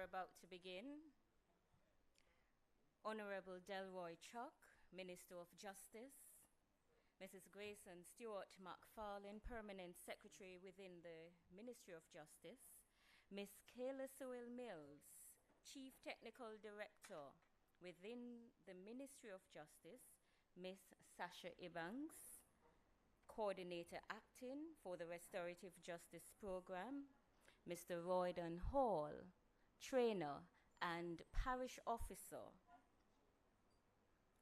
about to begin. Honorable Delroy Chuck, Minister of Justice, Mrs. Grayson Stewart McFarlane, Permanent Secretary within the Ministry of Justice, Miss Kayla Sewell Mills, Chief Technical Director within the Ministry of Justice, Miss Sasha Ibanks, Coordinator Acting for the Restorative Justice Program, Mr. Royden Hall, Trainer and Parish Officer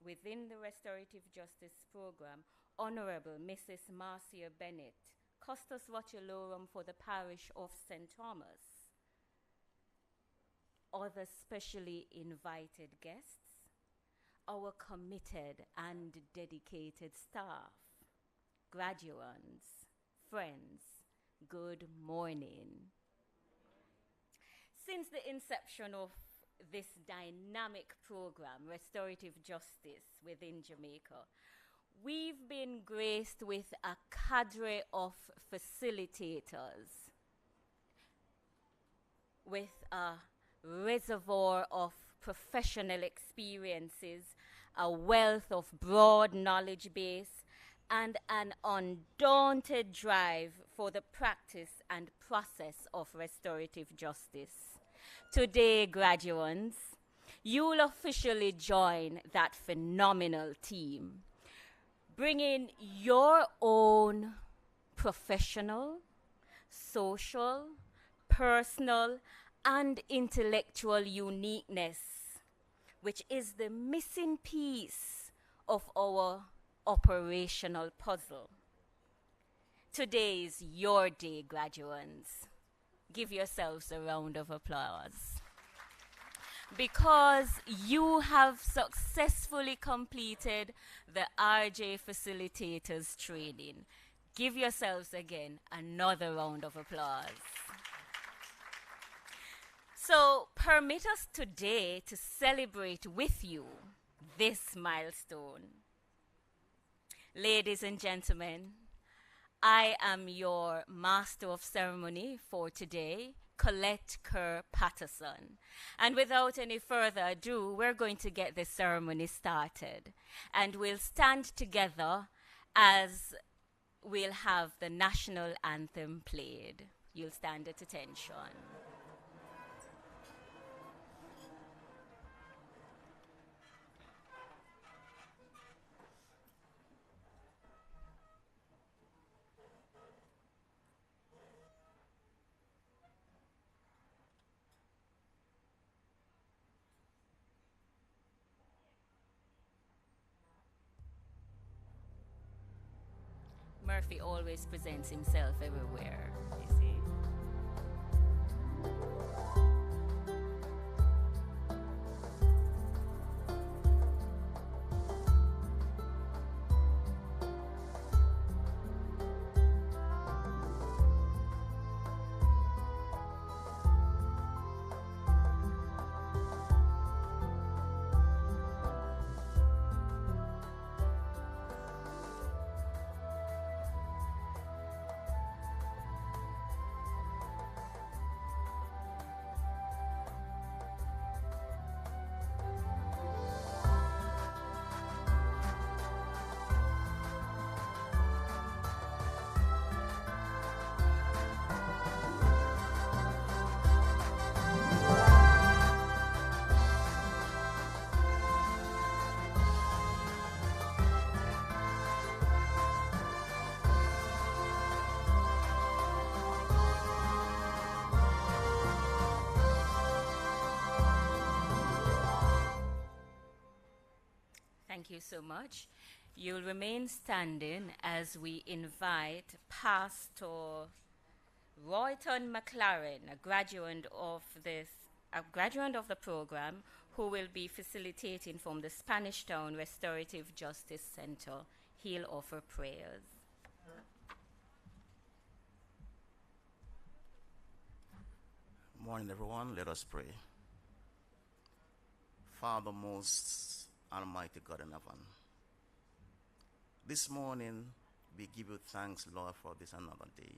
within the Restorative Justice Program, Honorable Mrs. Marcia Bennett, Custos Votulorum for the Parish of St. Thomas, other specially invited guests, our committed and dedicated staff, graduates, friends, good morning. Since the inception of this dynamic program, Restorative Justice within Jamaica, we've been graced with a cadre of facilitators with a reservoir of professional experiences, a wealth of broad knowledge base, and an undaunted drive for the practice and process of restorative justice. Today, graduates, you'll officially join that phenomenal team, bringing your own professional, social, personal, and intellectual uniqueness, which is the missing piece of our operational puzzle. Today is your day, graduates. Give yourselves a round of applause. Because you have successfully completed the RJ Facilitators training. Give yourselves again another round of applause. So permit us today to celebrate with you this milestone. Ladies and gentlemen, I am your Master of Ceremony for today, Colette Kerr Patterson. And without any further ado, we're going to get this ceremony started. And we'll stand together as we'll have the national anthem played. You'll stand at attention. Murphy always presents himself everywhere, you see. Thank you so much. You'll remain standing as we invite Pastor Royton McLaren, a graduate of the program, who will be facilitating from the Spanish Town Restorative Justice Center. He'll offer prayers. Morning, everyone. Let us pray. Father, most Almighty God in heaven, this morning we give you thanks, Lord, for this another day.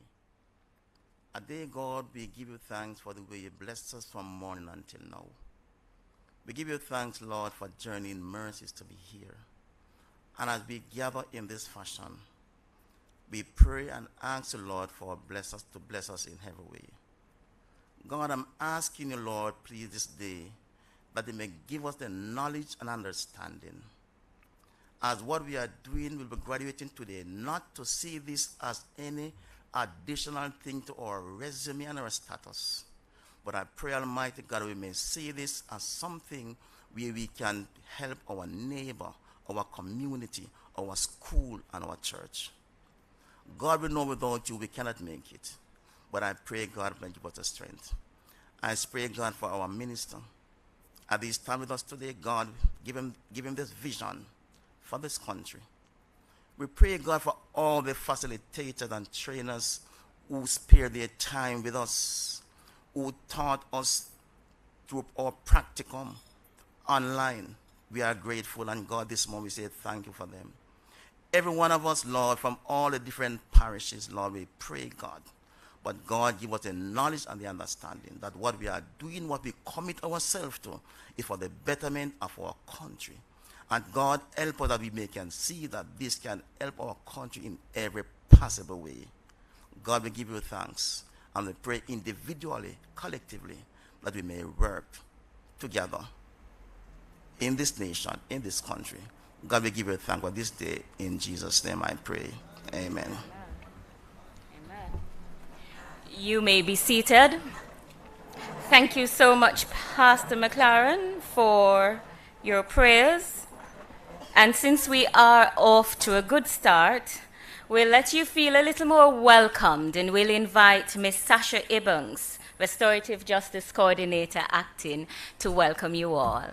A day, God, we give you thanks for the way you blessed us from morning until now. We give you thanks, Lord, for journeying mercies to be here. And as we gather in this fashion, we pray and ask the Lord for to bless us in every way. God, I'm asking you, Lord, please this day, that you may give us the knowledge and understanding. As what we are doing, we'll be graduating today, not to see this as any additional thing to our resume and our status. But I pray, Almighty God, we may see this as something where we can help our neighbor, our community, our school, and our church. God, we know without you we cannot make it. But I pray, God, may give us the strength. I pray, God, for our minister. At this time with us today, God, give him this vision for this country. We pray, God, for all the facilitators and trainers who spare their time with us, who taught us through our practicum online. We are grateful, and God, this morning we say thank you for them. Every one of us, Lord, from all the different parishes, Lord, we pray, God. But God, give us the knowledge and the understanding that what we are doing, what we commit ourselves to, is for the betterment of our country. And God, help us that we can see that this can help our country in every possible way. God, we give you thanks. And we pray individually, collectively, that we may work together in this nation, in this country. God, we give you thanks for this day. In Jesus' name I pray. Amen. Amen. You may be seated. Thank you so much, Pastor McLaren, for your prayers. And since we are off to a good start, we'll let you feel a little more welcomed, and we'll invite Ms. Sasha Ibbungs, Restorative Justice Coordinator Acting, to welcome you all.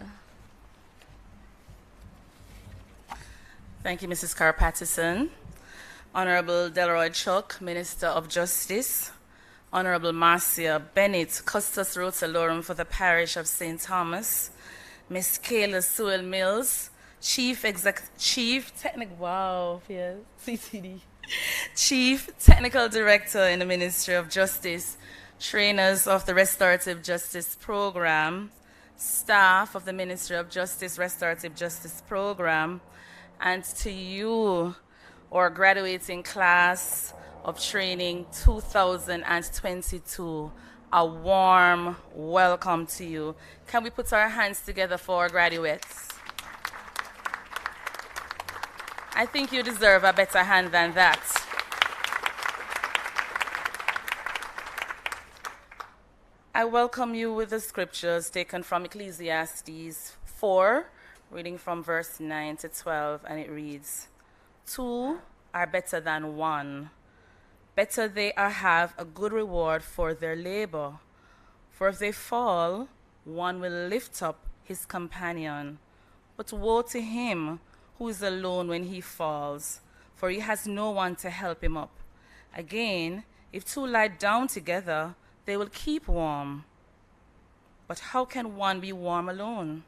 Thank you, Mrs. Carr-Pattison. Honorable Delroy Chuck, Minister of Justice. Honorable Marcia Bennett, Custos Rotalorum for the Parish of St. Thomas. Ms. Kayla Sewell Mills, Chief Technical Director in the Ministry of Justice, trainers of the Restorative Justice Program, staff of the Ministry of Justice Restorative Justice Program, and to you, our graduating class of training 2022, a warm welcome to you. Can we put our hands together for our graduates? I think you deserve a better hand than that. I welcome you with the scriptures taken from Ecclesiastes 4, reading from verse 9 to 12, and it reads, "Two are better than one. Better they are have a good reward for their labor. For if they fall, one will lift up his companion. But woe to him who is alone when he falls, for he has no one to help him up. Again, if two lie down together, they will keep warm. But how can one be warm alone?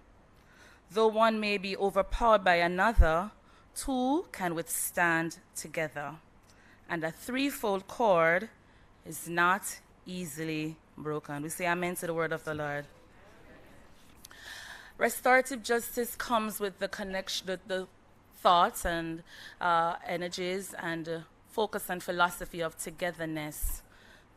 Though one may be overpowered by another, two can withstand together. And a threefold cord is not easily broken." We say amen to the word of the Lord. Restorative justice comes with the connection, the thoughts and energies and focus and philosophy of togetherness,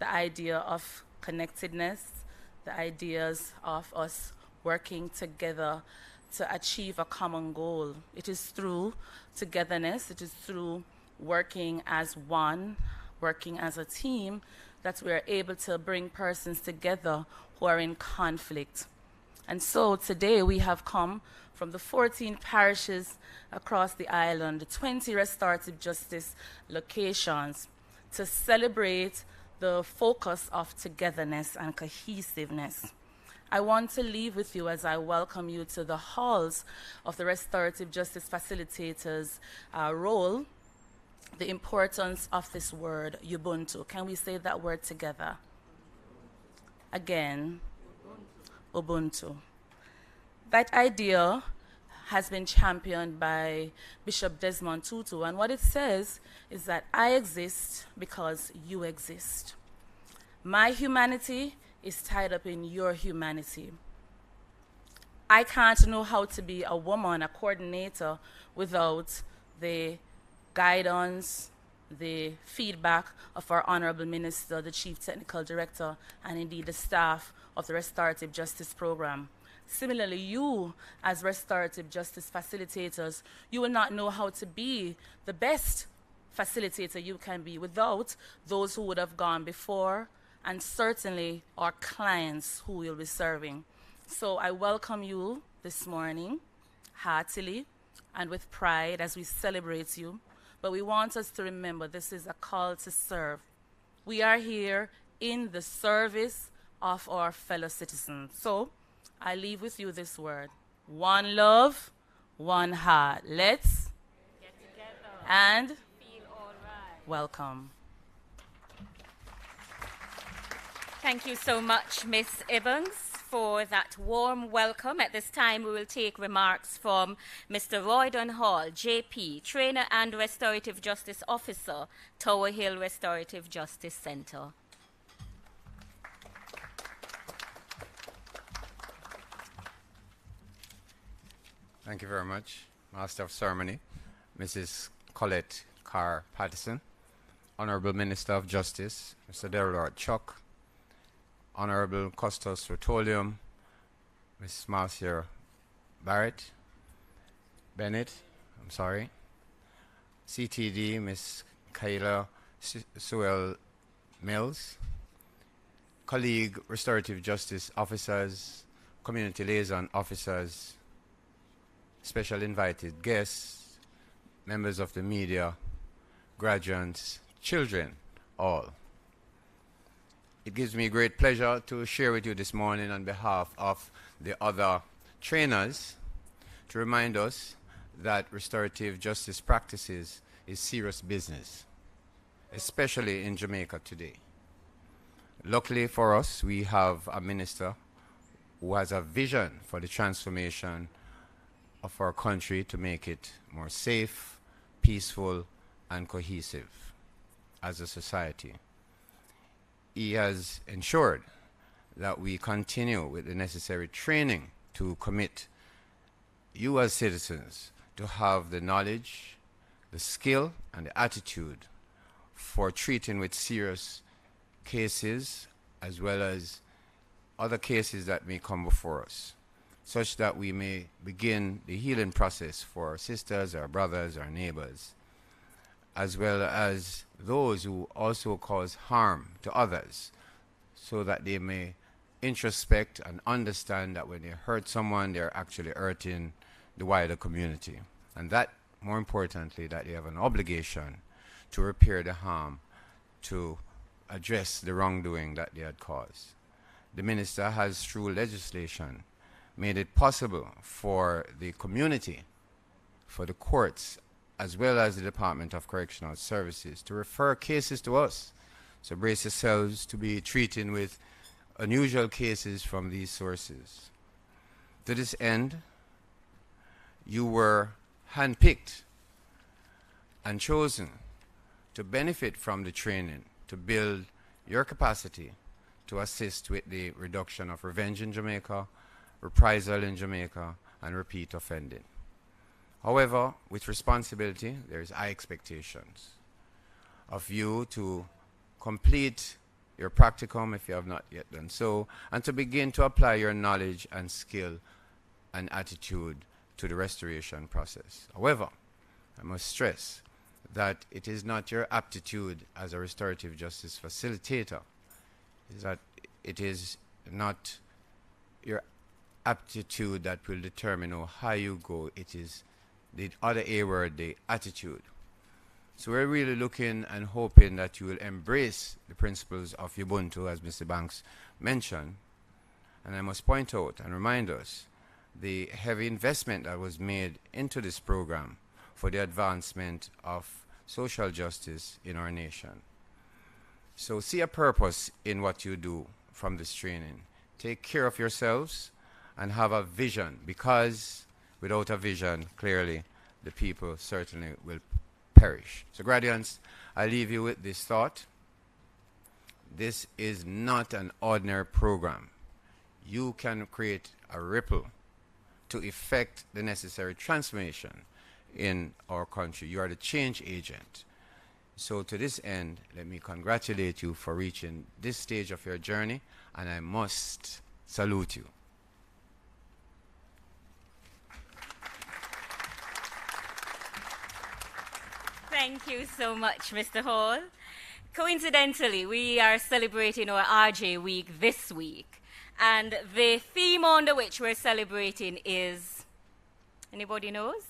the idea of connectedness, the ideas of us working together to achieve a common goal. It is through togetherness, it is through working as one, working as a team, that we are able to bring persons together who are in conflict. And so today we have come from the 14 parishes across the island, the 20 restorative justice locations, to celebrate the focus of togetherness and cohesiveness. I want to leave with you as I welcome you to the halls of the Restorative Justice Facilitator's role, the importance of this word, Ubuntu. Can we say that word together? Again, Ubuntu. That idea has been championed by Bishop Desmond Tutu, and what it says is that I exist because you exist. My humanity is tied up in your humanity. I can't know how to be a woman, a coordinator, without the guidance, the feedback of our Honorable Minister, the Chief Technical Director, and indeed the staff of the Restorative Justice Program. Similarly, you, as Restorative Justice facilitators, you will not know how to be the best facilitator you can be without those who would have gone before, and certainly our clients who you'll be serving. So I welcome you this morning heartily and with pride as we celebrate you. But we want us to remember this is a call to serve. We are here in the service of our fellow citizens. So I leave with you this word: one love, one heart. Let's Get together. and Feel all right. welcome. Thank you so much, Miss Evans, for that warm welcome. At this time, we will take remarks from Mr. Roydon Hall, JP, Trainer and Restorative Justice Officer, Tower Hill Restorative Justice Center. Thank you very much, Master of Ceremony, Mrs. Colette Carr Patterson, Honorable Minister of Justice, Mr. Delroy Chuck, Honorable Custos Rotolium, Ms. Marcia Bennett, CTD, Ms. Kayla Sewell Mills, colleague Restorative Justice Officers, Community Liaison Officers, special invited guests, members of the media, graduates, children, all. It gives me great pleasure to share with you this morning on behalf of the other trainers to remind us that restorative justice practices is serious business, especially in Jamaica today. Luckily for us, we have a minister who has a vision for the transformation of our country to make it more safe, peaceful, and cohesive as a society. He has ensured that we continue with the necessary training to commit you as citizens to have the knowledge, the skill, and the attitude for treating with serious cases as well as other cases that may come before us, such that we may begin the healing process for our sisters, our brothers, our neighbors, as well as those who also cause harm to others, so that they may introspect and understand that when they hurt someone, they're actually hurting the wider community. And that, more importantly, that they have an obligation to repair the harm, to address the wrongdoing that they had caused. The minister has, through legislation, made it possible for the community, for the courts, as well as the Department of Correctional Services, to refer cases to us. So brace yourselves to be treating with unusual cases from these sources. To this end, you were handpicked and chosen to benefit from the training, to build your capacity to assist with the reduction of revenge in Jamaica, reprisal in Jamaica, and repeat offending. However, with responsibility, there is high expectations of you to complete your practicum if you have not yet done so, and to begin to apply your knowledge and skill and attitude to the restoration process. However, I must stress that it is not your aptitude as a restorative justice facilitator, is that it is not your aptitude that will determine how high you go. It is the other A word, the attitude. So we're really looking and hoping that you will embrace the principles of Ubuntu, as Mr. Banks mentioned. And I must point out and remind us the heavy investment that was made into this program for the advancement of social justice in our nation. So see a purpose in what you do from this training. Take care of yourselves and have a vision, because without a vision, clearly, the people certainly will perish. So, graduates, I leave you with this thought, This is not an ordinary program. You can create a ripple to effect the necessary transformation in our country. You are the change agent. So to this end, let me congratulate you for reaching this stage of your journey, and I must salute you. Thank you so much, Mr. Hall. Coincidentally, we are celebrating our RJ week this week, and the theme under which we're celebrating is, anybody knows?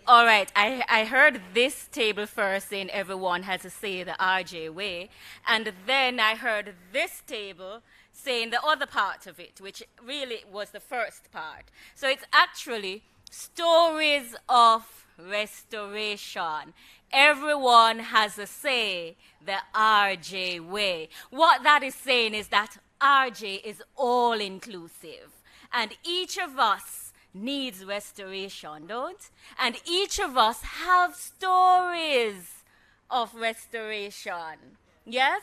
All right, I heard this table first saying everyone has to say the RJ way, and then I heard this table saying the other part of it, which really was the first part. So it's actually stories of restoration. Everyone has a say the RJ way. What that is saying is that RJ is all inclusive, and each of us needs restoration, don't? And each of us have stories of restoration. Yes?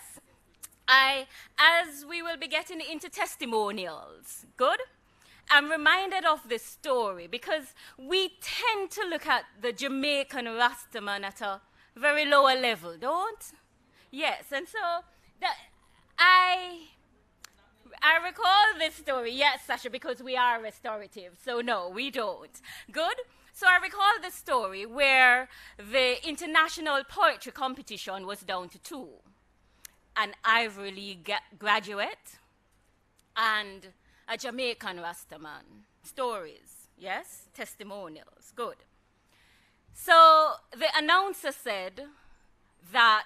As we will be getting into testimonials, good? I'm reminded of this story because we tend to look at the Jamaican Rastaman at a very lower level, don't? Yes, and so I recall this story, yes, Sasha, because we are restorative, so no, we don't. Good? So I recall this story where the international poetry competition was down to 2. An Ivy League graduate and a Jamaican Rastaman. Stories, yes? Testimonials, good. So the announcer said that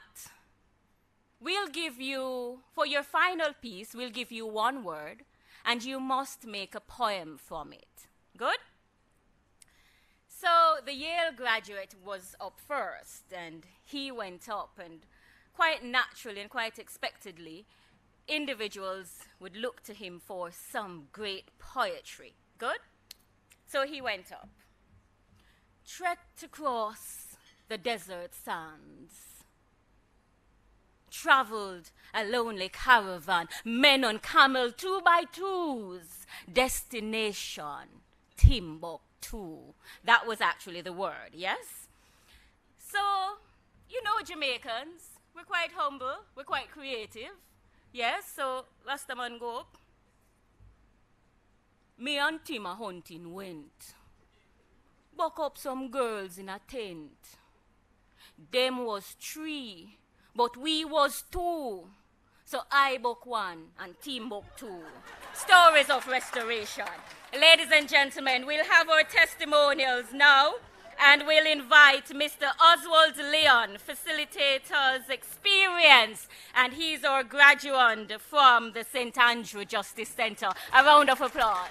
we'll give you, for your final piece, we'll give you 1 word, and you must make a poem from it. Good? So the Yale graduate was up first, and he went up, and quite naturally and quite expectedly, individuals would look to him for some great poetry. Good? So he went up. Trekked across the desert sands, traveled a lonely caravan, men on camel 2 by 2s, destination Timbuktu. That was actually the word, yes? So, you know Jamaicans, we're quite humble, we're quite creative, yes? So, Rastaman go up. Me and Tim a hunting went. Buck up some girls in a tent. Them was 3. But we was 2. So I book 1 and team book 2. Stories of restoration. Ladies and gentlemen, we'll have our testimonials now, and we'll invite Mr. Oswald Leon, Facilitator's experience, and he's our graduate from the St. Andrew Justice Center. A round of applause.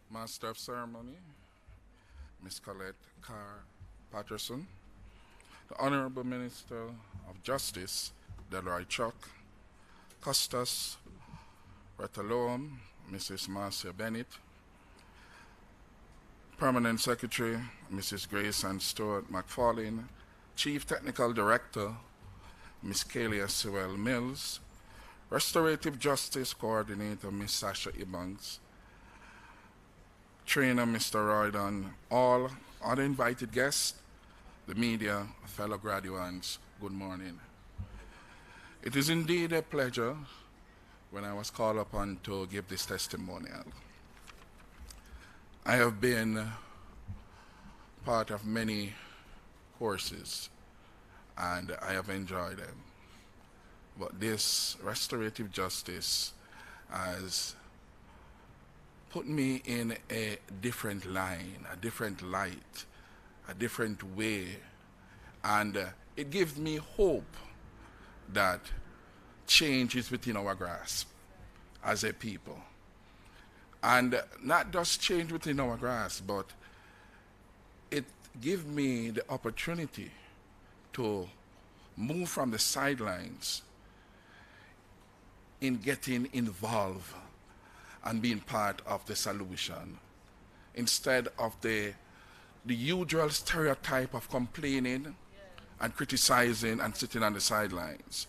Master of Ceremony, Miss Colette Carr Patterson, the Honorable Minister of Justice, Delroy Chuck, Custos Retaloam, Mrs. Marcia Bennett, Permanent Secretary, Mrs. Grace and Stuart McFarlane, Chief Technical Director, Miss Kalia Sewell Mills, Restorative Justice Coordinator, Miss Sasha Ibanks, Trainer, Mr. Roydon, all other invited guests, the media, fellow graduates, good morning. It is indeed a pleasure when I was called upon to give this testimonial. I have been part of many courses, and I have enjoyed them. But this restorative justice has put me in a different line, a different light, a different way, and it gives me hope that change is within our grasp as a people. And not just change within our grasp, but it gives me the opportunity to move from the sidelines in getting involved and being part of the solution, instead of the usual stereotype of complaining and criticizing and sitting on the sidelines,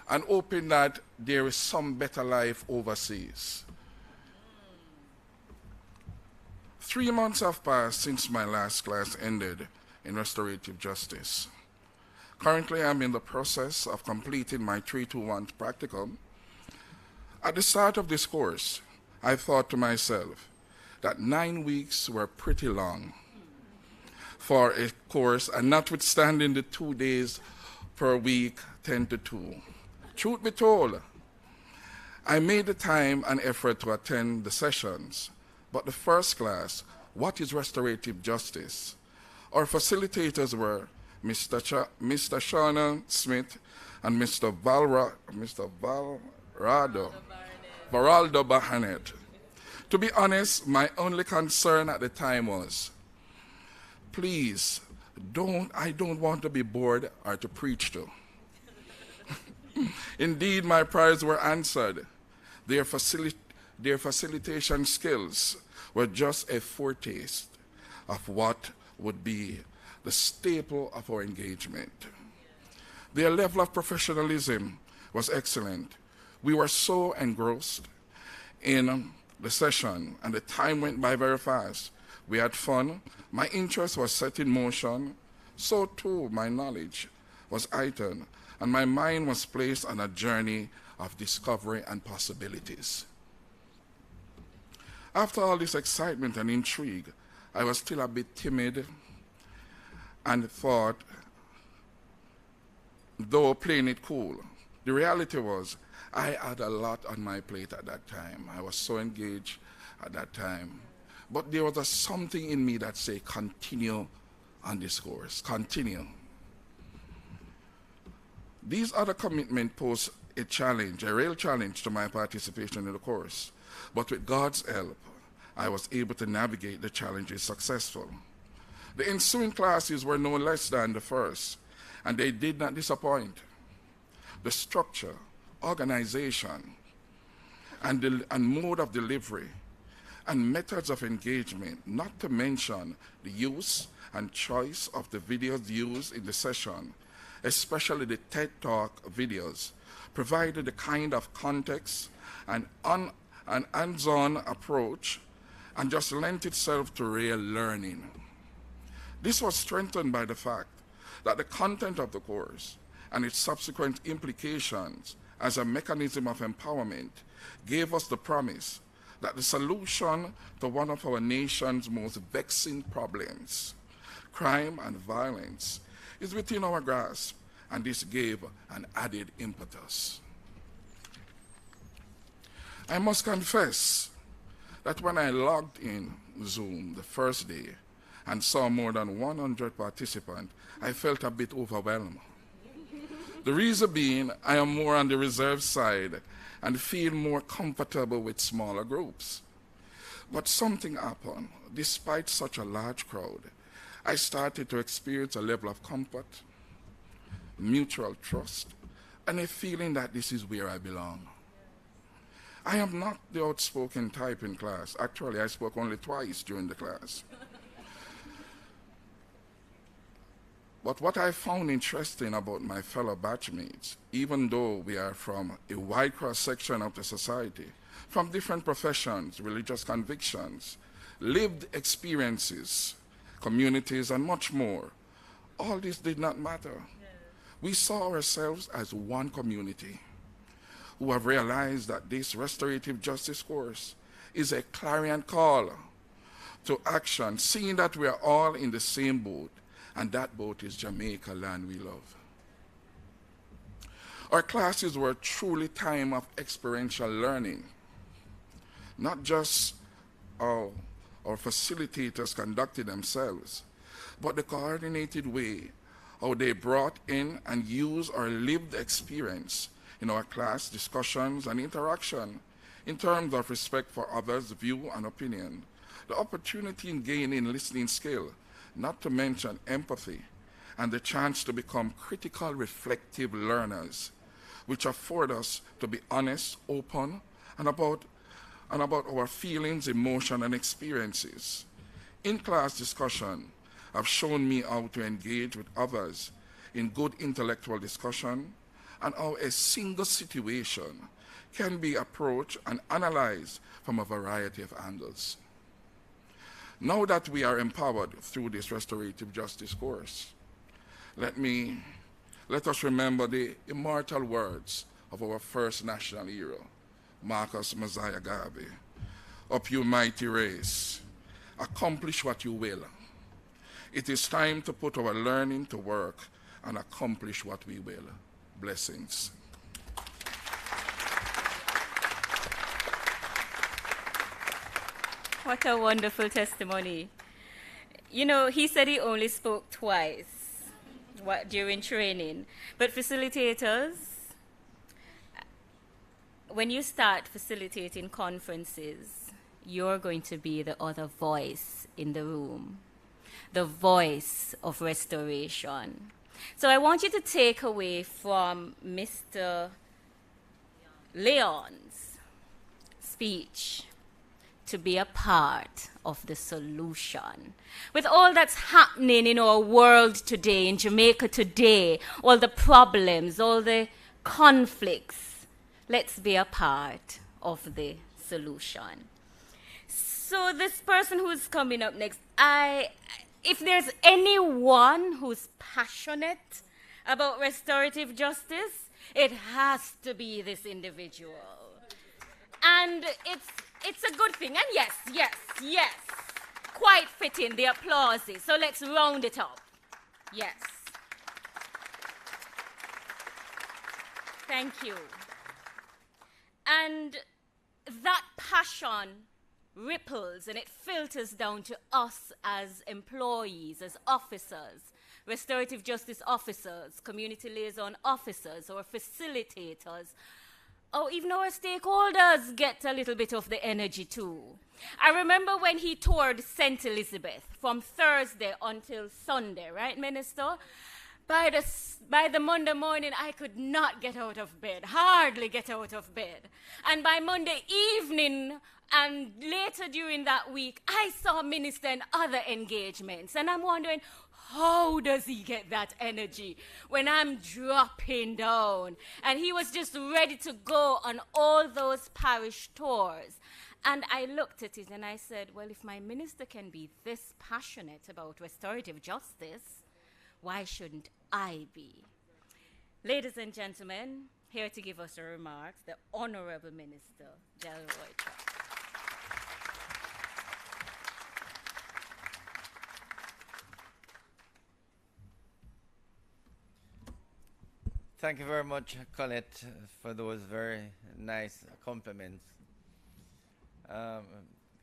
and hoping that there is some better life overseas. 3 months have passed since my last class ended in restorative justice. Currently, I'm in the process of completing my 321 practicum. At the start of this course, I thought to myself that 9 weeks were pretty long for a course, and notwithstanding the 2 days per week, 10 to 2. Truth be told, I made the time and effort to attend the sessions, but the first class, What is Restorative Justice? Our facilitators were Mr. Shauna Smith and Mr. Varaldo Barnett. To be honest, my only concern at the time was, please, I don't want to be bored or to preach to. Indeed, my prayers were answered. Their facilitation skills were just a foretaste of what would be the staple of our engagement. Their level of professionalism was excellent. We were so engrossed in the session, and the time went by very fast. We had fun. My interest was set in motion. So too, my knowledge was heightened, and my mind was placed on a journey of discovery and possibilities. After all this excitement and intrigue, I was still a bit timid and thought, though playing it cool, the reality was I had a lot on my plate at that time. I was so engaged at that time. But there was something in me that said, continue on this course, continue. These other commitments pose a challenge, a real challenge to my participation in the course. But with God's help, I was able to navigate the challenges successfully. The ensuing classes were no less than the first, and they did not disappoint. The structure, organization, and mode of delivery, and methods of engagement, not to mention the use and choice of the videos used in the session, especially the TED Talk videos, provided the kind of context and hands-on approach and just lent itself to real learning. This was strengthened by the fact that the content of the course and its subsequent implications as a mechanism of empowerment gave us the promise that the solution to one of our nation's most vexing problems, crime and violence, is within our grasp, and this gave an added impetus. I must confess that when I logged in Zoom the first day and saw more than 100 participants, I felt a bit overwhelmed. The reason being, I am more on the reserved side and feel more comfortable with smaller groups. But something happened. Despite such a large crowd, I started to experience a level of comfort, mutual trust, and a feeling that this is where I belong. I am not the outspoken type in class. Actually, I spoke only twice during the class. But what I found interesting about my fellow batchmates, even though we are from a wide cross-section of the society, from different professions, religious convictions, lived experiences, communities, and much more, all this did not matter. We saw ourselves as one community who have realized that this restorative justice course is a clarion call to action, seeing that we are all in the same boat, and that boat is Jamaica, land we love. Our classes were truly time of experiential learning. Not just how our facilitators conducted themselves, but the coordinated way how they brought in and used our lived experience in our class discussions and interaction in terms of respect for others' view and opinion, the opportunity in gaining listening skill, not to mention empathy, and the chance to become critical, reflective learners which afford us to be honest, open, and about our feelings, emotion, and experiences. In-class discussion have shown me how to engage with others in good intellectual discussion and how a single situation can be approached and analyzed from a variety of angles. Now that we are empowered through this restorative justice course, let us remember the immortal words of our first national hero, Marcus Messiah Garvey. Up you mighty race, accomplish what you will. It is time to put our learning to work and accomplish what we will. Blessings. What a wonderful testimony. You know, he said he only spoke twice during training. But facilitators, when you start facilitating conferences, you're going to be the other voice in the room, the voice of restoration. So I want you to take away from Mr. Leon's speech to be a part of the solution. With all that's happening in our world today, in Jamaica today, all the problems, all the conflicts, let's be a part of the solution. So this person who's coming up next, if there's anyone who's passionate about restorative justice, it has to be this individual. And it's a good thing. And yes, quite fitting, the applauses. So let's round it up. Yes. Thank you. And that passion ripples and it filters down to us as employees, as officers, restorative justice officers, community liaison officers, or facilitators, or even our stakeholders get a little bit of the energy too. I remember when he toured St. Elizabeth from Thursday until Sunday, right, Minister? By the Monday morning, I could not get out of bed, hardly get out of bed. And by Monday evening and later during that week, I saw Minister in other engagements. And I'm wondering, how does he get that energy when I'm dropping down? And he was just ready to go on all those parish tours. And I looked at it and I said, well, if my minister can be this passionate about restorative justice, why shouldn't I be? Ladies and gentlemen, here to give us the remarks, the Honorable Minister, Delroy Chuck. Thank you very much, Colette, for those very nice compliments.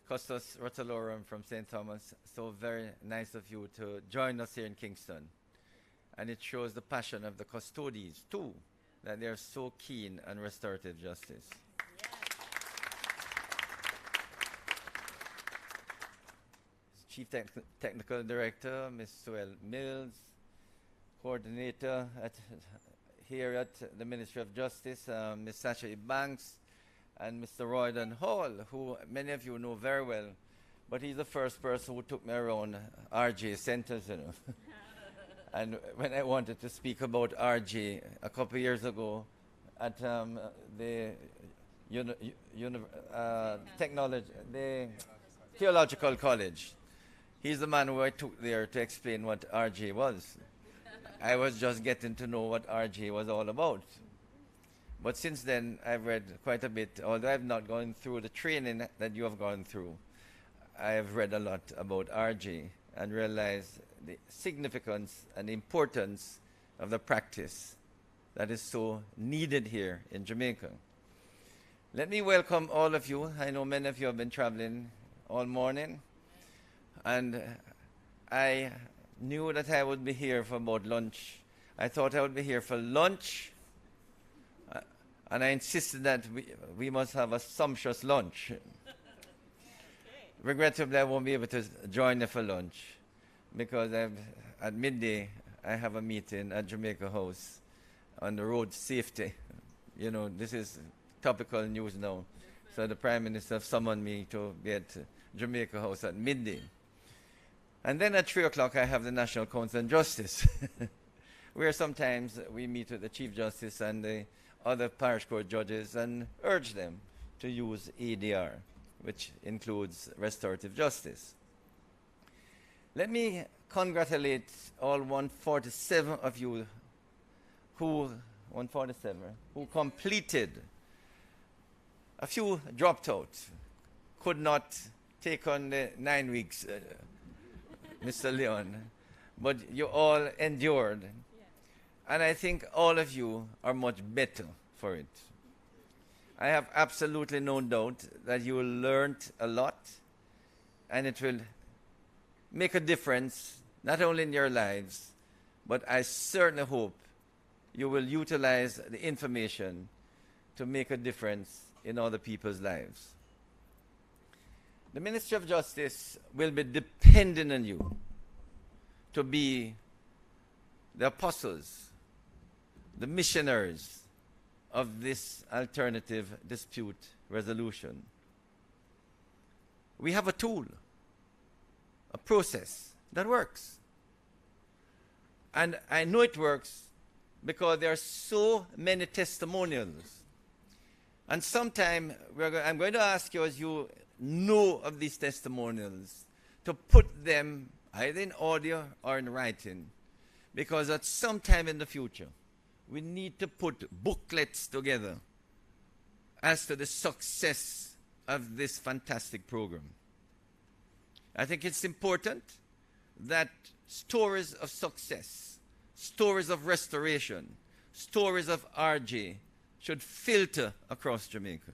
Costas Rotalorum from St. Thomas, so very nice of you to join us here in Kingston. And it shows the passion of the custodies, too, that they're so keen on restorative justice. Chief Technical Director, Ms. Suel Mills, Coordinator here at the Ministry of Justice, Ms. Sasha Banks, and Mr. Royden Hall, who many of you know very well, but he's the first person who took me around RJ centers, you know. And when I wanted to speak about RJ a couple of years ago at the Theological College, he's the man who I took there to explain what RJ was. I was just getting to know what RJ was all about. But since then, I've read quite a bit. Although I've not gone through the training that you have gone through, I have read a lot about RJ and realized the significance and importance of the practice that is so needed here in Jamaica. Let me welcome all of you. I know many of you have been traveling all morning, and I knew that I would be here for about lunch. I thought I would be here for lunch, and I insisted that we must have a sumptuous lunch. Regrettably, I won't be able to join you for lunch because at midday I have a meeting at Jamaica House on the road safety. You know, this is topical news now. So the Prime Minister summoned me to be at Jamaica House at midday. And then at 3 o'clock, I have the National Council on Justice, where sometimes we meet with the Chief Justice and the other parish court judges and urge them to use ADR, which includes restorative justice. Let me congratulate all 147 of you who completed. A few dropped out, could not take on the 9 weeks, Mr. Leon, but you all endured. And I think all of you are much better for it. I have absolutely no doubt that you learned a lot, and it will make a difference, not only in your lives, but I certainly hope you will utilize the information to make a difference in other people's lives. The Ministry of Justice will be dependent on you to be the apostles, the missionaries of this alternative dispute resolution. We have a tool, a process that works. And I know it works because there are so many testimonials. And sometime I'm going to ask you, as you know of these testimonials, to put them either in audio or in writing, because at some time in the future, we need to put booklets together as to the success of this fantastic program. I think it's important that stories of success, stories of restoration, stories of RJ should filter across Jamaica.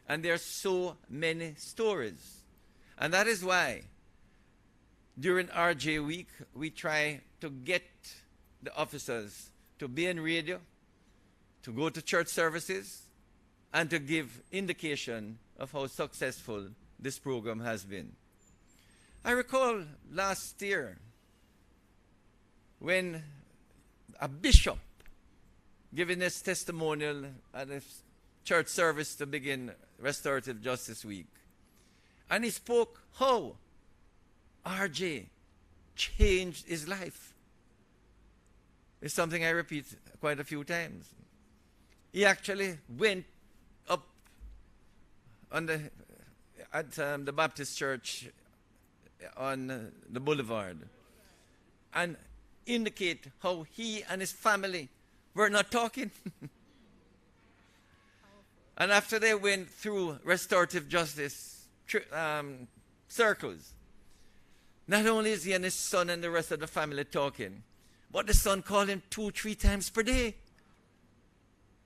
And there are so many stories. And that is why during RJ Week, we try to get the officers to be in radio, to go to church services, and to give indication of how successful this program has been. I recall last year when a bishop giving his testimonial at a church service to begin Restorative Justice Week. And he spoke how RJ changed his life. It's something I repeat quite a few times. He actually went up on at the Baptist church on the boulevard and indicate how he and his family were not talking. And after they went through restorative justice circles, not only is he and his son and the rest of the family talking, but the son called him 2-3 times per day.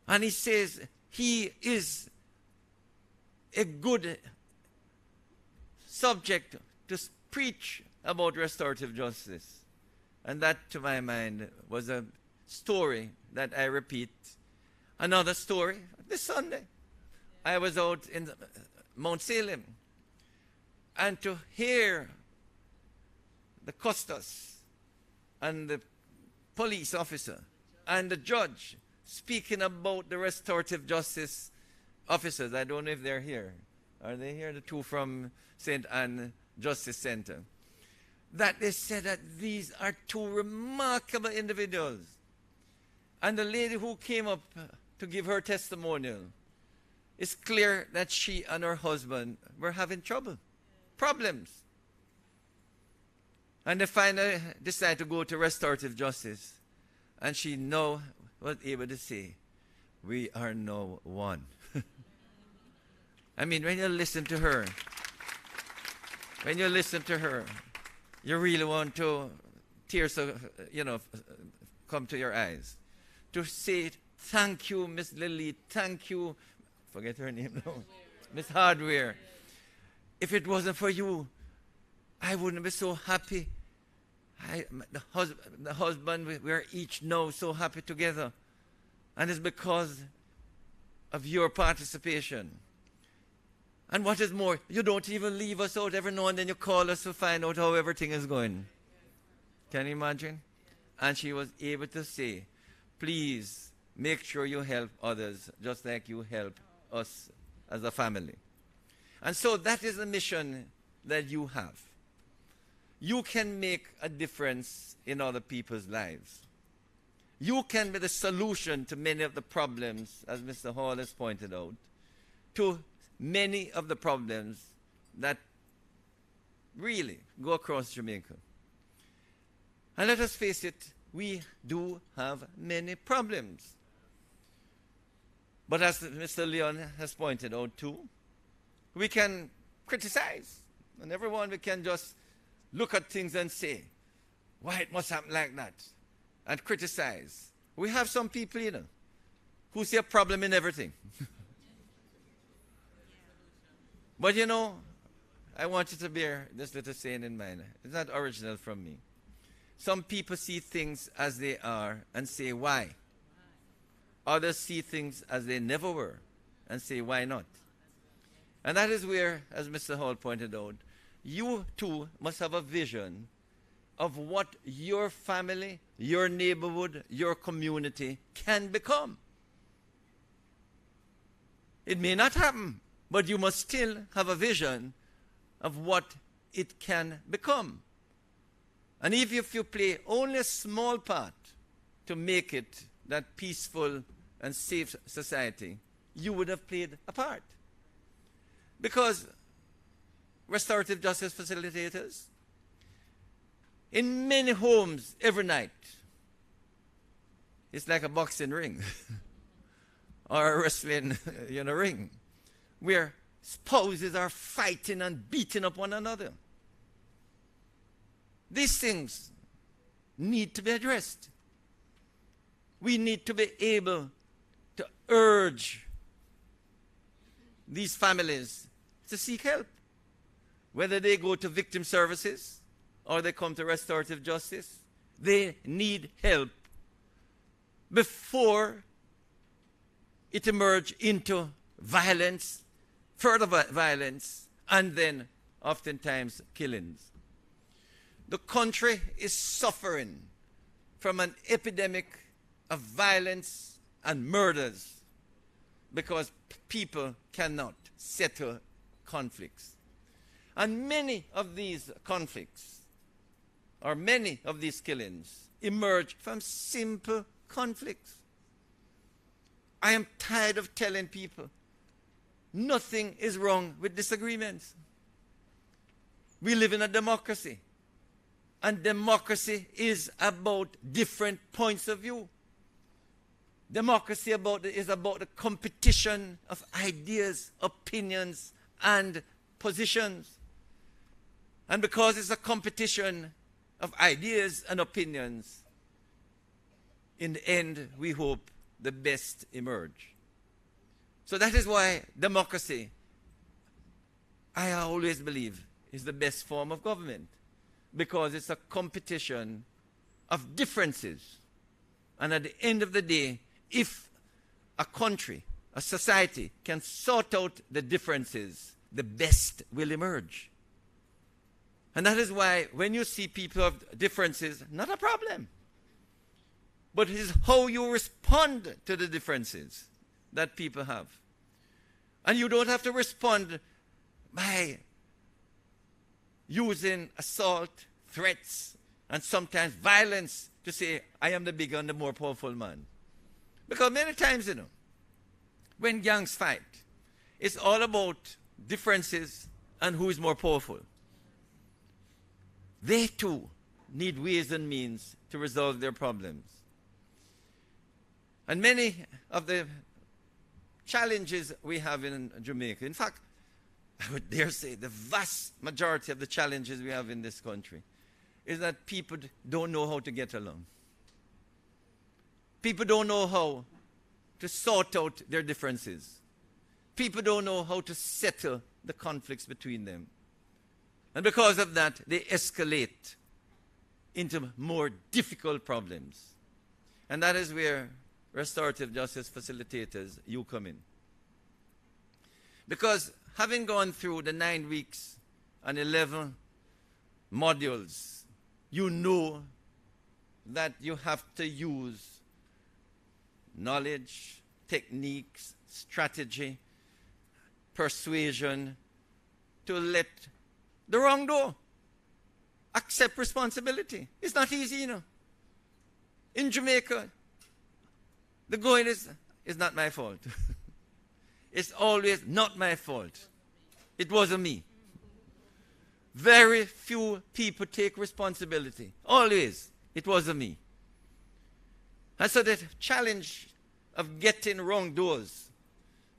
And he says he is a good subject to preach about restorative justice. And that, to my mind, was a story that I repeat. Another story, this Sunday, I was out in Mount Salem, and to hear the custos and the police officer and the judge speaking about the restorative justice officers. I don't know if they're here. Are they here? The two from St. Anne Justice Center. That they said that these are two remarkable individuals. And the lady who came up to give her testimonial, it's clear that she and her husband were having problems. And they finally decided to go to restorative justice. And she now was able to say, we are now one. I mean, when you listen to her, you really want to, tears, come to your eyes. To say, thank you, Miss Lily, thank you, forget her name now, Miss Hardware. If it wasn't for you, I wouldn't be so happy. The husband, we are each now so happy together. And it's because of your participation. And what is more, you don't even leave us out every now and then. You call us to find out how everything is going. Can you imagine? And she was able to say, please make sure you help others just like you help us as a family. And so that is the mission that you have. You can make a difference in other people's lives. You can be the solution to many of the problems, as Mr. Hall has pointed out, to many of the problems that really go across Jamaica. And let us face it, we do have many problems. But as Mr. Leon has pointed out too, we can criticize. And everyone, we can just look at things and say, why it must happen like that? And criticize. We have some people, you know, who see a problem in everything. But you know, I want you to bear this little saying in mind. It's not original from me. Some people see things as they are and say, why? Others see things as they never were and say, why not? And that is where, as Mr. Hall pointed out, you too must have a vision of what your family, your neighborhood, your community can become. It may not happen, but you must still have a vision of what it can become. And if you play only a small part to make it that peaceful and safe society, you would have played a part. Because restorative justice facilitators, in many homes every night, it's like a boxing ring or a wrestling ring, where spouses are fighting and beating up one another. These things need to be addressed. We need to be able to urge these families to seek help, whether they go to victim services or they come to restorative justice. They need help before it emerges into violence, further violence, and then oftentimes killings. The country is suffering from an epidemic of violence and murders because people cannot settle conflicts. And many of these conflicts, or many of these killings, emerge from simple conflicts. I am tired of telling people nothing is wrong with disagreements. We live in a democracy. And democracy is about different points of view. Democracy is about the competition of ideas, opinions, and positions. And because it's a competition of ideas and opinions, in the end, we hope the best emerge. So that is why democracy, I always believe, is the best form of government. Because it's a competition of differences. And at the end of the day, if a country, a society can sort out the differences, the best will emerge. And that is why when you see people have differences, not a problem. But it is how you respond to the differences that people have. And you don't have to respond by using assault, threats, and sometimes violence to say, I am the bigger and the more powerful man. Because many times, when gangs fight, it's all about differences and who is more powerful. They too need ways and means to resolve their problems. And many of the challenges we have in Jamaica, in fact, I would dare say the vast majority of the challenges we have in this country is that people don't know how to get along. People don't know how to sort out their differences. People don't know how to settle the conflicts between them. And because of that, they escalate into more difficult problems. And that is where restorative justice facilitators, you come in. Because having gone through the 9 weeks and 11 modules, you know that you have to use knowledge, techniques, strategy, persuasion to let the wrong do. Accept responsibility. It's not easy, you know. In Jamaica, the going is not my fault. It's always not my fault. It wasn't me. Very few people take responsibility. Always. It wasn't me. And so the challenge of getting wrongdoers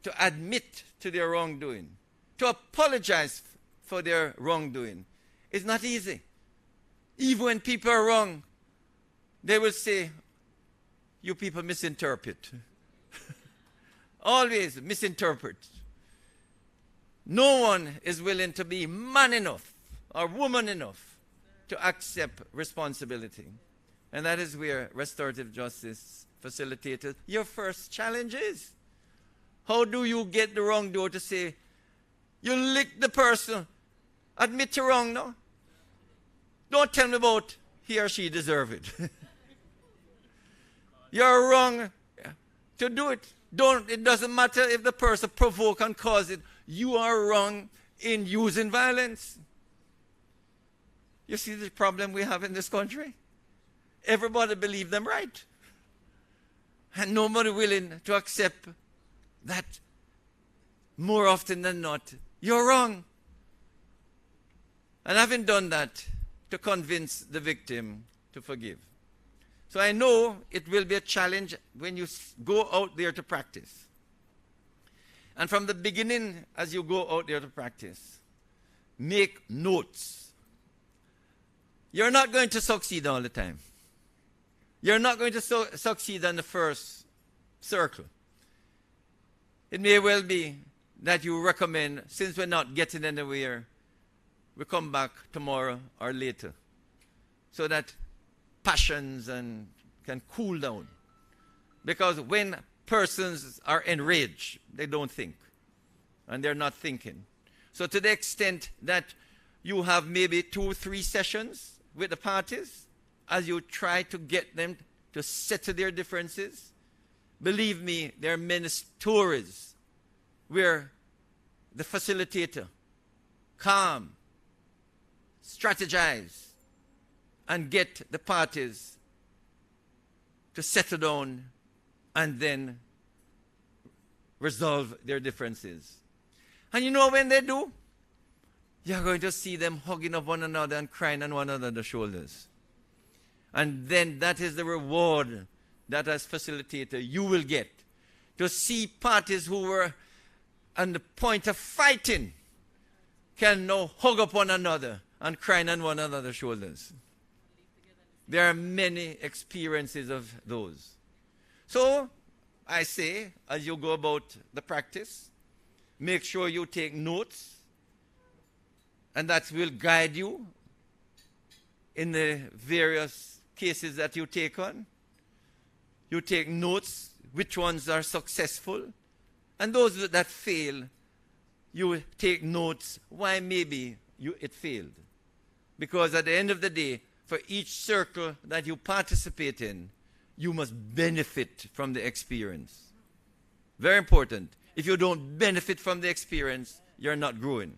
to admit to their wrongdoing, to apologize for their wrongdoing, is not easy. Even when people are wrong, they will say, you people misinterpret. Always misinterpret. No one is willing to be man enough or woman enough to accept responsibility. And that is where restorative justice facilitators, your first challenge is. How do you get the wrongdoer to say, you licked the person, admit you're wrong, no? Don't tell me about he or she deserve it. You're wrong to do it. It doesn't matter if the person provoke and cause it. You are wrong in using violence. You see the problem we have in this country? Everybody believe them right. And nobody willing to accept that more often than not, you're wrong. And having done that, to convince the victim to forgive. So I know it will be a challenge when you go out there to practice. And from the beginning, as you go out there to practice, make notes. You're not going to succeed all the time. You're not going to succeed on the first circle. It may well be that you recommend, since we're not getting anywhere, we come back tomorrow or later, so that passions can cool down. Because when persons are enraged, they don't think, and they're not thinking. So to the extent that you have maybe 2 or 3 sessions with the parties, as you try to get them to settle their differences, believe me, there are many stories where the facilitator calm, strategize, and get the parties to settle down and then resolve their differences. And you know when they do, you're going to see them hugging up one another and crying on one another's shoulders. And then that is the reward that as facilitator you will get. To see parties who were on the point of fighting can now hug up one another and crying on one another's shoulders. There are many experiences of those. So, I say, as you go about the practice, make sure you take notes, and that will guide you in the various cases that you take on. You take notes, which ones are successful, and those that fail, you take notes why maybe it failed. Because at the end of the day, for each circle that you participate in, you must benefit from the experience. Very important. If you don't benefit from the experience, you're not growing.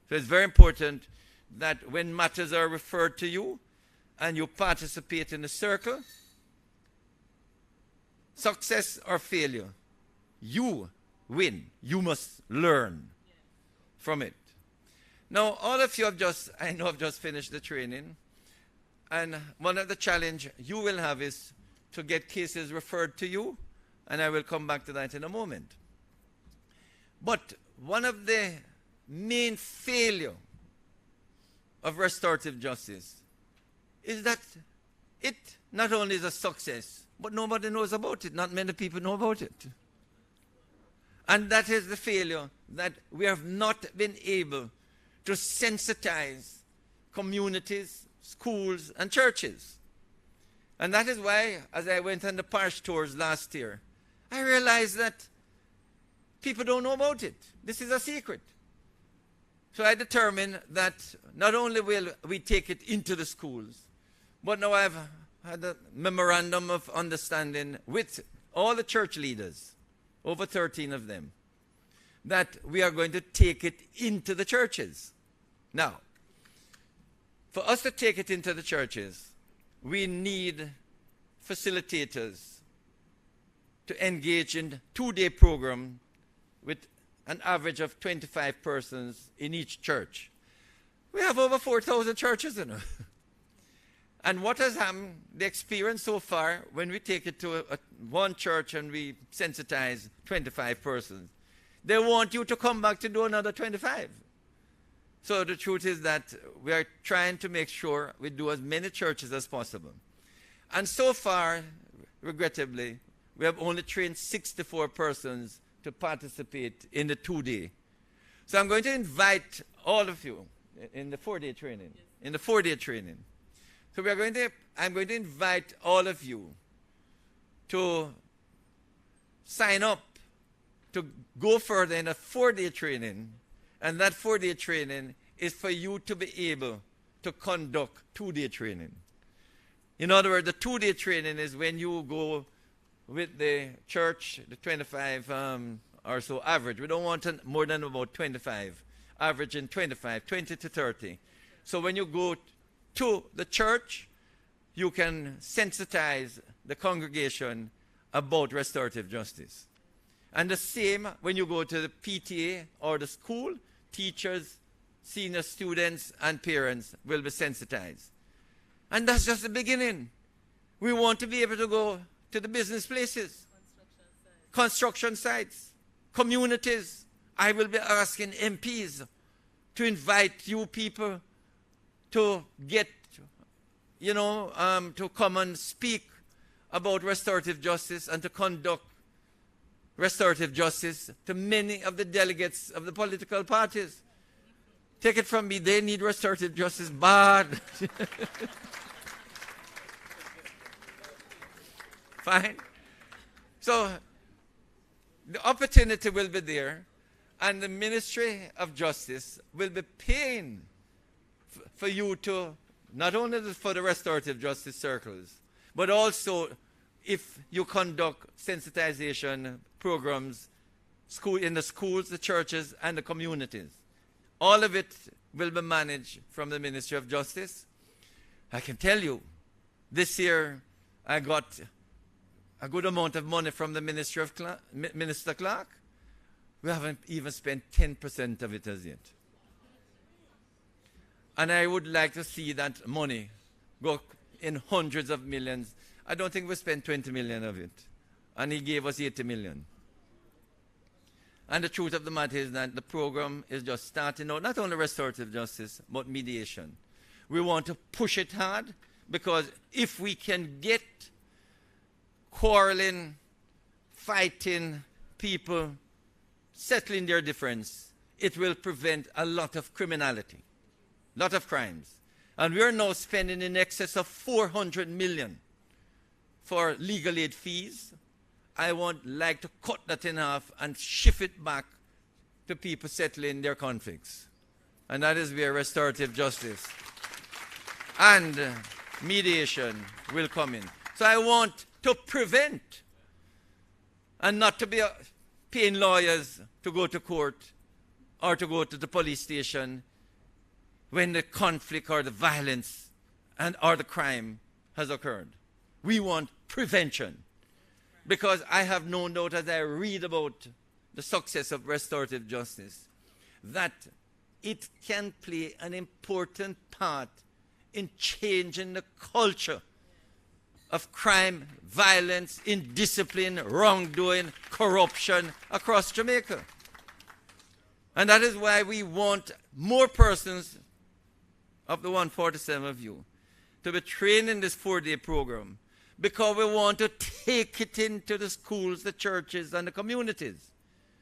So it's very important that when matters are referred to you and you participate in the circle, success or failure, you win. You must learn from it. Now, all of you have just finished the training. And one of the challenge you will have is to get cases referred to you. And I will come back to that in a moment. But one of the main failure of restorative justice is that it not only is a success, but nobody knows about it. Not many people know about it. And that is the failure, that we have not been able to sensitize communities, schools, and churches. And that is why, as I went on the parish tours last year, I realized that people don't know about it. This is a secret. So I determined that not only will we take it into the schools, but now I've had a memorandum of understanding with all the church leaders, over 13 of them, that we are going to take it into the churches. Now, for us to take it into the churches, we need facilitators to engage in 2-day program with an average of 25 persons in each church. We have over 4,000 churches, you know. And what has happened, the experience so far, when we take it to one church and we sensitize 25 persons, they want you to come back to do another 25. So the truth is that we are trying to make sure we do as many churches as possible. And so far, regrettably, we have only trained 64 persons to participate in the 2-day. So I'm going to invite all of you in the 4-day training. In the 4-day training. So I'm going to invite all of you to sign up to go further in a 4-day training. And that 4-day training is for you to be able to conduct 2-day training. In other words, the 2-day training is when you go with the church, the 25 or so average. We don't want more than about 25. Averaging 25, 20 to 30. So when you go to the church, you can sensitize the congregation about restorative justice. And the same when you go to the PTA or the school, teachers, senior students, and parents will be sensitized. And that's just the beginning. We want to be able to go to the business places, construction sites, communities. I will be asking MPs to invite you people to get, to come and speak about restorative justice and to conduct restorative justice to many of the delegates of the political parties. Take it from me, they need restorative justice bad. Fine. So the opportunity will be there, and the Ministry of Justice will be paying for you to, not only for the restorative justice circles, but also if you conduct sensitization programs in the schools, the churches, and the communities. All of it will be managed from the Ministry of Justice. I can tell you, this year I got a good amount of money from the Minister Clark. We haven't even spent 10% of it as yet. And I would like to see that money go in hundreds of millions. I don't think we spent 20 million of it. And he gave us 80 million. And the truth of the matter is that the program is just starting out, not only restorative justice, but mediation. We want to push it hard, because if we can get quarreling, fighting people settling their difference, it will prevent a lot of criminality, a lot of crimes. And we are now spending in excess of 400 million for legal aid fees. I would like to cut that in half and shift it back to people settling their conflicts. And that is where restorative justice and mediation will come in. So I want to prevent, and not to be paying lawyers to go to court or to go to the police station when the conflict or the violence or the crime has occurred. We want prevention. Because I have no doubt, as I read about the success of restorative justice, that it can play an important part in changing the culture of crime, violence, indiscipline, wrongdoing, corruption across Jamaica. And that is why we want more persons of the 147 of you to be trained in this 4-day program, because we want to take it into the schools, the churches, and the communities,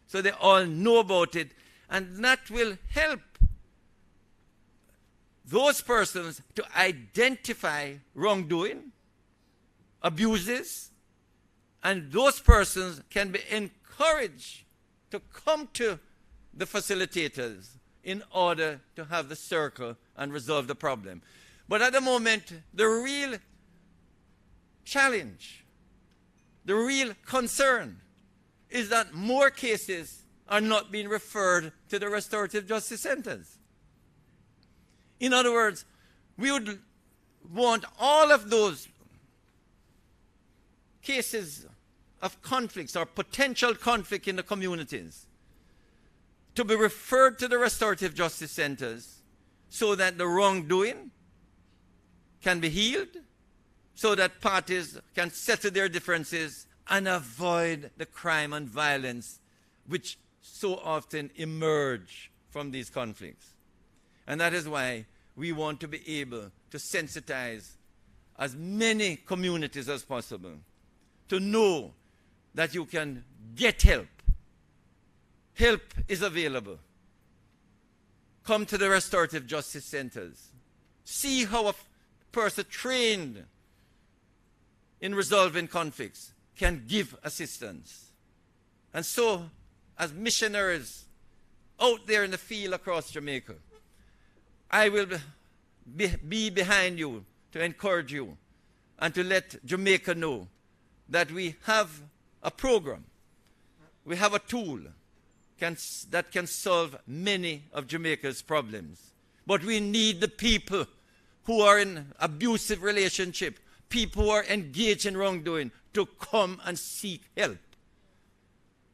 so they all know about it. And that will help those persons to identify wrongdoing, abuses, and those persons can be encouraged to come to the facilitators in order to have the circle and resolve the problem. But at the moment, the real challenge The real concern is that more cases are not being referred to the restorative justice centers. In other words, we would want all of those cases of conflicts or potential conflict in the communities to be referred to the restorative justice centers so that the wrongdoing can be healed, so that parties can settle their differences and avoid the crime and violence which so often emerge from these conflicts. And that is why we want to be able to sensitize as many communities as possible to know that you can get help. Help is available. Come to the restorative justice centers. See how a person trained in resolving conflicts can give assistance. And so, as missionaries out there in the field across Jamaica, I will be behind you to encourage you and to let Jamaica know that we have a program, we have a tool that can solve many of Jamaica's problems. But we need the people who are in abusive relationship, people who are engaged in wrongdoing, to come and seek help.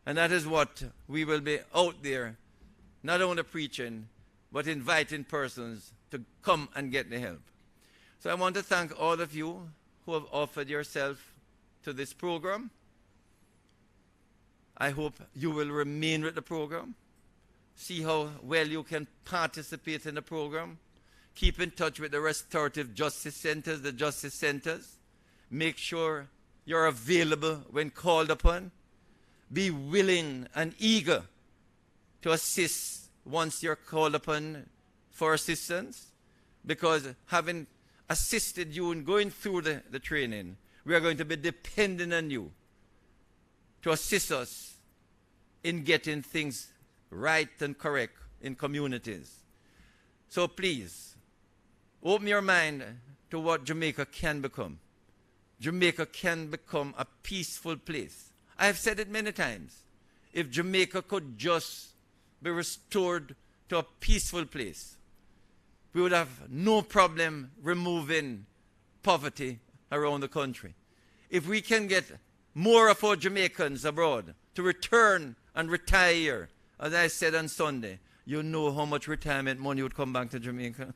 And that is what we will be out there, not only preaching, but inviting persons to come and get the help. So I want to thank all of you who have offered yourself to this program. I hope you will remain with the program. See how well you can participate in the program. Keep in touch with the restorative justice centers, the justice centers. Make sure you're available when called upon. Be willing and eager to assist once you're called upon for assistance, because having assisted you in going through the training, we are going to be dependent on you to assist us in getting things right and correct in communities. So please, open your mind to what Jamaica can become. Jamaica can become a peaceful place. I have said it many times. If Jamaica could just be restored to a peaceful place, we would have no problem removing poverty around the country. If we can get more of our Jamaicans abroad to return and retire, as I said on Sunday, you know how much retirement money would come back to Jamaica.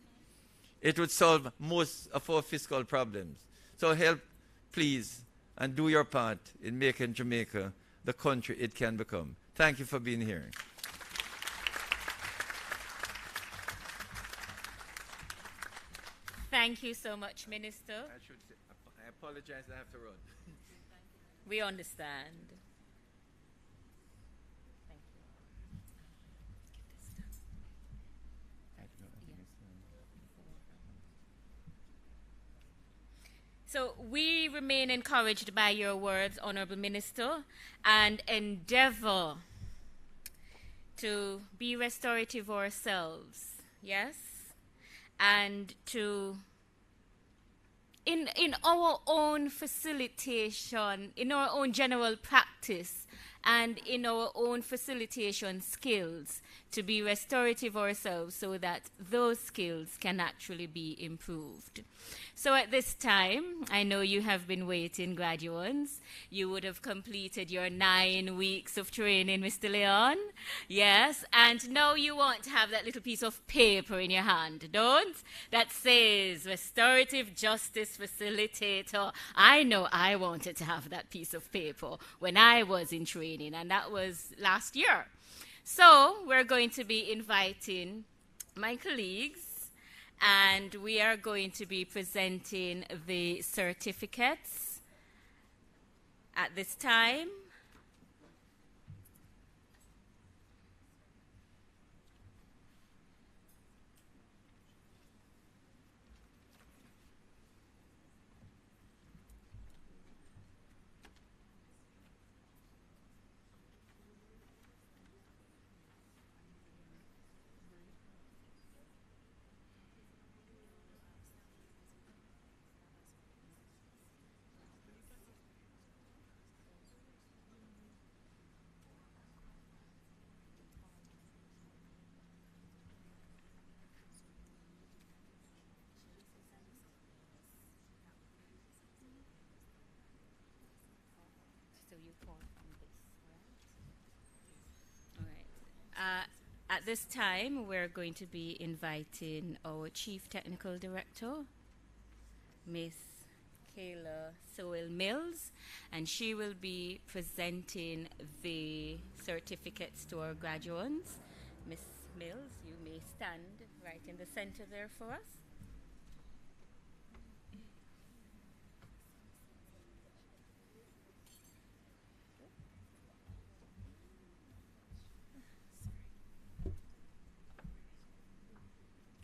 It would solve most of our fiscal problems. So help, please, and do your part in making Jamaica the country it can become. Thank you for being here. Thank you so much, Minister. I apologize, I have to run. We understand. Thank you. So we remain encouraged by your words, Honorable Minister, and endeavor to be restorative ourselves, yes? And to, in our own facilitation, in our own general practice, and in our own facilitation skills, to be restorative ourselves so that those skills can actually be improved. So at this time, I know you have been waiting, graduates. You would have completed your 9 weeks of training, Mr. Leon. Yes, and now you want to have that little piece of paper in your hand, don't? That says Restorative Justice Facilitator. I know I wanted to have that piece of paper when I was in training, and that was last year. So we're going to be inviting my colleagues, and we are going to be presenting the certificates at this time. All right. At this time, we're going to be inviting our Chief Technical Director, Miss Kayla Sowell Mills, and she will be presenting the certificates to our graduates. Miss Mills, you may stand right in the center there for us.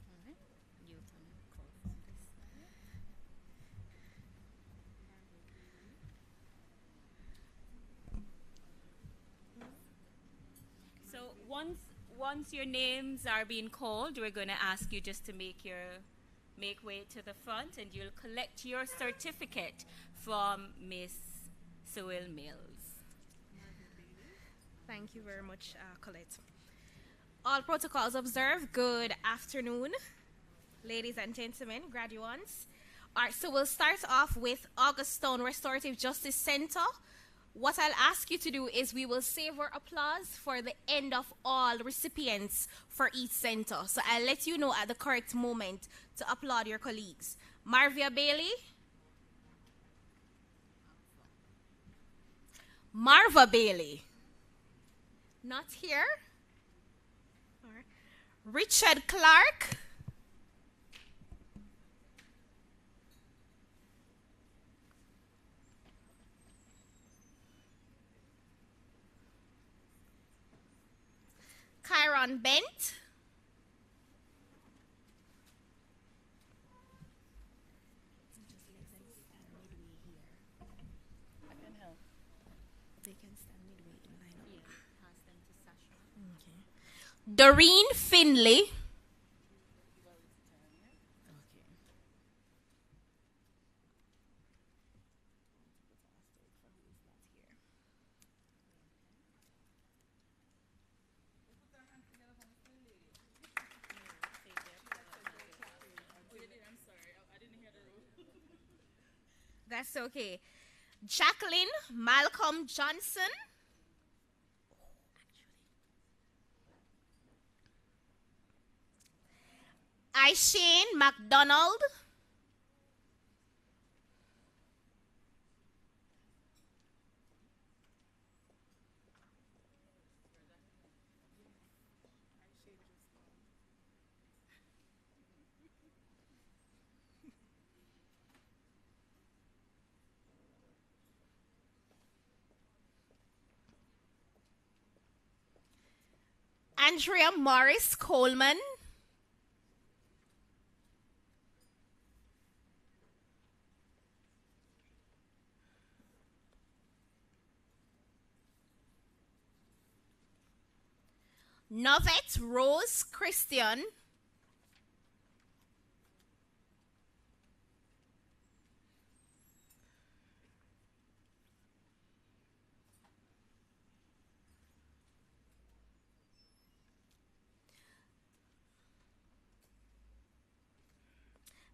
All right. You can call from this side. So once your names are being called, we're going to ask you just to make way to the front, and you'll collect your certificate from Miss Sewell Mills. Thank you very much, Colette. All protocols observed. Good afternoon, ladies and gentlemen, graduates. All right, so we'll start off with Augustone Restorative Justice Center. What I'll ask you to do is we will save our applause for the end of all recipients for each center. So I'll let you know at the correct moment to applaud your colleagues. Marvia Bailey. Marva Bailey. Not here. All right. Richard Clark. Kyron Bent. I can help. They can stand midway in line up. Yeah, pass them to Sasha. Okay. Doreen Finley. Okay. That's okay. Jacqueline Malcolm Johnson. Aishane McDonald. Andrea Morris Coleman. Novette Rose Christian.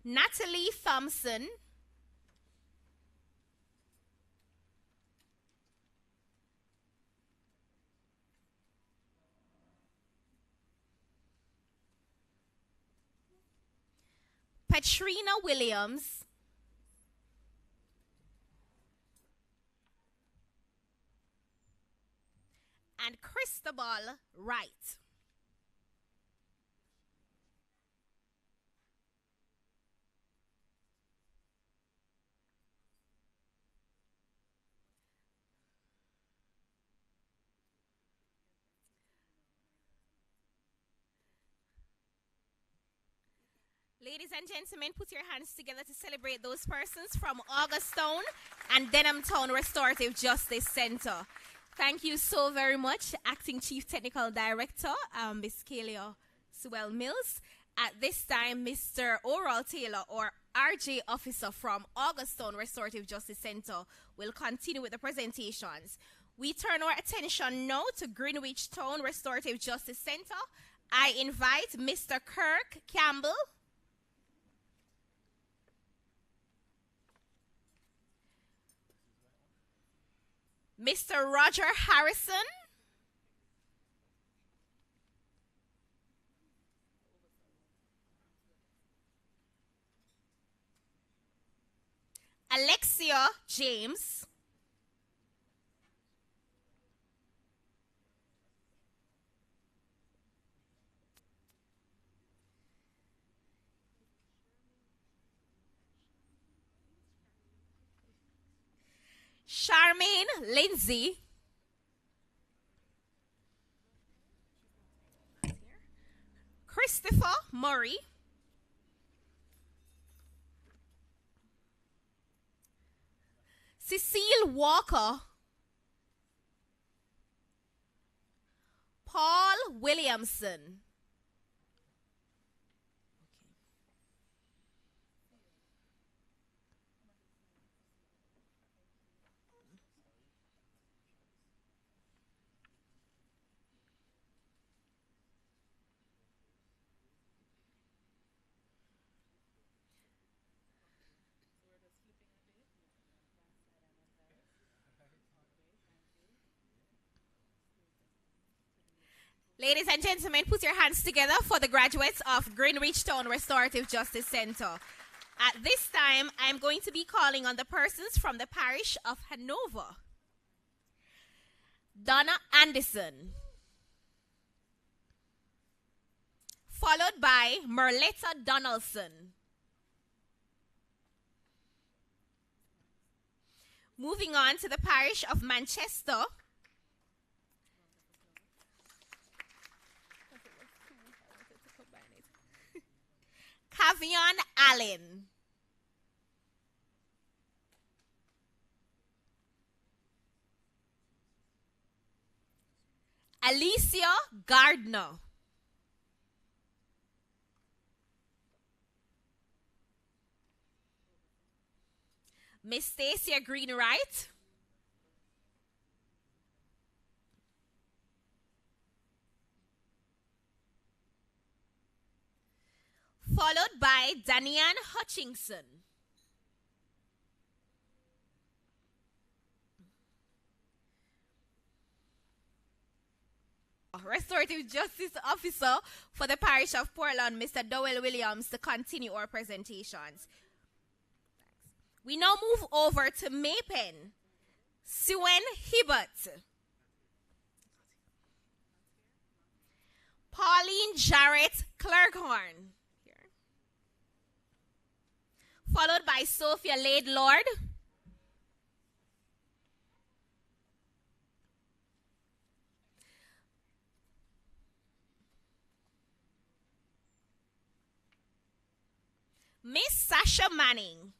Natalie Thompson. Patrina Williams. And Cristobal Wright. Ladies and gentlemen, put your hands together to celebrate those persons from Augustone and Denhamtown Restorative Justice Center. Thank you so very much, Acting Chief Technical Director, Ms. Kayla Sewell Mills. At this time, Mr. Oral Taylor, or RJ Officer from Augustone Restorative Justice Center, will continue with the presentations. We turn our attention now to Greenwich Town Restorative Justice Center. I invite Mr. Kirk Campbell, Mr. Roger Harrison. Alexia James. Charmaine Lindsay. Christopher Murray. Cecile Walker. Paul Williamson. Ladies and gentlemen, put your hands together for the graduates of Greenwich Town Restorative Justice Center. At this time, I'm going to be calling on the persons from the parish of Hanover. Donna Anderson. Followed by Merletta Donaldson. Moving on to the parish of Manchester. Cavion Allen. Alicia Gardner. Miss Stacia Greenwright. Followed by Danian Hutchinson. Restorative Justice Officer for the parish of Portland, Mr. Dowell Williams, to continue our presentations. We now move over to Maypen. Suen Hibbert. Pauline Jarrett Clerkhorn. Followed by Sophia Lade Lord. Miss Sasha Manning.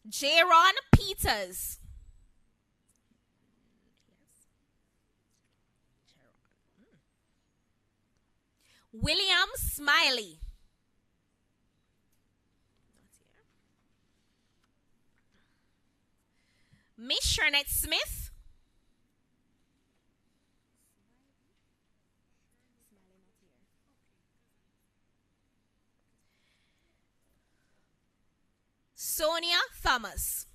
Jaron Peters. William Smiley. Miss Shernette Smith. Sonia Thomas.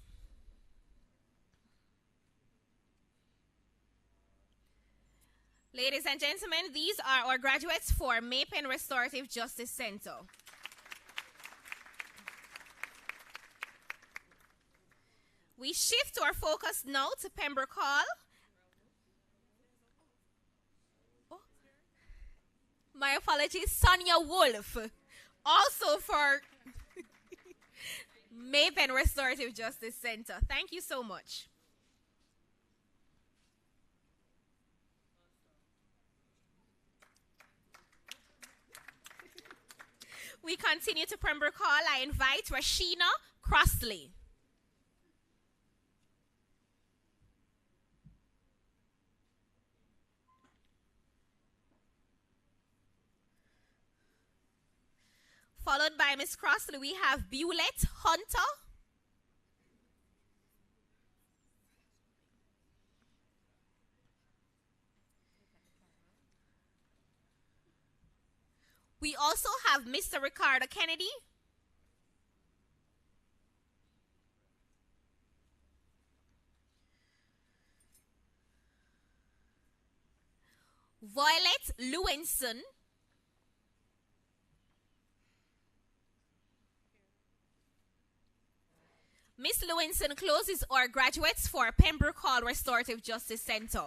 Ladies and gentlemen, these are our graduates for Maypen Restorative Justice Center. We shift our focus now to Pembroke Hall. Oh, my apologies, Sonia Wolf, also for Maypen Restorative Justice Center. Thank you so much. We continue to Pembroke Hall. I invite Rashina Crossley. Followed by Miss Crossley, we have Bewlett Hunter. We also have Mr. Ricardo Kennedy. Violet Lewinson. Miss Lewinson closes our graduates for Pembroke Hall Restorative Justice Center.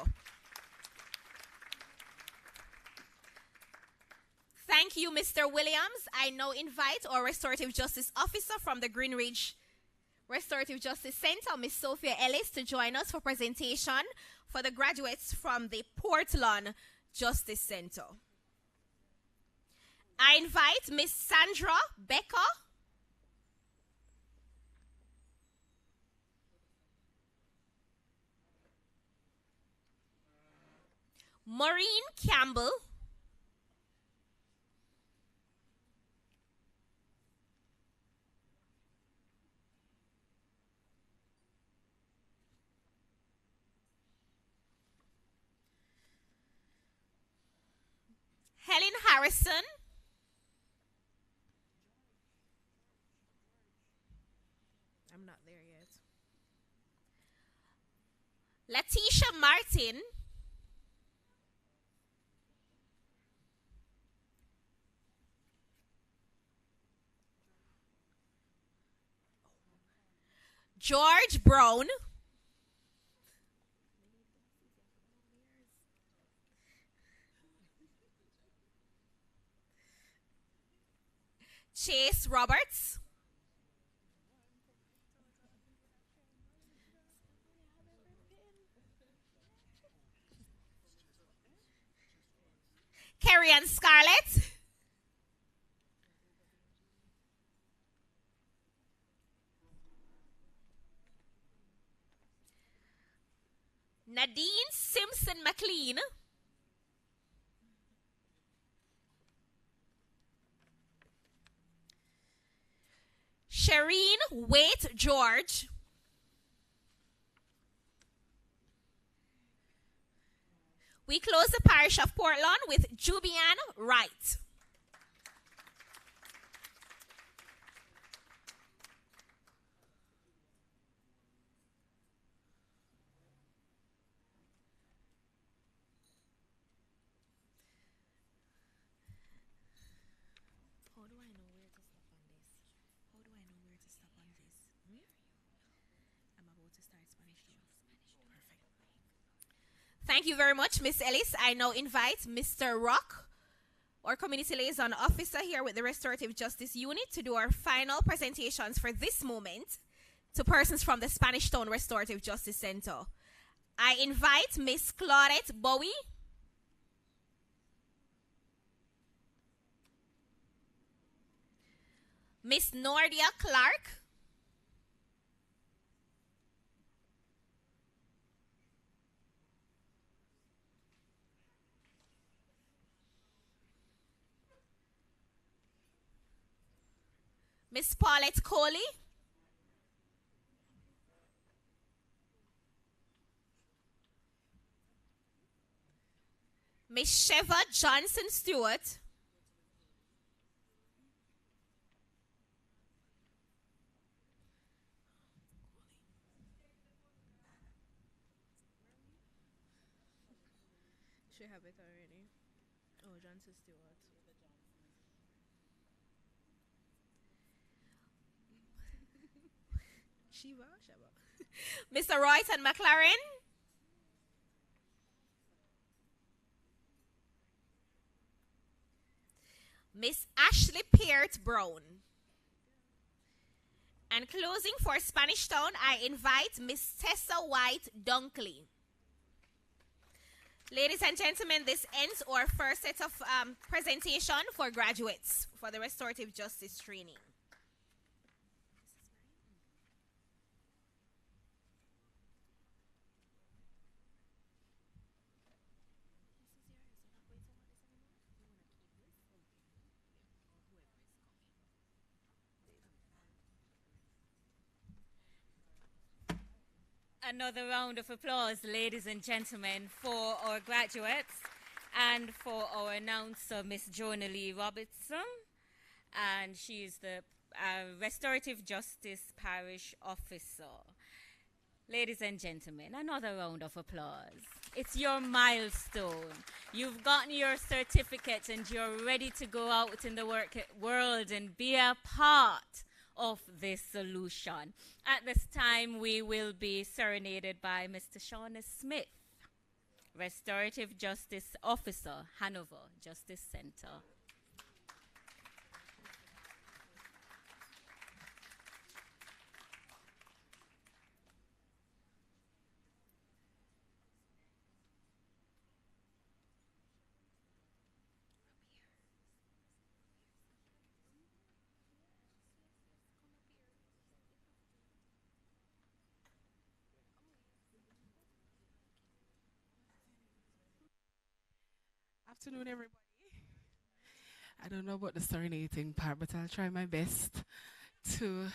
Thank you, Mr. Williams. I now invite our Restorative Justice Officer from the Greenridge Restorative Justice Center, Miss Sophia Ellis, to join us for presentation for the graduates from the Portland Justice Center. I invite Miss Sandra Becker, Maureen Campbell, Helen Harrison, I'm not there yet, Letitia Martin, George Brown, Chase Roberts, Carrie Ann Scarlett, Nadine Simpson McLean, Shireen Waite George, we close the parish of Portland with Jubian Wright. Thank you very much, Miss Ellis. I now invite Mr. Rock, our Community Liaison Officer here with the Restorative Justice Unit, to do our final presentations for this moment to persons from the Spanish Town Restorative Justice Center. I invite Miss Claudette Bowie, Miss Nordia Clark, Miss Paulette Coley, Miss Sheva Johnson Stewart, she have it already. Oh, Johnson Stewart. Shiva. Mr. Royton McLaren, Miss Ashley Peart Brown, and closing for Spanish Town, I invite Miss Tessa White Dunkley. Ladies and gentlemen, this ends our first set of presentation for graduates for the Restorative Justice Training. Another round of applause, ladies and gentlemen, for our graduates. And for our announcer, Miss Jonah Lee Robertson, and she is the Restorative Justice Parish Officer. Ladies and gentlemen, another round of applause. It's your milestone. You've gotten your certificate and you're ready to go out in the world and be a part of this solution. At this time, we will be serenaded by Mr. Shauna Smith, Restorative Justice Officer, Hanover Justice Center. Afternoon, everybody. I don't know about the serenading part, but I'll try my best to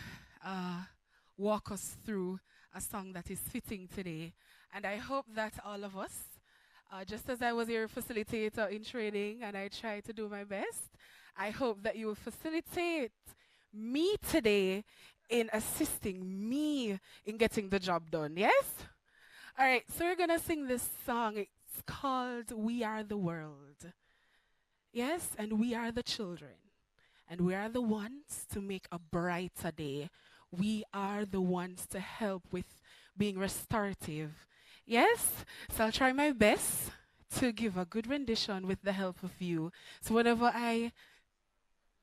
walk us through a song that is fitting today. And I hope that all of us, just as I was your facilitator in training and I try to do my best, I hope that you will facilitate me today in assisting me in getting the job done. Yes? All right, so we're going to sing this song. It's called We Are the World. Yes, and we are the children. And we are the ones to make a brighter day. We are the ones to help with being restorative. Yes? So I'll try my best to give a good rendition with the help of you. So whenever I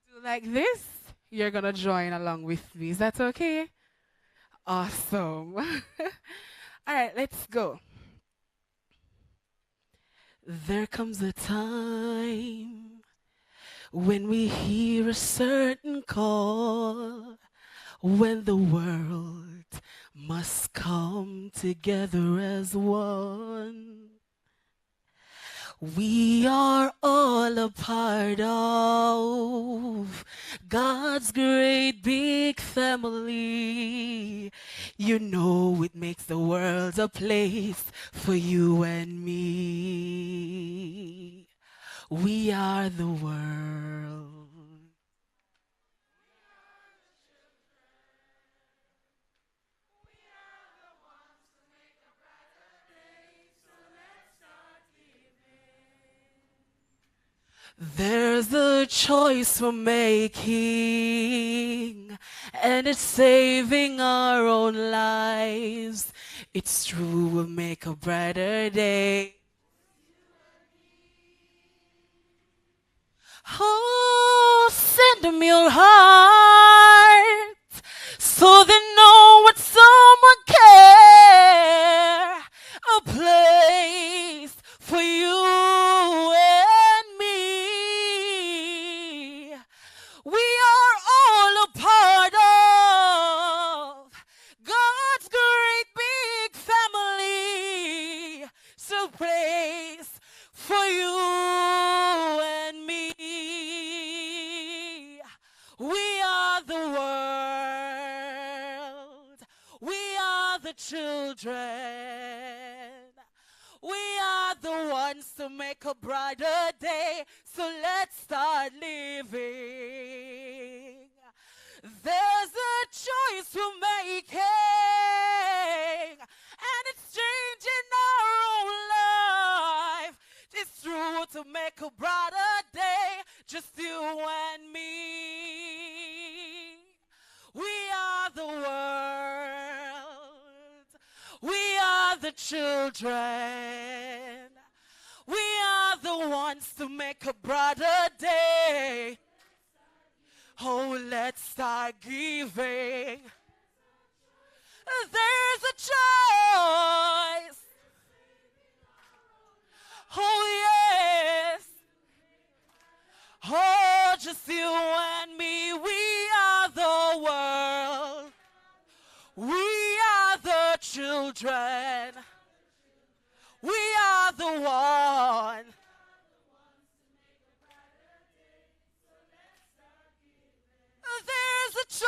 do like this, you're going to join along with me. Is that okay? Awesome. All right, let's go. There comes a time when we hear a certain call, when the world must come together as one. We are all a part of God's great big family. You know it makes the world a place for you and me. We are the world. There's a choice we're making, and it's saving our own lives. It's true, we'll make a brighter day. Oh, send them your heart, so they know what someone care. A place for you and me. We are all a part of God's great big family. So place for you and me. We are the world. We are the children. We are the ones to make a brighter day. So let's start living. There's a choice we're making, and it's changing our own life. It's true to make a brighter day, just you and me. We are the world. We are the children. We are the ones to make a brighter day. Oh, let's start giving. There's a choice. Oh, yes. Oh, just you and me. We are the world. We are the children. We are the one. There's a choice.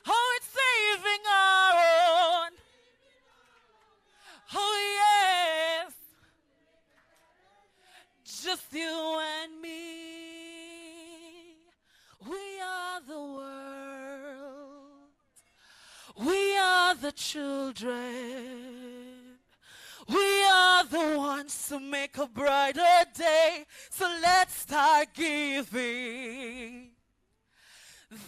Oh, it's saving our own. Oh, yes. are the children. We are the ones to make a brighter day. So let's start giving.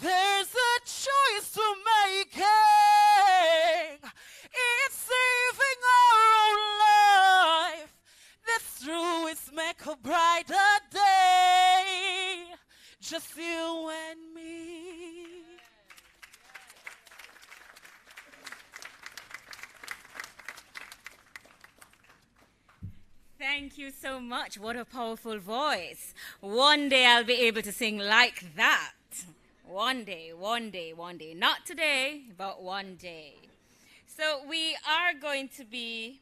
There's a choice we're making. It's saving our own life. That's true, it's make a brighter day. Just you and me. Thank you so much. What a powerful voice. One day I'll be able to sing like that. One day, one day, one day. Not today, but one day. So we are going to be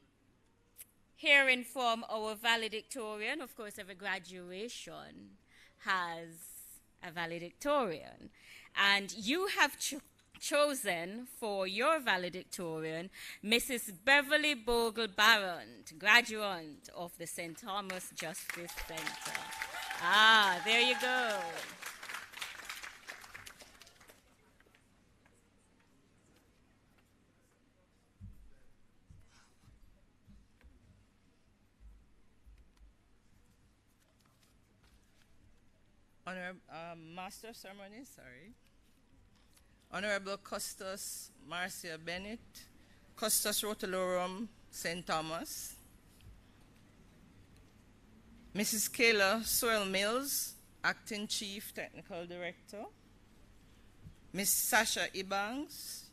hearing from our valedictorian. Of course, every graduation has a valedictorian. And you have chosen for your valedictorian Mrs. Beverly Bogle-Barron, graduate of the St. Thomas Justice Center. Ah, there you go. Honorable Master of Ceremonies, Honorable Custos Marcia Bennett, Custos Rotolorum St. Thomas, Mrs. Kayla Sewell Mills, Acting Chief Technical Director, Ms. Sasha Ibangs,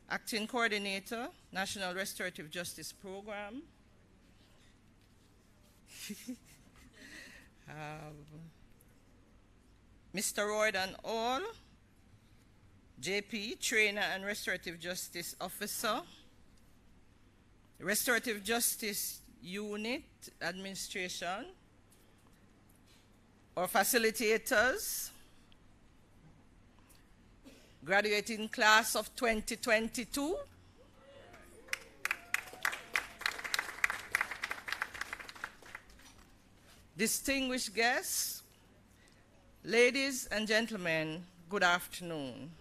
Acting Coordinator, National Restorative Justice Program, Mr. Roydan All, JP, Trainer and Restorative Justice Officer, Restorative Justice Unit Administration, our facilitators, graduating class of 2022, distinguished guests, ladies and gentlemen, good afternoon.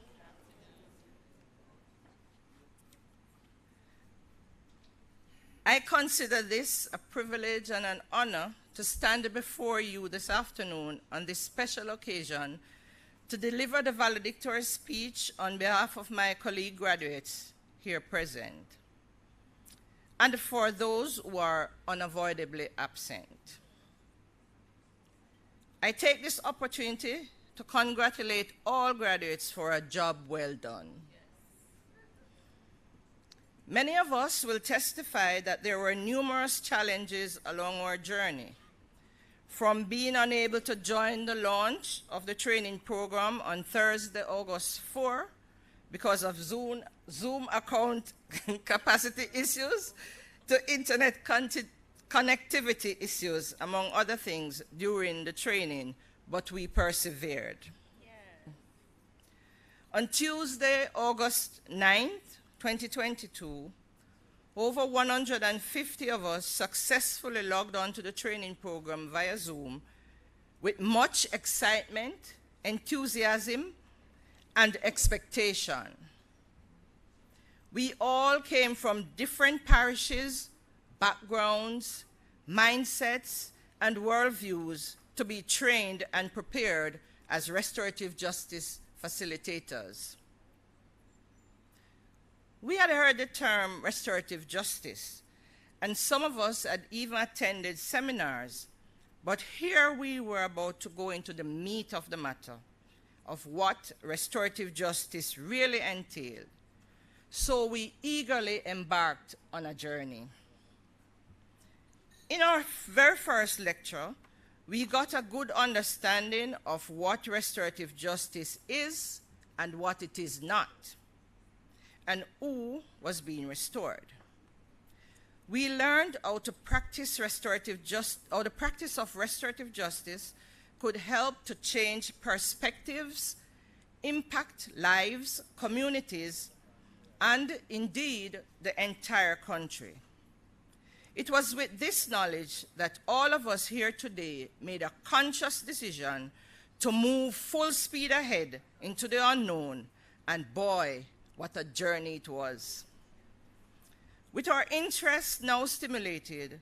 I consider this a privilege and an honor to stand before you this afternoon on this special occasion to deliver the valedictory speech on behalf of my colleague graduates here present, and for those who are unavoidably absent. I take this opportunity to congratulate all graduates for a job well done. Many of us will testify that there were numerous challenges along our journey, from being unable to join the launch of the training program on Thursday, August 4, because of Zoom account capacity issues, to internet connectivity issues, among other things, during the training, but we persevered. Yeah. On Tuesday, August 9th, 2022, over 150 of us successfully logged on to the training program via Zoom with much excitement, enthusiasm, and expectation. We all came from different parishes, backgrounds, mindsets, and worldviews to be trained and prepared as restorative justice facilitators. We had heard the term restorative justice, and some of us had even attended seminars, but here we were about to go into the meat of the matter of what restorative justice really entailed. So we eagerly embarked on a journey. In our very first lecture, we got a good understanding of what restorative justice is and what it is not, and who was being restored. We learned how to practice how the practice of restorative justice could help to change perspectives, impact lives, communities, and indeed the entire country. It was with this knowledge that all of us here today made a conscious decision to move full speed ahead into the unknown, and boy, what a journey it was. With our interest now stimulated,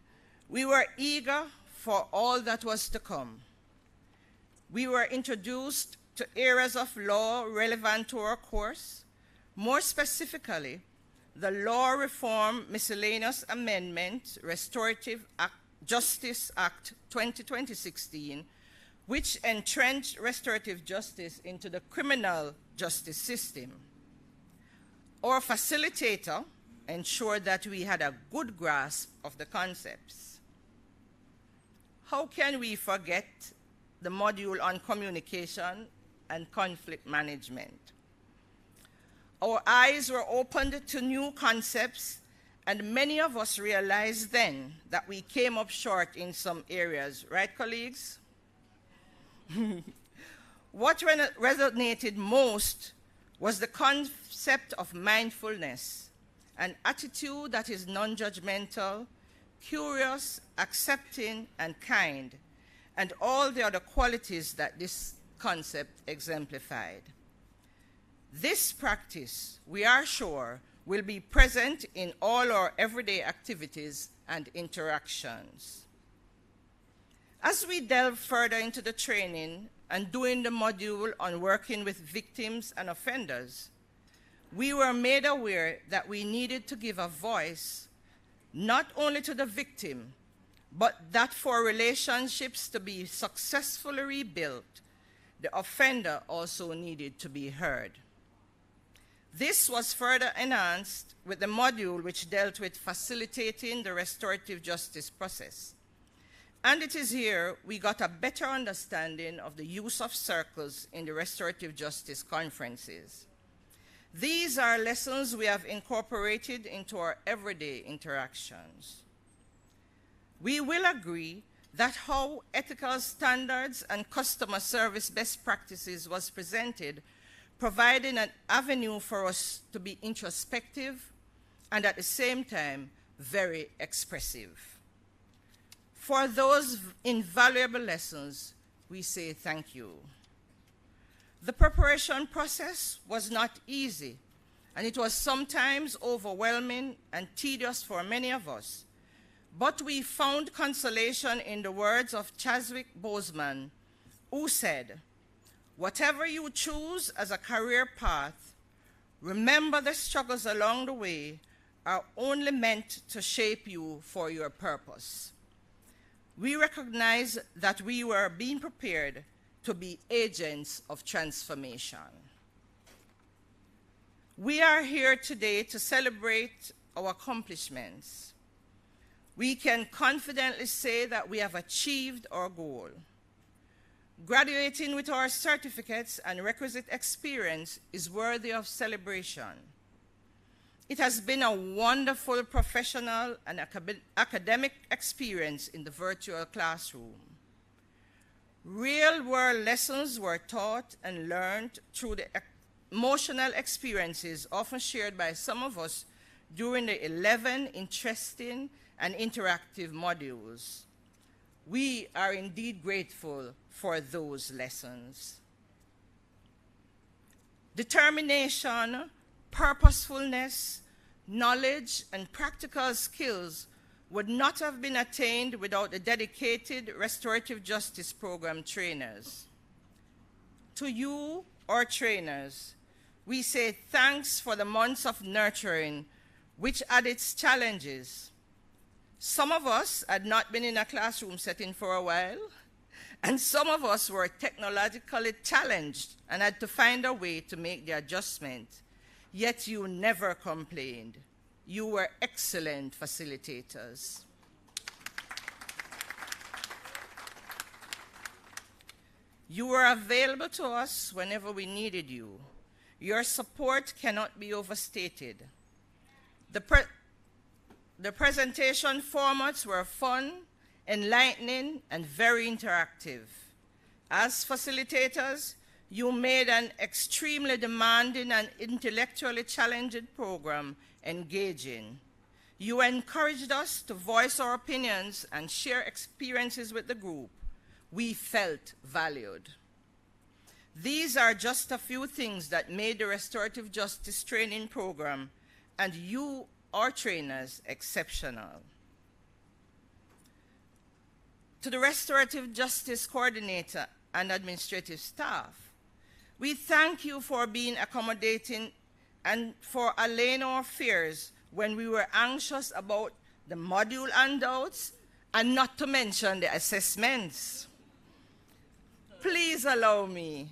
we were eager for all that was to come. We were introduced to areas of law relevant to our course, more specifically, the Law Reform Miscellaneous Amendment Restorative Justice Act 2016, which entrenched restorative justice into the criminal justice system. Our facilitator ensured that we had a good grasp of the concepts. How can we forget the module on communication and conflict management? Our eyes were opened to new concepts, and many of us realized then that we came up short in some areas. Right, colleagues? What resonated most was the concept of mindfulness, an attitude that is non-judgmental, curious, accepting, and kind, and all the other qualities that this concept exemplified. This practice, we are sure, will be present in all our everyday activities and interactions. As we delve further into the training and doing the module on working with victims and offenders, we were made aware that we needed to give a voice not only to the victim, but that for relationships to be successfully rebuilt, the offender also needed to be heard. This was further enhanced with the module which dealt with facilitating the restorative justice process. And it is here we got a better understanding of the use of circles in the restorative justice conferences. These are lessons we have incorporated into our everyday interactions. We will agree that how ethical standards and customer service best practices was presented, providing an avenue for us to be introspective and at the same time very expressive. For those invaluable lessons, we say thank you. The preparation process was not easy, and it was sometimes overwhelming and tedious for many of us. But we found consolation in the words of Chadwick Boseman, who said, "Whatever you choose as a career path, remember the struggles along the way are only meant to shape you for your purpose." We recognize that we were being prepared to be agents of transformation. We are here today to celebrate our accomplishments. We can confidently say that we have achieved our goal. Graduating with our certificates and requisite experience is worthy of celebration. It has been a wonderful professional and academic experience in the virtual classroom. Real-world lessons were taught and learned through the emotional experiences often shared by some of us during the 11 interesting and interactive modules. We are indeed grateful for those lessons. Determination, purposefulness, knowledge, and practical skills would not have been attained without the dedicated restorative justice program trainers. To you, our trainers, we say thanks for the months of nurturing, which had its challenges. Some of us had not been in a classroom setting for a while, and some of us were technologically challenged and had to find a way to make the adjustment. Yet you never complained. You were excellent facilitators. You were available to us whenever we needed you. Your support cannot be overstated. The presentation formats were fun, enlightening, and very interactive. As facilitators, you made an extremely demanding and intellectually challenging program engaging. You encouraged us to voice our opinions and share experiences with the group. We felt valued. These are just a few things that made the restorative justice training program and you our trainers exceptional. To the Restorative Justice Coordinator and administrative staff, we thank you for being accommodating and for allaying our fears when we were anxious about the module handouts, and not to mention the assessments. Please allow me,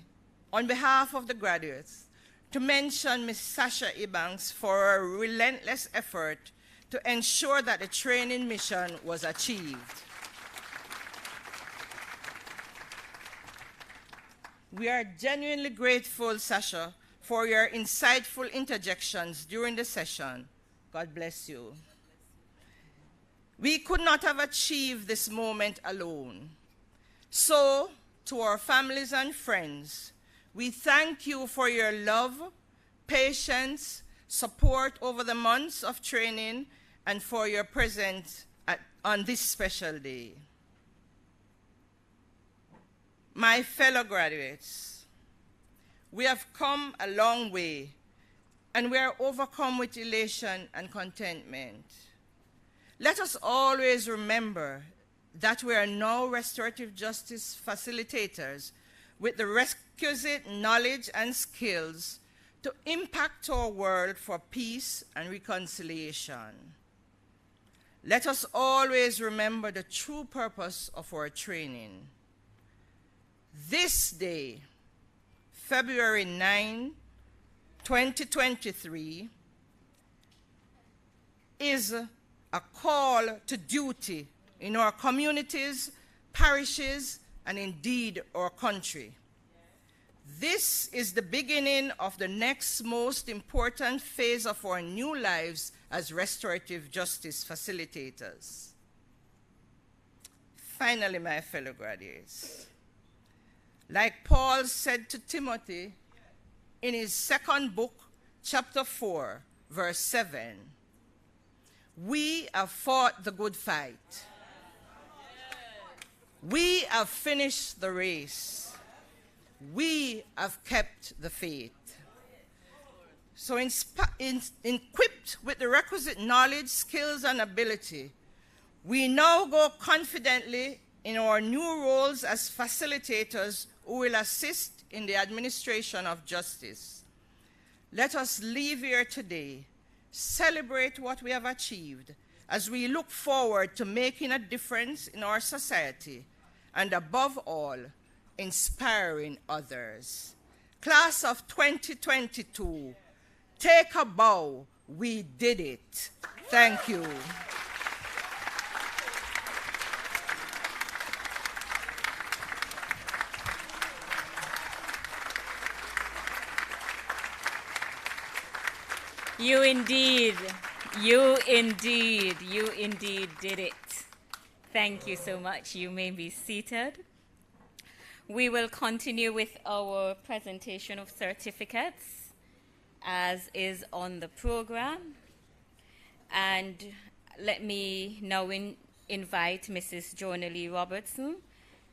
on behalf of the graduates, to mention Ms. Sasha Ebanks for her relentless effort to ensure that the training mission was achieved. We are genuinely grateful, Sasha, for your insightful interjections during the session. God bless you. We could not have achieved this moment alone. So, to our families and friends, we thank you for your love, patience, support over the months of training, and for your presence on this special day. My fellow graduates, we have come a long way, and we are overcome with elation and contentment. Let us always remember that we are now restorative justice facilitators with the requisite knowledge and skills to impact our world for peace and reconciliation. Let us always remember the true purpose of our training. This day, February 9, 2023, is a call to duty in our communities, parishes, and indeed our country. This is the beginning of the next most important phase of our new lives as restorative justice facilitators. Finally, my fellow graduates, like Paul said to Timothy in his second book, chapter 4, verse 7, we have fought the good fight. We have finished the race. We have kept the faith. So equipped with the requisite knowledge, skills, and ability, we now go confidently in our new roles as facilitators who will assist in the administration of justice. Let us leave here today, celebrate what we have achieved as we look forward to making a difference in our society, and above all, inspiring others. Class of 2022, take a bow. We did it. Thank you. You indeed did it. Thank you so much. You may be seated. We will continue with our presentation of certificates as is on the program. And let me now invite Mrs. Jonah Lee Robertson,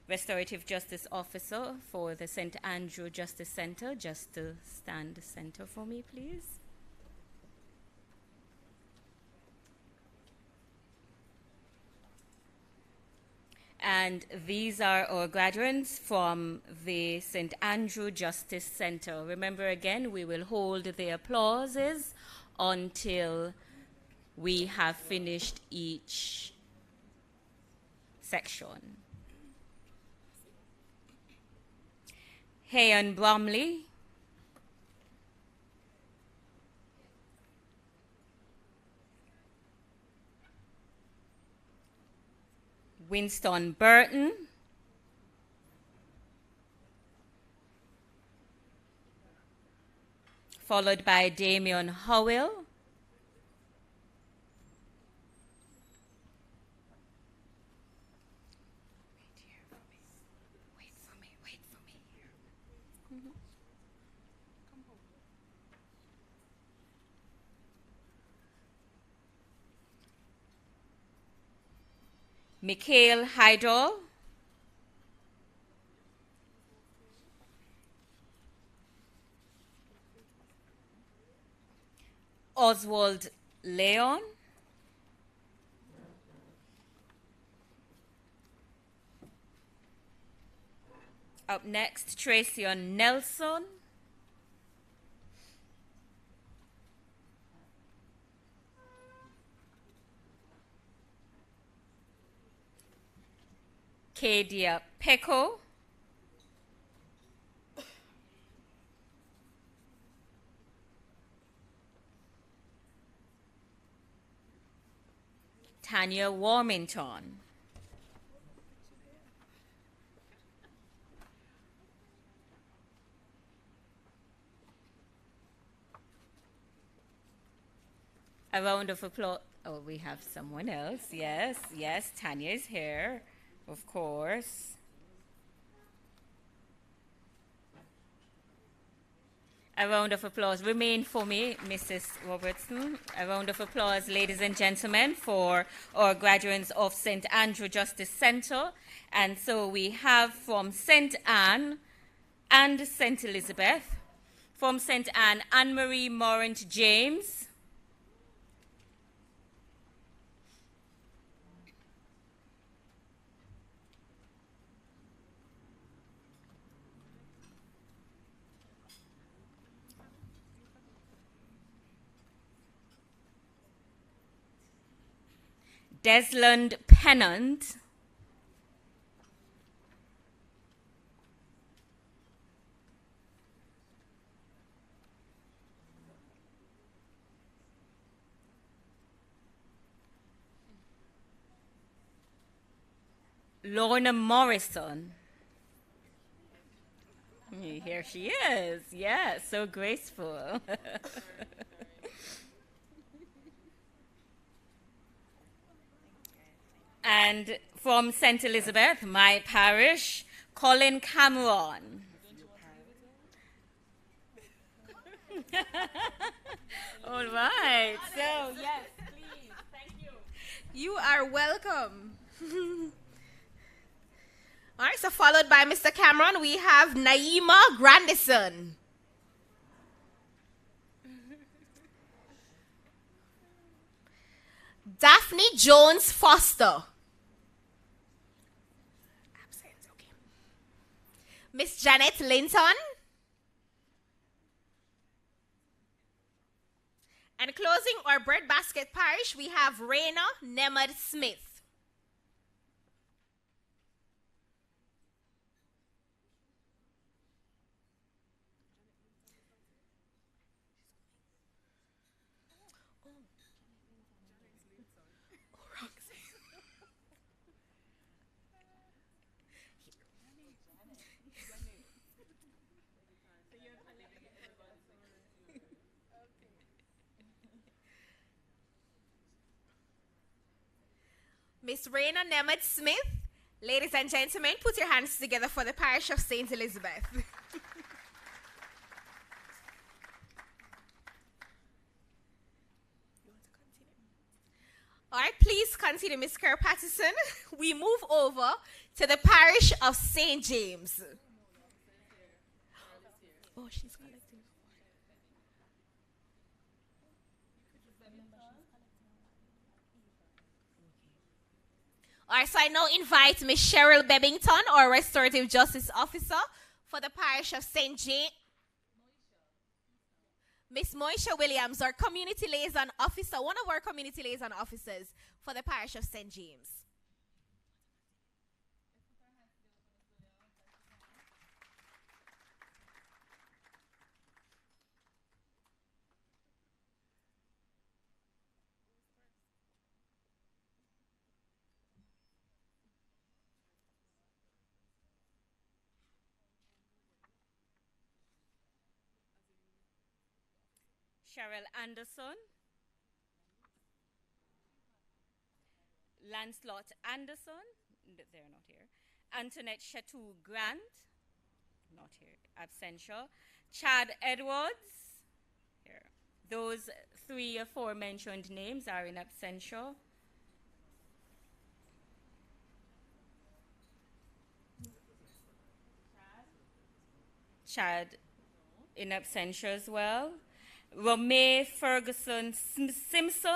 Restorative Justice Officer for the St. Andrew Justice Center, just to stand center for me, please. And these are our graduates from the St. Andrew Justice Center. Remember again, we will hold the applauses until we have finished each section. Hayan Bromley. Winston Burton. Followed by Damian Howell. Wait for me. Mikhail Hydol. Oswald Leon. Up next, Tracion Nelson. Kadia Peko. Tanya Warmington. A round of applause. Oh, we have someone else. Yes, yes, Tanya is here, of course. A round of applause. Remain for me, Mrs. Robertson. A round of applause, ladies and gentlemen, for our graduates of St. Andrew Justice Center. And so we have from St. Anne and St. Elizabeth. From St. Anne, Anne-Marie Morant James. Desland Pennant. Lorna Morrison. Here she is. Yeah, so graceful. And from St. Elizabeth, my parish, Colin Cameron. All right. So, yes, please. Thank you. You are welcome. All right, so followed by Mr. Cameron, we have Naima Grandison. Daphne Jones Foster. Absent, okay. Miss Janet Linton. And closing our breadbasket parish, we have Raina Nemad Smith. Miss Raina Nemad Smith. Ladies and gentlemen, put your hands together for the parish of St. Elizabeth. All right, please continue, Miss Kerr Patterson. We move over to the parish of St. James. Oh, she's collecting. All right, so I now invite Miss Cheryl Bebbington, our Restorative Justice Officer for the parish of St. James. Miss Moisha Williams, our Community Liaison Officer, one of our Community Liaison Officers for the parish of St. James. Cheryl Anderson. Lancelot Anderson. They're not here. Antoinette Chateau Grant. Not here. Absentia. Chad Edwards. Here. Those three aforementioned names are in absentia. Chad in absentia as well. Romay Ferguson Simpson.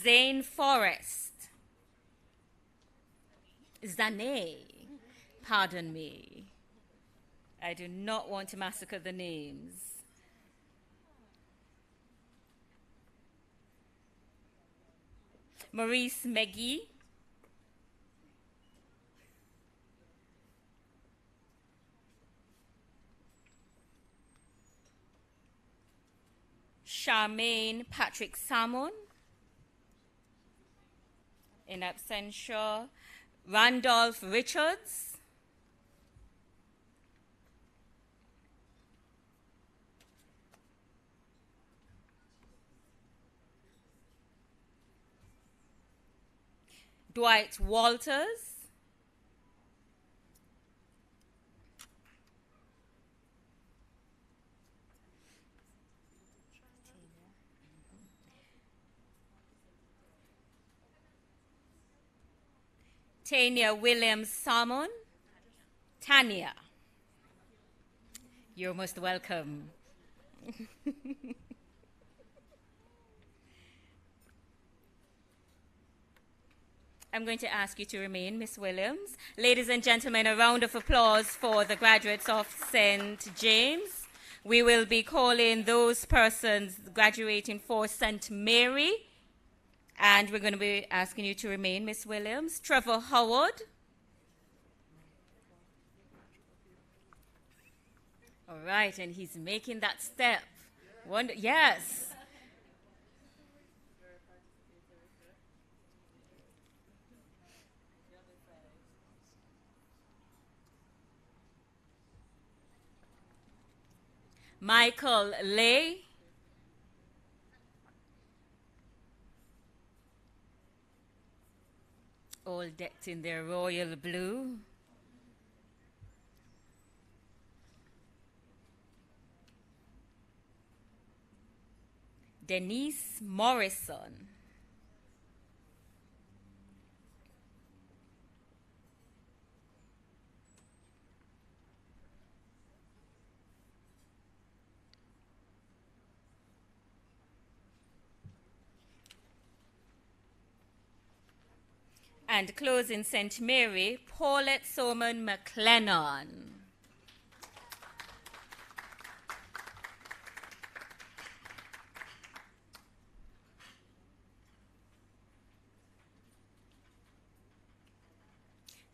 Zane Forrest. Zane. Pardon me. I do not want to massacre the names. Maurice Meggie. Charmaine Patrick Salmon. In absentia, Randolph Richards. Dwight Walters. Tanya Williams Salmon. Tanya. You're most welcome. I'm going to ask you to remain, Miss Williams. Ladies and gentlemen, a round of applause for the graduates of St. James. We will be calling those persons graduating for St. Mary. And we're going to be asking you to remain, Miss Williams. Trevor Howard. All right, and he's making that step. Yes. Michael Lay. All decked in their royal blue. Denise Morrison. And closing St. Mary, Paulette Soman McLennan.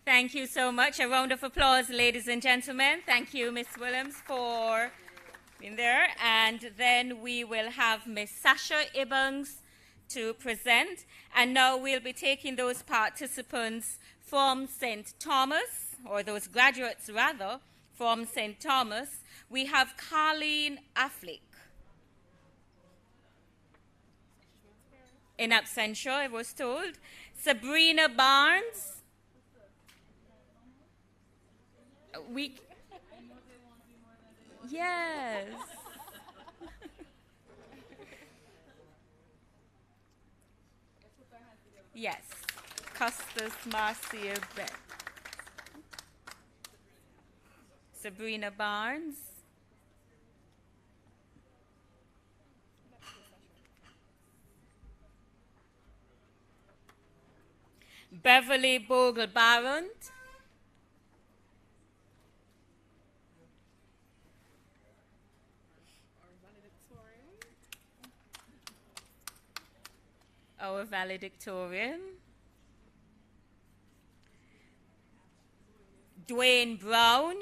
Thank you so much. A round of applause, ladies and gentlemen. Thank you, Miss Williams, for being there. And then we will have Miss Sasha Ibanks to present. And now we'll be taking those participants from St. Thomas, or those graduates rather, from St. Thomas. We have Carleen Affleck. In absentia, I was told. Sabrina Barnes. Yes. Yes. Custis Marcia Beck. Sabrina Barnes. Beverly Bogle-Barrett. Our valedictorian. Dwayne Brown.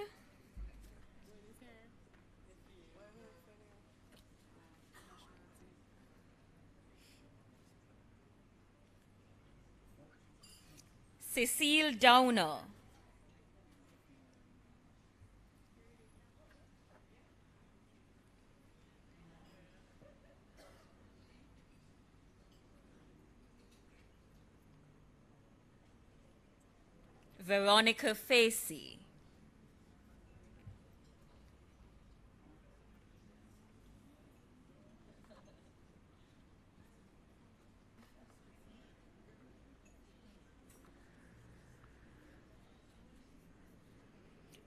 Cecile Downer. Veronica Facey.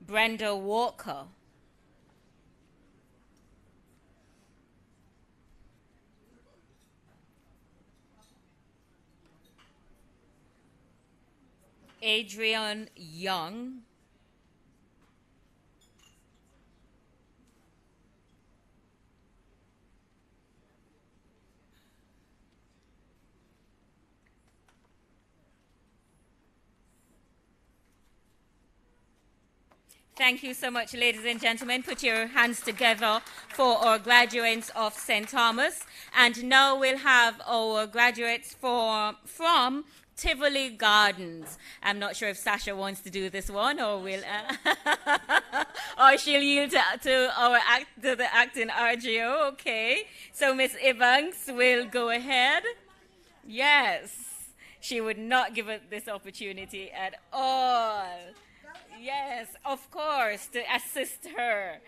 Brenda Walker. Adrian Young. Thank you so much, ladies and gentlemen. Put your hands together for our graduates of St. Thomas. And now we'll have our graduates from Tivoli Gardens. I'm not sure if Sasha wants to do this one, or will, or she'll yield to the acting RGO. Okay. So Miss Evans will go ahead. Yes, she would not give us this opportunity at all. Yes, of course, to assist her.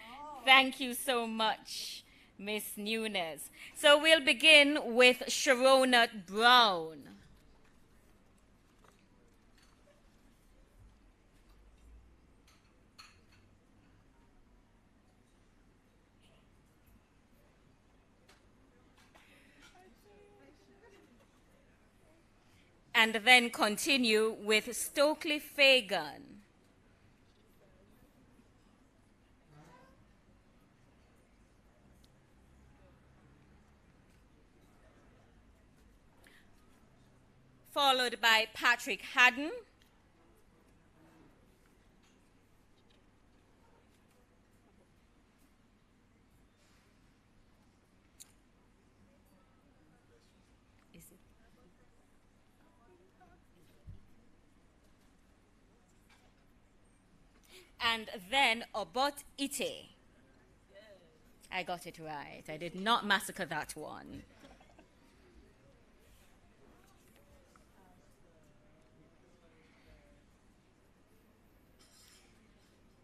Thank you so much, Miss Nunes. So we'll begin with Sharona Brown. And then continue with Stokely Fagan. Followed by Patrick Haddon. And then Obot Ite. I got it right. I did not massacre that one.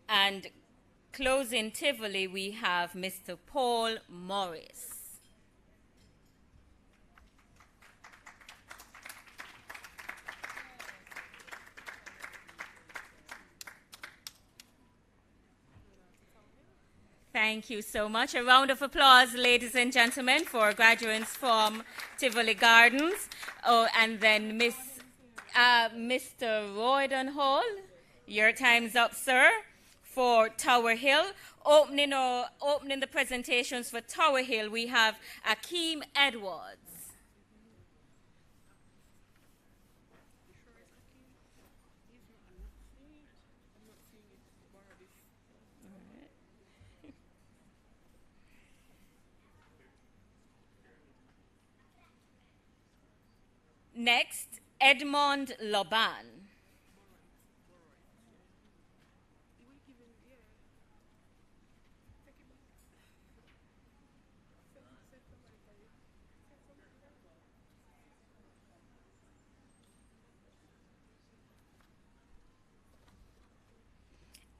And closing Tivoli, we have Mr. Paul Morris. Thank you so much. A round of applause, ladies and gentlemen, for graduates from Tivoli Gardens. Oh, and then Mr. Royden Hall, your time's up, sir, for Tower Hill. Opening the presentations for Tower Hill, we have Akeem Edwards. Next, Edmond Laban.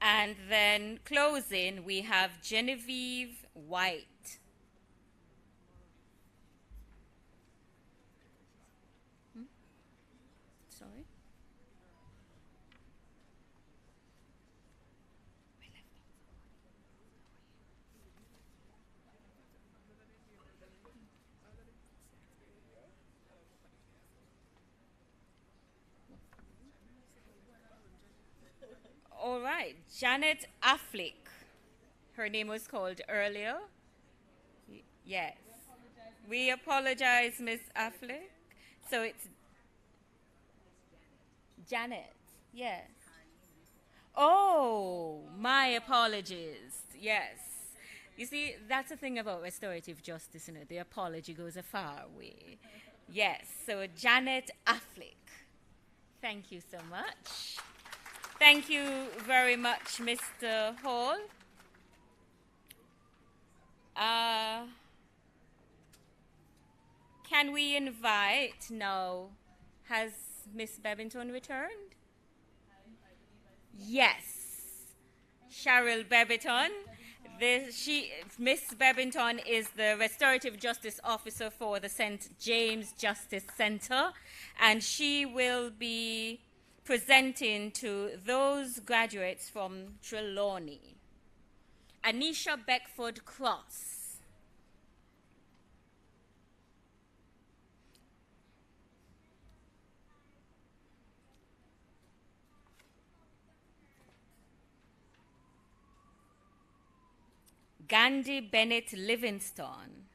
And then closing, we have Genevieve White. Sorry? All right, Janet Affleck. Her name was called earlier. Yes. We apologize, Miss Affleck. So it's Janet. Yes. Oh, my apologies. Yes. You see, that's the thing about restorative justice, isn't it? The apology goes a far way. Yes. So Janet Affleck. Thank you so much. Thank you very much, Mr. Hall. Can we invite now, has Miss Bebington returned? Yes, Cheryl Bebington. Miss Bebington is the Restorative Justice Officer for the St. James Justice Center, and she will be presenting to those graduates from Trelawney. Anisha Beckford Cross. Gandhi Bennett Livingstone.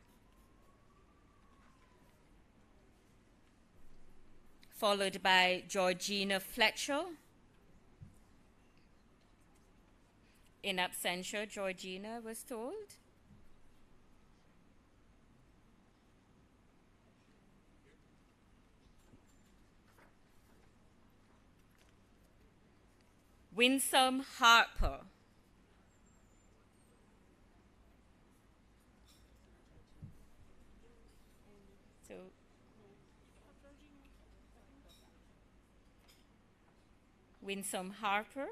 Followed by Georgina Fletcher. In absentia, Georgina was told. Winsome Harper. So, Winsome Harper.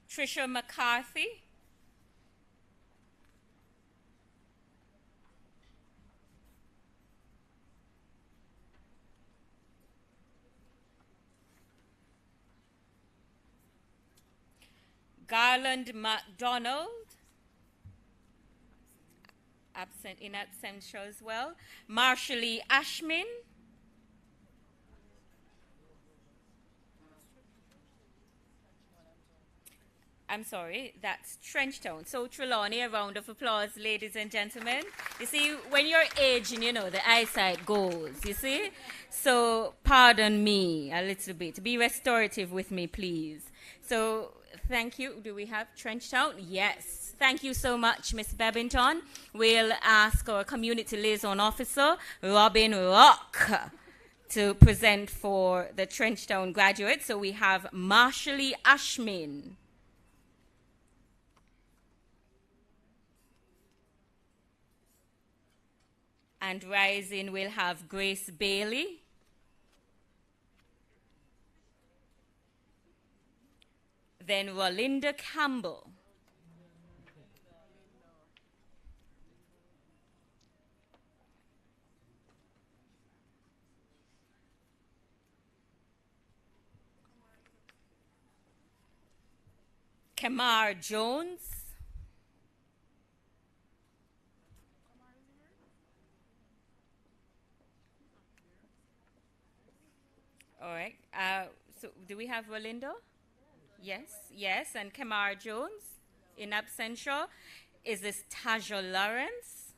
Trisha McCarthy. Garland MacDonald. Absent in absentia as well. Marshallie Ashmin. I'm sorry, that's Trenchtown. So Trelawney, a round of applause, ladies and gentlemen. You see, when you're aging, you know, the eyesight goes, you see? So pardon me a little bit. Be restorative with me, please. So thank you. Do we have Trenchtown? Yes. Thank you so much, Ms. Babington. We'll ask our community liaison officer, Robin Rock, to present for the Trenchtown graduates. So we have Marshallie Ashmin. And rising, we'll have Grace Bailey. Then Rolinda Campbell. Kamar Jones. All right. So do we have Rolinda? Yes, yes. And Kamar Jones in absentia. Is this Taja Lawrence?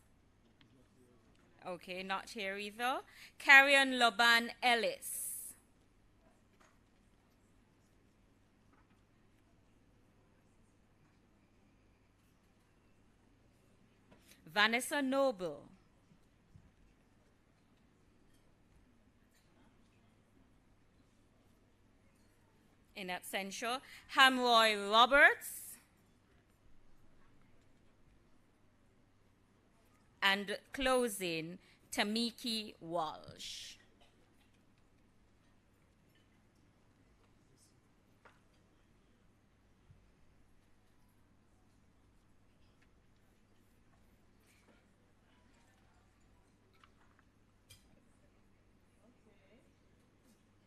Okay, not here either. Carrion Loban Ellis. Vanessa Noble. In absentia. Hamroy Roberts. And closing, Tamiki Walsh.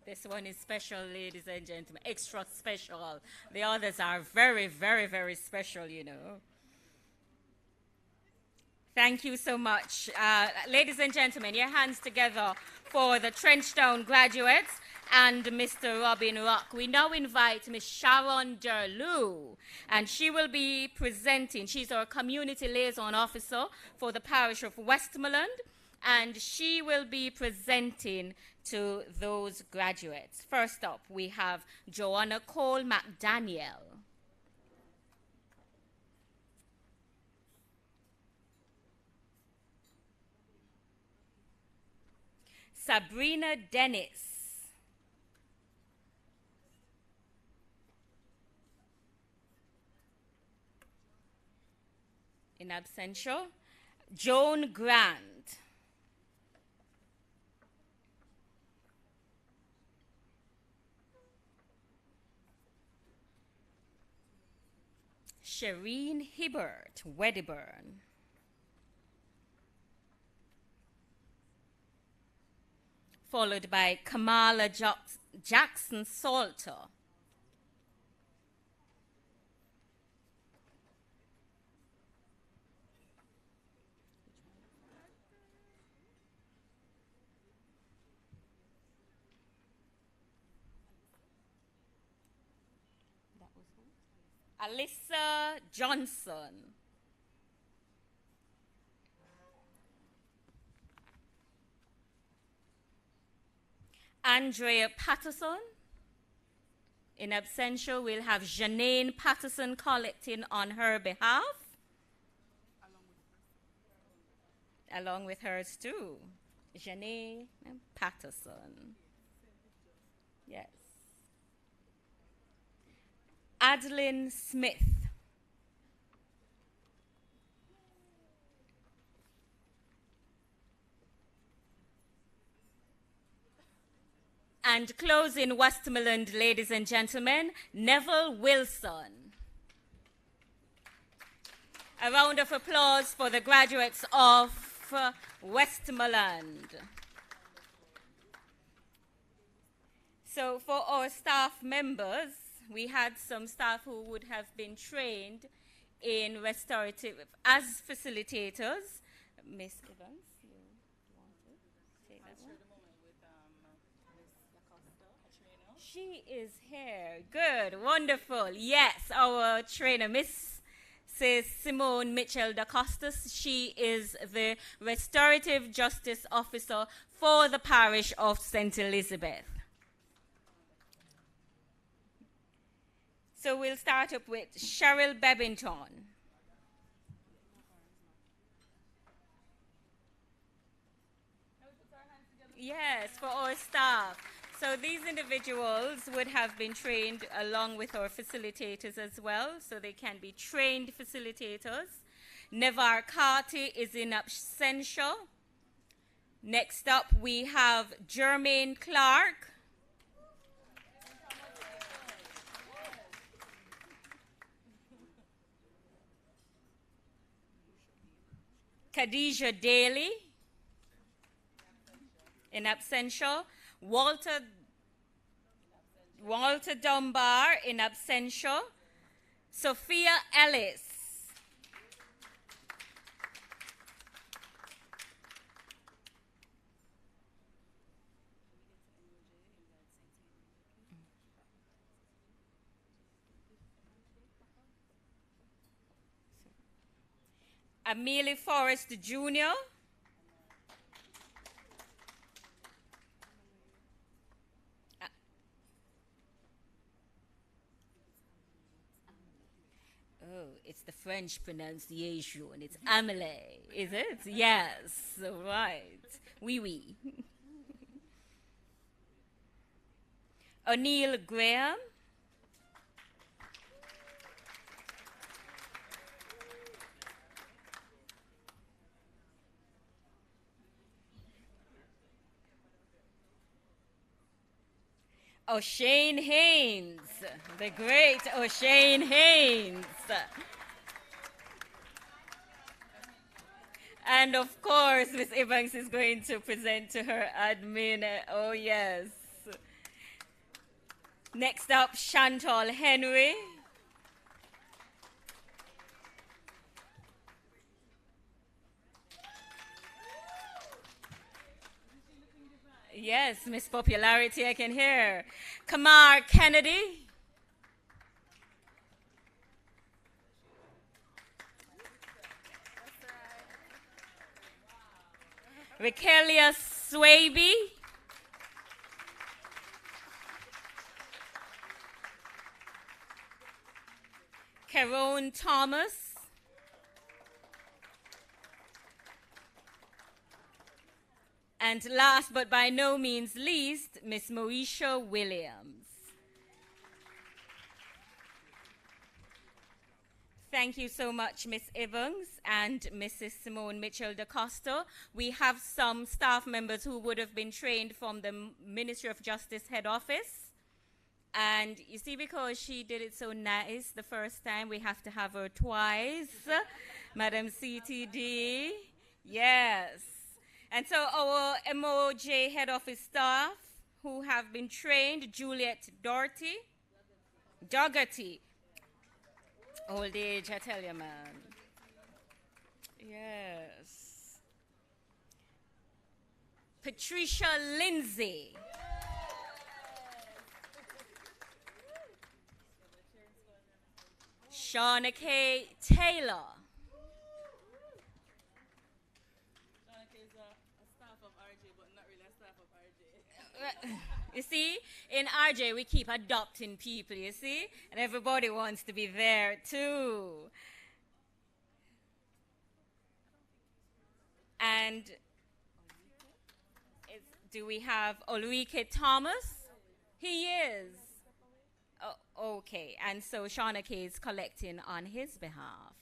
This one is special, ladies and gentlemen, extra special. The others are very, very, very special, you know. Thank you so much. Ladies and gentlemen, your hands together for the Trenchtown graduates and Mr. Robin Rock. We now invite Ms. Sharon Derlew, and she will be presenting. She's our community liaison officer for the parish of Westmoreland, and she will be presenting to those graduates. First up, we have Joanna Cole McDaniel. Sabrina Dennis. In absentia. Joan Grant. Shireen Hibbert Wedderburn. followed by Kamala Jackson Salter. Alyssa Johnson. Andrea Patterson. In absentia, we'll have Janine Patterson collecting on her behalf. Along with hers too. Janine Patterson. Yes. Adeline Smith. And closing Westmoreland, ladies and gentlemen, Neville Wilson. A round of applause for the graduates of Westmoreland. So for our staff members, we had some staff who would have been trained in restorative as facilitators. Miss Evans, you want to take that one? She is here. Good, wonderful. Yes, our trainer, Mrs. Simone Mitchell da Costas. She is the Restorative Justice Officer for the parish of St. Elizabeth. So we'll start up with Cheryl Bebington. Yes, for our staff. So these individuals would have been trained along with our facilitators as well, so they can be trained facilitators. Nevar Carty is in absentia. Next up, we have Jermaine Clark. Khadijah Daly in absentia. Walter Dunbar in absentia. Sophia Ellis. Amelie Forrest Jr. Oh, it's the French pronunciation. It's Amelie, is it? Yes, right. Oui, oui. O'Neill Graham. O'Shane Haynes, the great O'Shane Haynes. And of course, Miss Evans is going to present to her admin. Oh, yes. Next up, Chantal Henry. Yes, Miss Popularity, I can hear. Kamar Kennedy. Raquelia Swaby. Caron Thomas. And last but by no means least, Miss Moesha Williams. Thank you so much, Miss Evans and Mrs. Simone Mitchell da Costa. We have some staff members who would have been trained from the Ministry of Justice head office. And you see, because she did it so nice the first time, we have to have her twice. Madam CTD, yes. And so our MOJ head office staff who have been trained, Juliet Dougherty. Old age, I tell you, man. Yes. Patricia Lindsay. Shauna K. Taylor. You see, in RJ we keep adopting people, you see, and everybody wants to be there too. And do we have Ulrike Thomas? He is. Oh, okay, and so Shauna K is collecting on his behalf.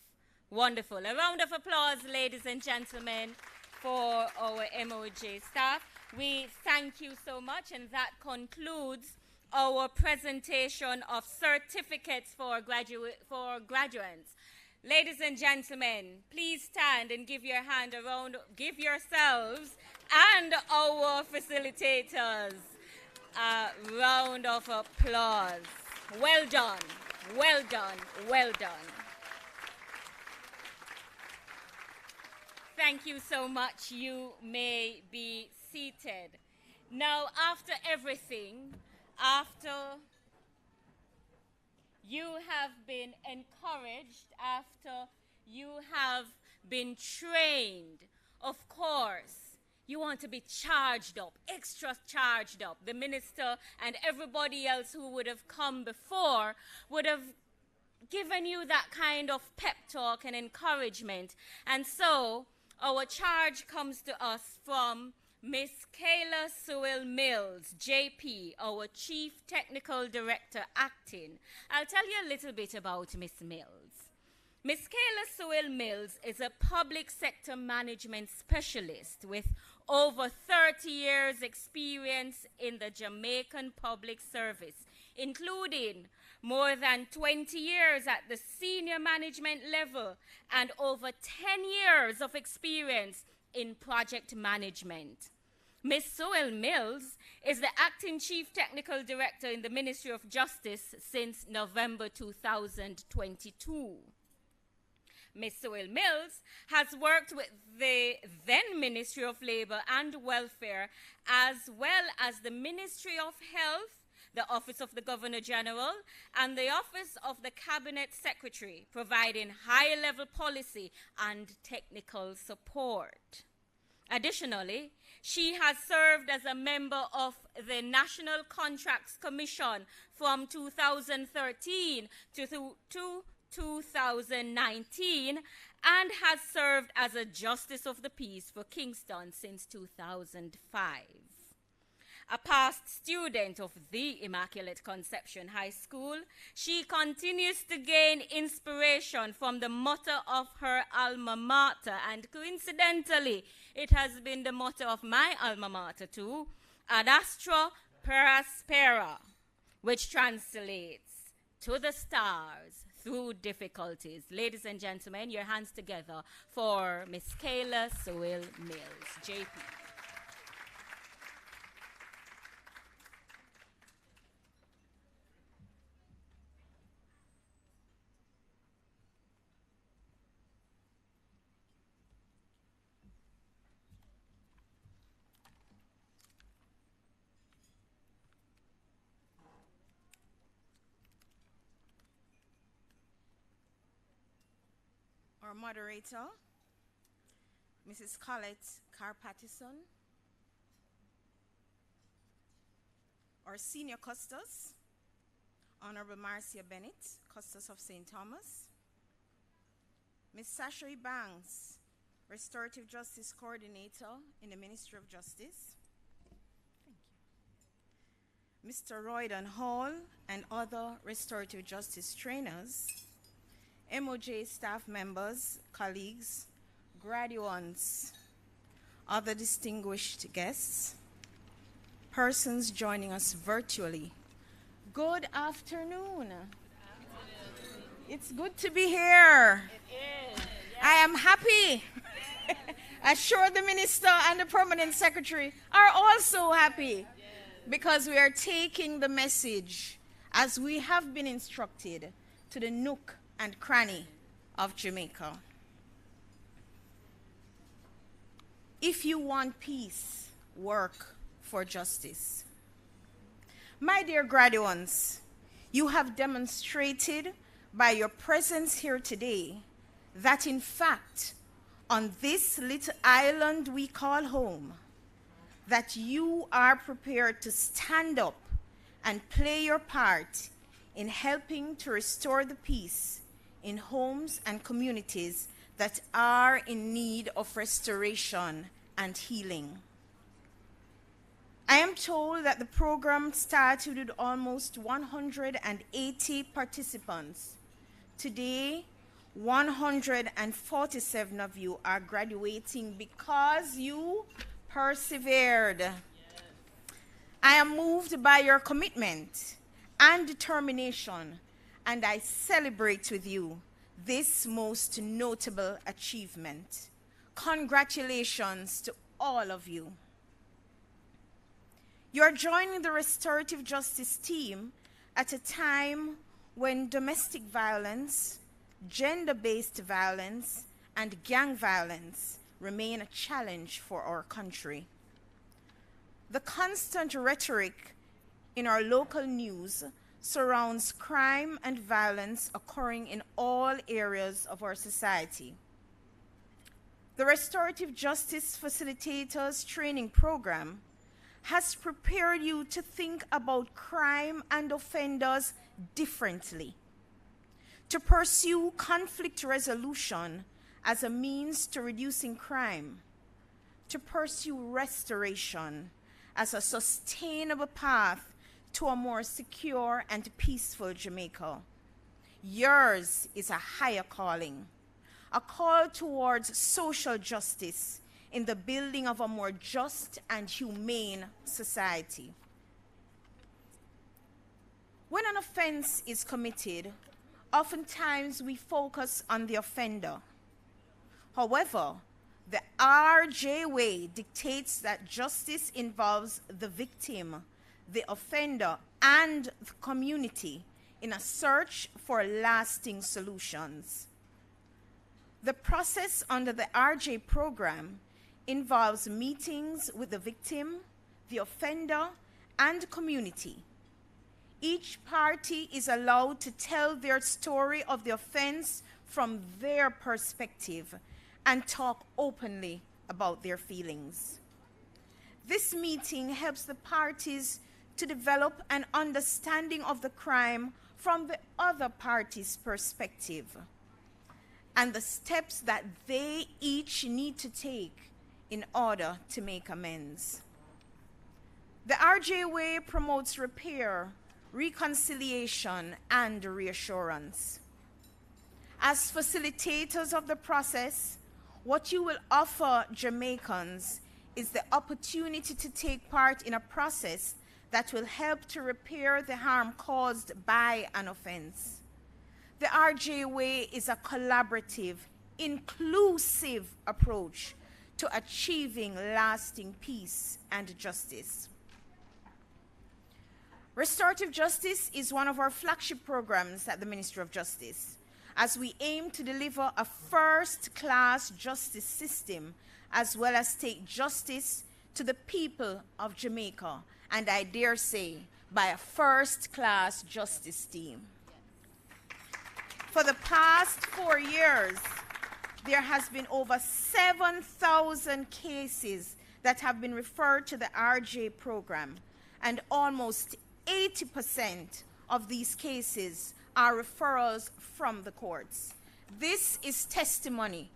Wonderful. A round of applause, ladies and gentlemen, for our MOJ staff. We thank you so much, and that concludes our presentation of certificates for graduates. Ladies and gentlemen, please stand and give your hand around, give yourselves and our facilitators a round of applause. Well done, well done, well done. Thank you so much. You may be seated. Now, after everything, after you have been encouraged, after you have been trained, of course, you want to be charged up, extra charged up. The minister and everybody else who would have come before would have given you that kind of pep talk and encouragement. And so our charge comes to us from Miss Kayla Sewell Mills, JP, our Chief Technical Director Acting. I'll tell you a little bit about Miss Mills. Miss Kayla Sewell Mills is a public sector management specialist with over 30 years experience in the Jamaican public service, including more than 20 years at the senior management level and over 10 years of experience in project management. Ms. Sewell Mills is the Acting Chief Technical Director in the Ministry of Justice since November 2022. Ms. Sewell Mills has worked with the then Ministry of Labor and Welfare, as well as the Ministry of Health, the Office of the Governor General, and the Office of the Cabinet Secretary, providing high-level policy and technical support. Additionally, she has served as a member of the National Contracts Commission from 2013 to 2019 and has served as a Justice of the Peace for Kingston since 2005. A past student of the Immaculate Conception High School, she continues to gain inspiration from the motto of her alma mater, and coincidentally, it has been the motto of my alma mater too, Ad Astra Per Aspera, which translates to the stars through difficulties. Ladies and gentlemen, your hands together for Miss Kayla Sewell Mills, JP. Our moderator, Mrs. Colette Carr-Pattison. Our senior custos, Honorable Marcia Bennett, Custos of St. Thomas. Ms. Sashay Banks, Restorative Justice Coordinator in the Ministry of Justice. Thank you. Mr. Royden Hall and other Restorative Justice trainers, MOJ staff members, colleagues, graduates, other distinguished guests, persons joining us virtually. Good afternoon. It's good to be here. It is. I am happy. I'm sure the minister and the permanent secretary are also happy because we are taking the message as we have been instructed to the nook and cranny of Jamaica. If you want peace, work for justice. My dear graduates, you have demonstrated by your presence here today that in fact, on this little island we call home, that you are prepared to stand up and play your part in helping to restore the peace in homes and communities that are in need of restoration and healing. I am told that the program started with almost 180 participants. Today, 147 of you are graduating because you persevered. Yes. I am moved by your commitment and determination, and I celebrate with you this most notable achievement. Congratulations to all of you. You're joining the restorative justice team at a time when domestic violence, gender-based violence, and gang violence remain a challenge for our country. The constant rhetoric in our local news surrounds crime and violence occurring in all areas of our society. The Restorative Justice Facilitators Training Program has prepared you to think about crime and offenders differently, to pursue conflict resolution as a means to reducing crime, to pursue restoration as a sustainable path to a more secure and peaceful Jamaica. Yours is a higher calling, a call towards social justice in the building of a more just and humane society. When an offense is committed, oftentimes we focus on the offender. However, the RJ way dictates that justice involves the victim, the offender, and the community in a search for lasting solutions. The process under the RJ program involves meetings with the victim, the offender, and community. Each party is allowed to tell their story of the offense from their perspective and talk openly about their feelings. This meeting helps the parties to develop an understanding of the crime from the other party's perspective and the steps that they each need to take in order to make amends. The RJ way promotes repair, reconciliation, and reassurance. As facilitators of the process, what you will offer Jamaicans is the opportunity to take part in a process that will help to repair the harm caused by an offense. The RJ way is a collaborative, inclusive approach to achieving lasting peace and justice. Restorative Justice is one of our flagship programs at the Ministry of Justice, as we aim to deliver a first-class justice system as well as take justice to the people of Jamaica, and I dare say, by a first-class justice team. For the past 4 years, there has been over 7,000 cases that have been referred to the RJ program, and almost 80% of these cases are referrals from the courts. This is testimony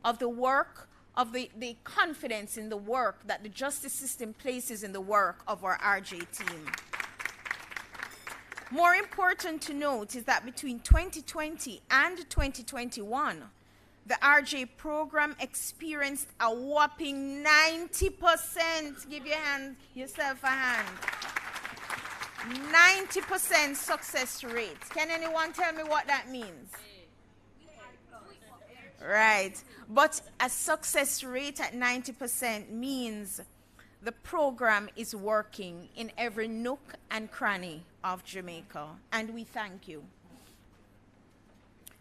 of the work, of the confidence in the work that the justice system places in the work of our RJ team. More important to note is that between 2020 and 2021, the RJ program experienced a whopping 90%, give yourself a hand, 90% success rate. Can anyone tell me what that means? Right. But a success rate at 90% means the program is working in every nook and cranny of Jamaica, and we thank you.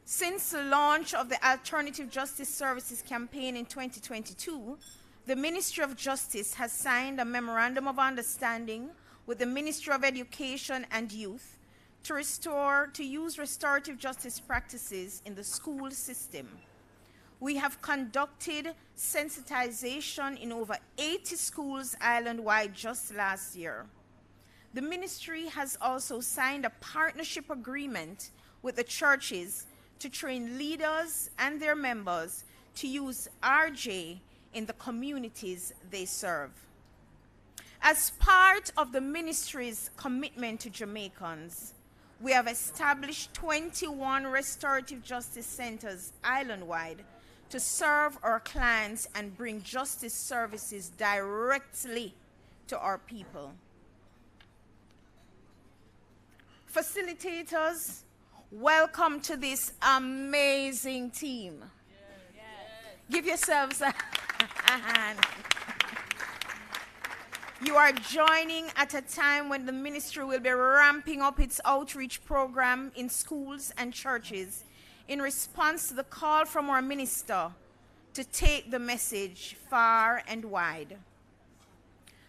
Since the launch of the Alternative Justice Services campaign in 2022, the Ministry of Justice has signed a memorandum of understanding with the Ministry of Education and Youth to use restorative justice practices in the school system. We have conducted sensitization in over 80 schools island-wide just last year. The ministry has also signed a partnership agreement with the churches to train leaders and their members to use RJ in the communities they serve. As part of the ministry's commitment to Jamaicans, we have established 21 restorative justice centers island-wide to serve our clients and bring justice services directly to our people. Facilitators, welcome to this amazing team. Yes. Give yourselves a hand. You are joining at a time when the ministry will be ramping up its outreach program in schools and churches in response to the call from our minister to take the message far and wide.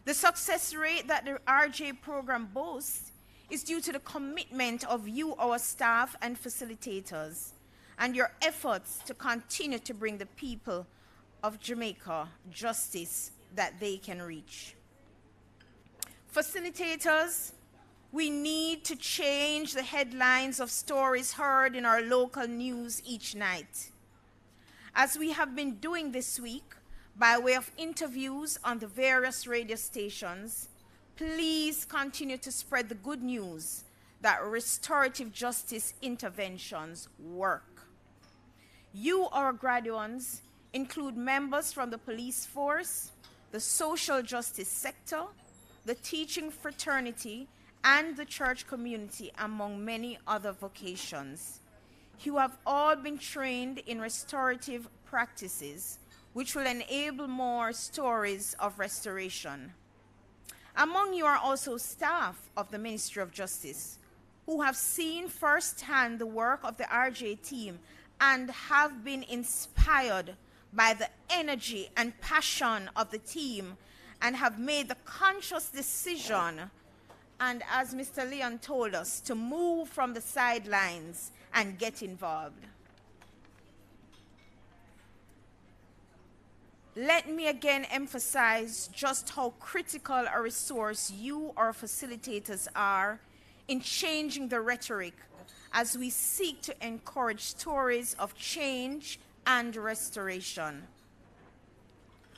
The success rate that the RJ program boasts is due to the commitment of you, our staff and facilitators, and your efforts to continue to bring the people of Jamaica justice that they can reach. Facilitators, we need to change the headlines of stories heard in our local news each night. As we have been doing this week by way of interviews on the various radio stations, please continue to spread the good news that restorative justice interventions work. You, our graduates, include members from the police force, the social justice sector, the teaching fraternity, and the church community, among many other vocations. You have all been trained in restorative practices, which will enable more stories of restoration. Among you are also staff of the Ministry of Justice, who have seen firsthand the work of the RJ team and have been inspired by the energy and passion of the team and have made the conscious decision, and as Mr. Leon told us, to move from the sidelines and get involved. Let me again emphasize just how critical a resource you, our facilitators, are in changing the rhetoric as we seek to encourage stories of change and restoration.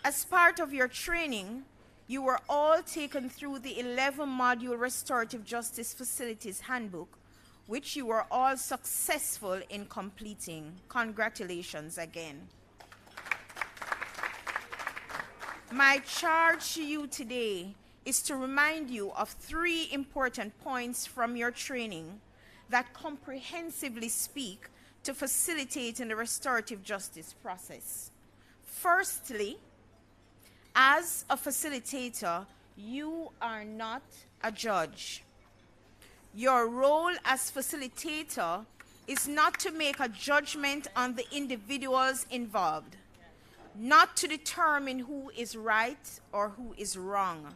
As part of your training, you were all taken through the 11-module Restorative Justice Facilities Handbook, which you were all successful in completing. Congratulations again. My charge to you today is to remind you of 3 important points from your training that comprehensively speak to facilitating the restorative justice process. Firstly, as a facilitator, you are not a judge. Your role as facilitator is not to make a judgment on the individuals involved, not to determine who is right or who is wrong.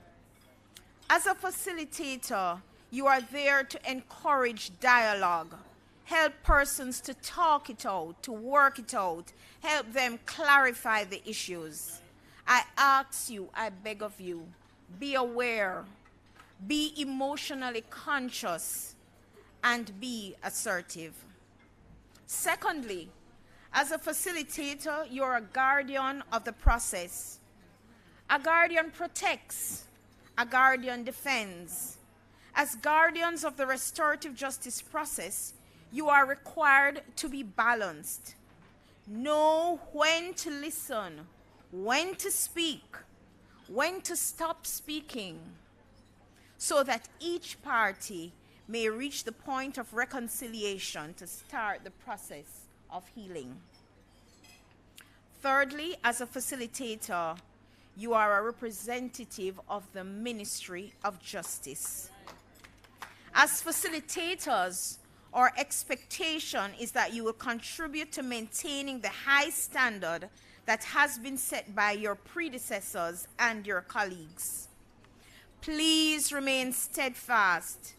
As a facilitator, you are there to encourage dialogue, help persons to talk it out, to work it out, help them clarify the issues. I ask you, I beg of you, be aware, be emotionally conscious, and be assertive. Secondly, as a facilitator, you're a guardian of the process. A guardian protects, a guardian defends. As guardians of the restorative justice process, you are required to be balanced. Know when to listen, when to speak, when to stop speaking, so that each party may reach the point of reconciliation to start the process of healing. thirdly, as a facilitator, you are a representative of the Ministry of Justice. As facilitators, our expectation is that you will contribute to maintaining the high standard that has been set by your predecessors and your colleagues. Please remain steadfast,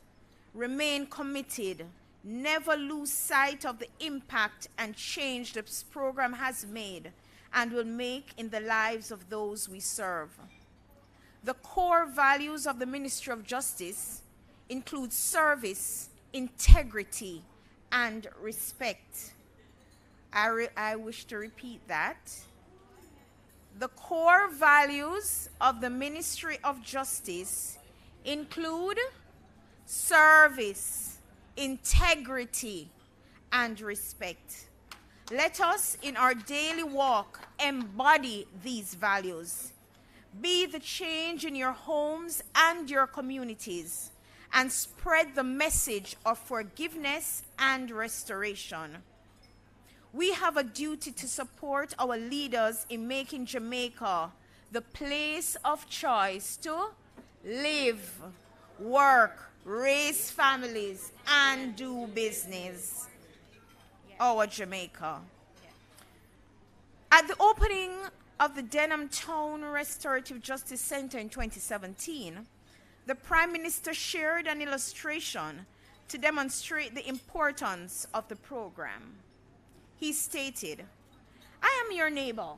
remain committed, never lose sight of the impact and change this program has made and will make in the lives of those we serve. The core values of the Ministry of Justice include service, integrity, and respect. I wish to repeat that. The core values of the Ministry of Justice include service, integrity, and respect. Let us, in our daily walk, embody these values. Be the change in your homes and your communities, and spread the message of forgiveness and restoration. We have a duty to support our leaders in making Jamaica the place of choice to live, work, raise families, and do business. Our Jamaica. At the opening of the Denham Town Restorative Justice Center in 2017, the Prime Minister shared an illustration to demonstrate the importance of the program. He stated, "I am your neighbor.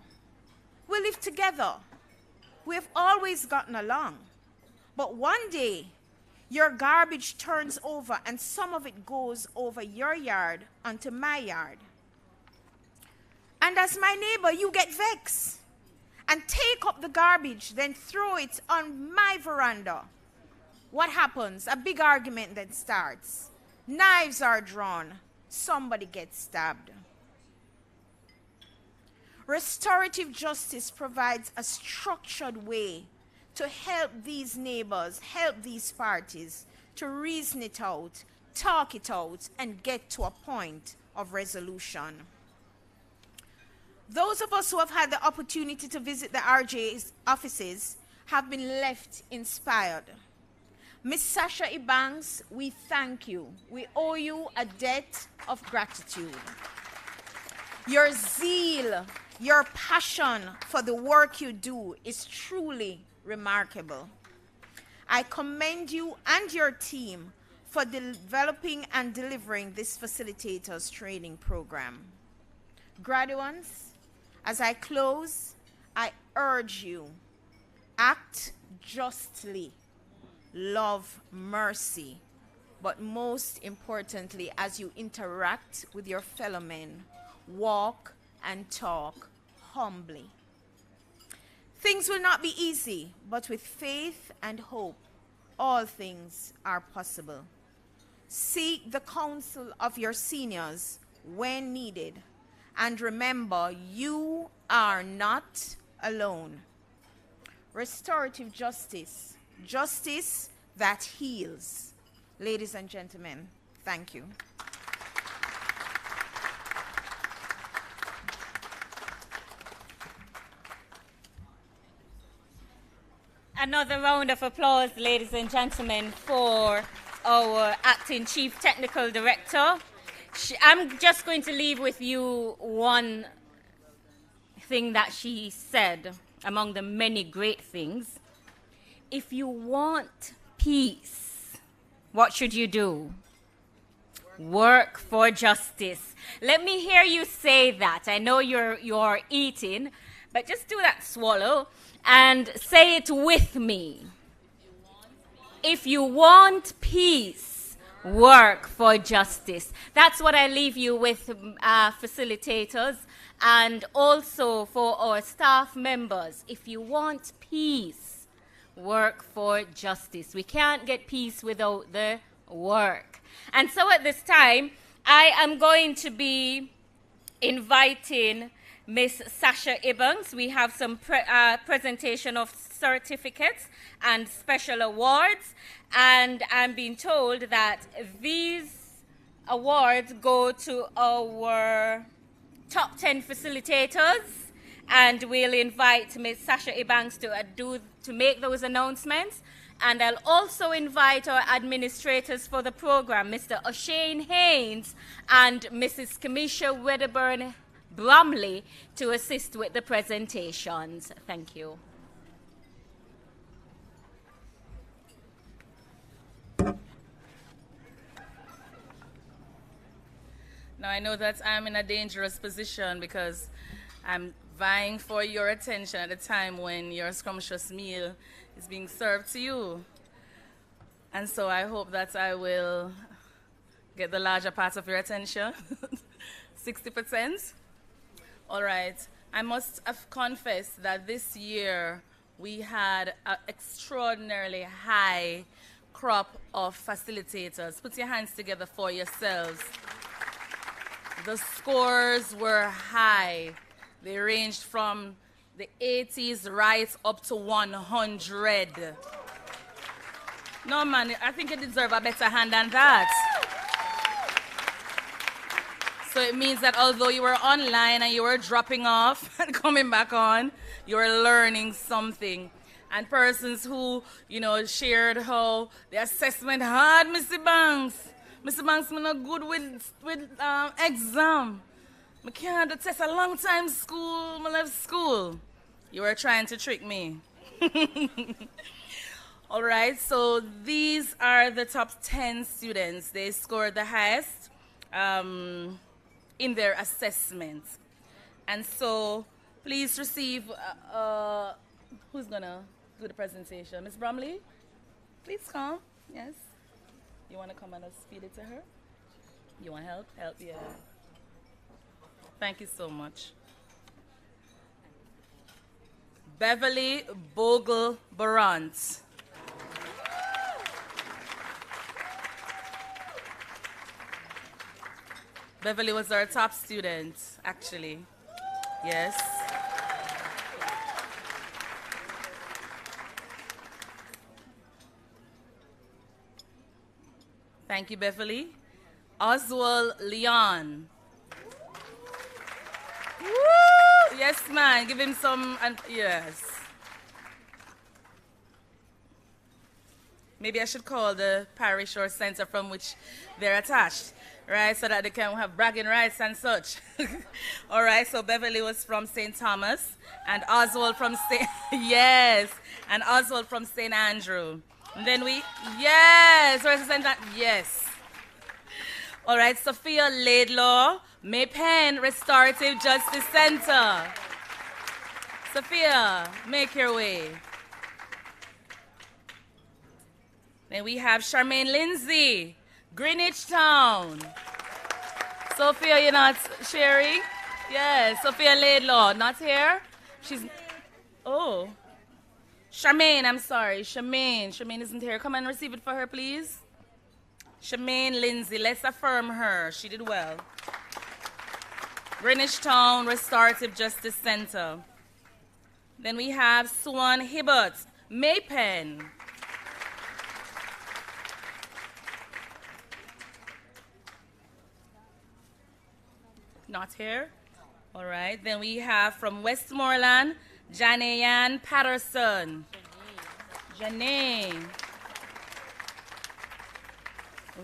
We live together. We have always gotten along. But one day, your garbage turns over and some of it goes over your yard onto my yard. And as my neighbor, you get vexed and take up the garbage, then throw it on my veranda. What happens? A big argument then starts. Knives are drawn. Somebody gets stabbed." Restorative justice provides a structured way to help these neighbors, help these parties to reason it out, talk it out, and get to a point of resolution. Those of us who have had the opportunity to visit the RJ's offices have been left inspired. Ms. Sasha Ibanks, we thank you. We owe you a debt of gratitude. Your zeal, your passion for the work you do is truly remarkable. I commend you and your team for developing and delivering this facilitators training program. Graduates, as I close, I urge you, act justly, love mercy, but most importantly, as you interact with your fellow men, walk and talk humbly. Things will not be easy, but with faith and hope, all things are possible. Seek the counsel of your seniors when needed, and remember, you are not alone. Restorative justice, justice that heals. Ladies and gentlemen, thank you. Another round of applause, ladies and gentlemen, for our Acting Chief Technical Director. I'm just going to leave with you one thing that she said, among the many great things. If you want peace, what should you do? Work for justice. Let me hear you say that. I know you're eating, but just do that swallow and say it with me. If you want peace, work for justice. That's what I leave you with, facilitators, and also for our staff members. If you want peace, work for justice. We can't get peace without the work. And so at this time, I am going to be inviting Miss Sasha Ibanks. We have some presentation of certificates and special awards, and I'm being told that these awards go to our top 10 facilitators And we'll invite Ms. Sasha Ebanks to make those announcements. And I'll also invite our administrators for the program, Mr. O'Shane Haynes and Mrs. Kamisha Wedderburn Bromley, to assist with the presentations. Thank you. Now, I know that I'm in a dangerous position because I'm vying for your attention at a time when your scrumptious meal is being served to you. And so I hope that I will get the larger part of your attention, 60%. All right. I must have confessed that this year we had an extraordinarily high crop of facilitators. Put your hands together for yourselves. The scores were high. They ranged from the 80s right up to 100. No, man, I think you deserve a better hand than that. So it means that although you were online and you were dropping off and coming back on, you were learning something. And persons who, shared how the assessment hard, Mr. Banks. Mr. Banks, I'm not good with exam. I can't do test a long time school. I left school. You were trying to trick me. All right, so these are the top 10 students. They scored the highest in their assessment. And so please receive, who's gonna do the presentation? Ms. Bromley, please come. Yes. You wanna come and feed it to her? You want help? Help, yeah. Thank you so much. Beverly Bogle-Barant. Beverly was our top student, actually. Yes. Thank you, Beverly. Oswald Leon. Woo! Yes, man. Give him some, yes. Maybe I should call the parish or center from which they're attached, right? So that they can have bragging rights and such. All right, so Beverly was from St. Thomas and Oswald from yes, and Oswald from St. Andrew. And then yes, where's the center? Yes. All right, Sophia Laidlaw, May Penn Restorative Justice Center. Sophia, make your way. Then we have Charmaine Lindsay, Greenwich Town. Sophia, you're not sharing? Yes, Sophia Laidlaw, not here? Oh. Charmaine, I'm sorry, Charmaine. Charmaine isn't here. Come and receive it for her, please. Charmaine Lindsay, let's affirm her. She did well. Greenwich Town Restorative Justice Center. Then we have Swan Hibbert, May Penn. Not here. All right. Then we have from Westmoreland, Janaeanne Patterson. Janine.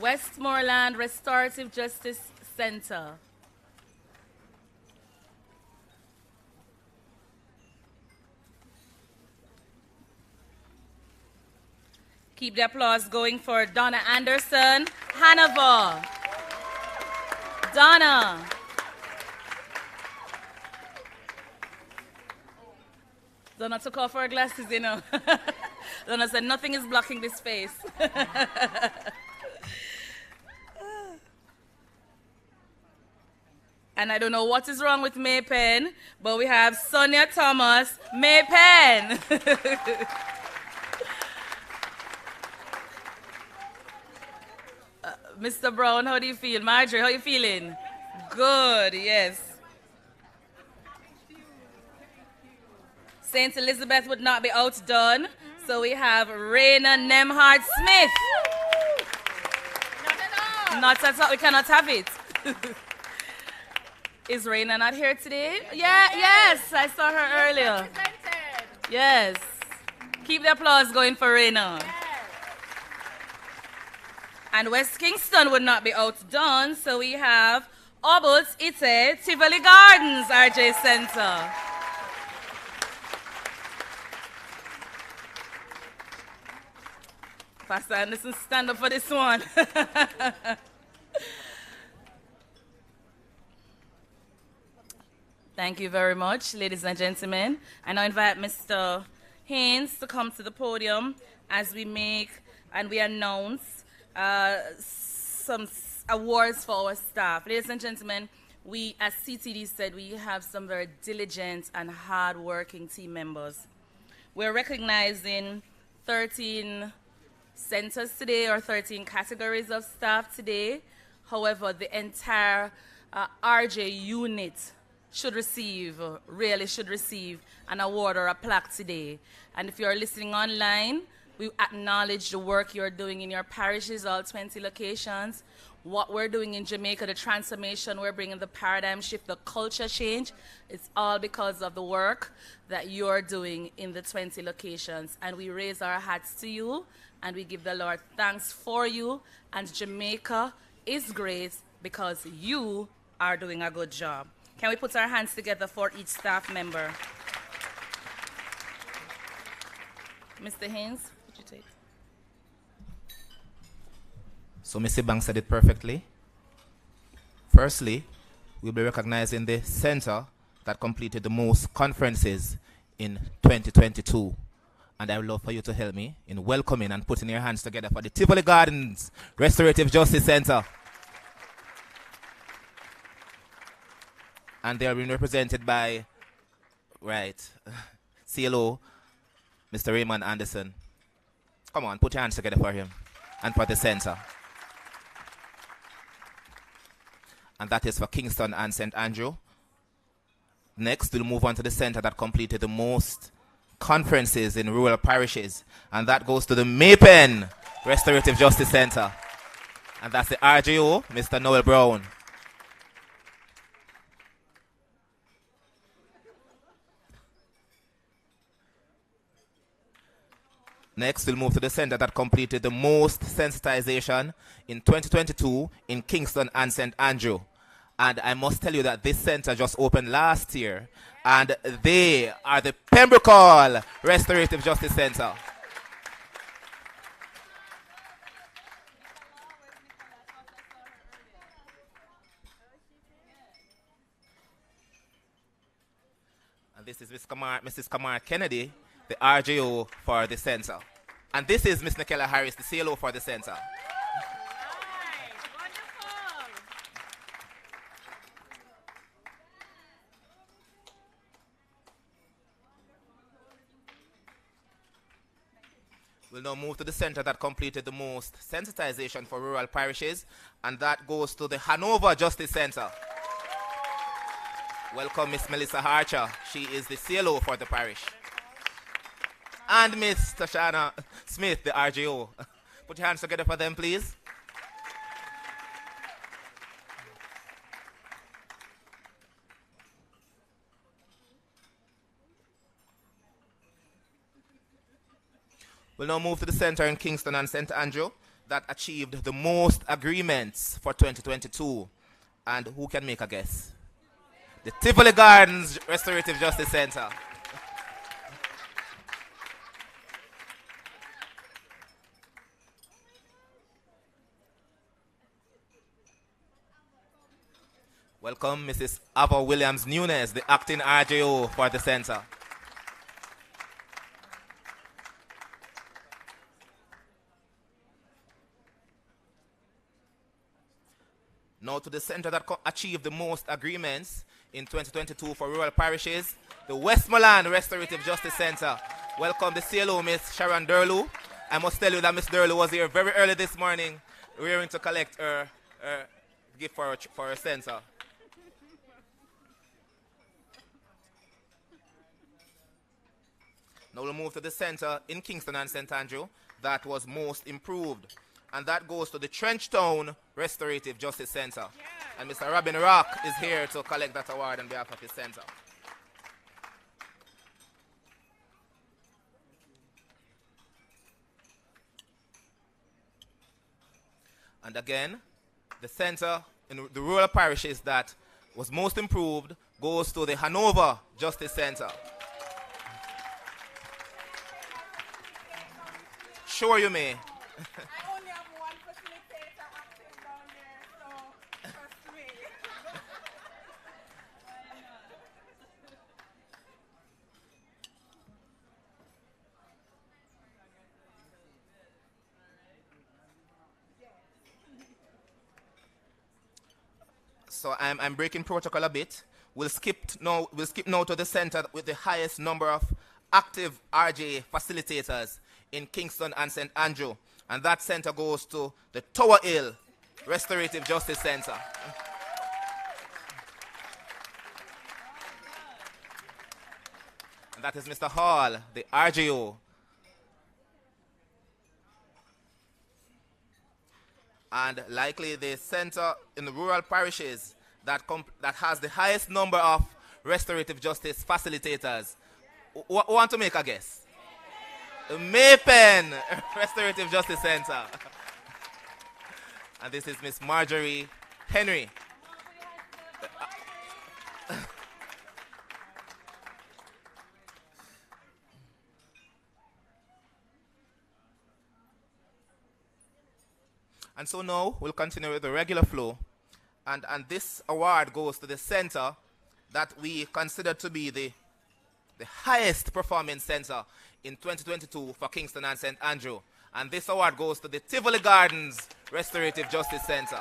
Westmoreland Restorative Justice Center. Keep the applause going for Donna Anderson, Hanover. Donna. Donna took off her glasses, Donna said, nothing is blocking this face. And I don't know what is wrong with May Penn, but we have Sonia Thomas, May Penn. Mr. Brown, how do you feel? Marjorie, how are you feeling? Good, yes. St. Elizabeth would not be outdone, so we have Raina Nemhard Smith. Not at all. We cannot have it. Is Raina not here today? Yeah, yes, I saw her earlier. Yes. Keep the applause going for Raina. And West Kingston would not be outdone, so we have Obut Ite Tivoli Gardens RJ Center. Pastor Anderson, stand up for this one. Thank you very much, ladies and gentlemen. I now invite Mr. Haynes to come to the podium as we make and we announce some awards for our staff. Ladies and gentlemen, we, as CTD said, we have some very diligent and hard-working team members. We're recognizing 13 centers today, or 13 categories of staff today. However, the entire RJ unit really should receive an award or a plaque today. And if you're listening online, we acknowledge the work you're doing in your parishes, all 20 locations. What we're doing in Jamaica, the transformation, we're bringing the paradigm shift, the culture change. It's all because of the work that you're doing in the 20 locations. And we raise our hats to you, and we give the Lord thanks for you. And Jamaica is great because you are doing a good job. Can we put our hands together for each staff member? Mr. Haynes, would you take? So Mr. Banks said it perfectly. Firstly, we'll be recognizing the center that completed the most conferences in 2022. And I would love for you to help me in welcoming and putting your hands together for the Tivoli Gardens Restorative Justice Center. And they are being represented by, CLO, Mr. Raymond Anderson. Come on, put your hands together for him and for the center. And that is for Kingston and St. Andrew. Next, we'll move on to the center that completed the most conferences in rural parishes. And that goes to the Mapen Restorative Justice Center. And that's the RGO, Mr. Noel Brown. Next, we'll move to the center that completed the most sensitization in 2022 in Kingston and St. Andrew. And I must tell you that this center just opened last year, and they are the Pembroke Hall Restorative Justice Center. And this is Mrs. Kamar Kennedy, the RJO for the center. And this is Ms. Nikela Harris, the CLO for the center. We'll now move to the center that completed the most sensitization for rural parishes, and that goes to the Hanover Justice Center. Welcome Ms. Melissa Harcher. She is the CLO for the parish. And Ms. Tashana Smith, the RGO. Put your hands together for them, please. We'll now move to the center in Kingston and St. Andrew that achieved the most agreements for 2022. And who can make a guess? The Tivoli Gardens Restorative Justice Center. Welcome Mrs. Ava Williams Nunes, the acting RJO for the center. Now to the center that achieved the most agreements in 2022 for rural parishes, the Westmoreland Restorative Justice Center. Welcome the CLO, Miss Sharon Durlu. I must tell you that Miss Durlu was here very early this morning, rearing to collect her gift for her center. Now we'll move to the center in Kingston and St. Andrew that was most improved. And that goes to the Trenchtown Restorative Justice Center. Yes. And Mr. Robin Rock is here to collect that award on behalf of his center. And again, the center in the rural parishes that was most improved goes to the Hanover Justice Center. Sure you may. I only have one facilitator active down there, so trust me. So I'm breaking protocol a bit. We'll skip now to the center with the highest number of active RJ facilitators in Kingston and St. Andrew. And that center goes to the Tower Hill Restorative Justice Center. And that is Mr. Hall, the RGO. And likely the center in the rural parishes that has the highest number of restorative justice facilitators. Who want to make a guess? The Maypen Restorative Justice Center. And this is Miss Marjorie Henry. And so now we'll continue with the regular flow. And this award goes to the center that we consider to be the highest performing center in 2022 for Kingston and St. Andrew. And this award goes to the Tivoli Gardens Restorative Justice Center.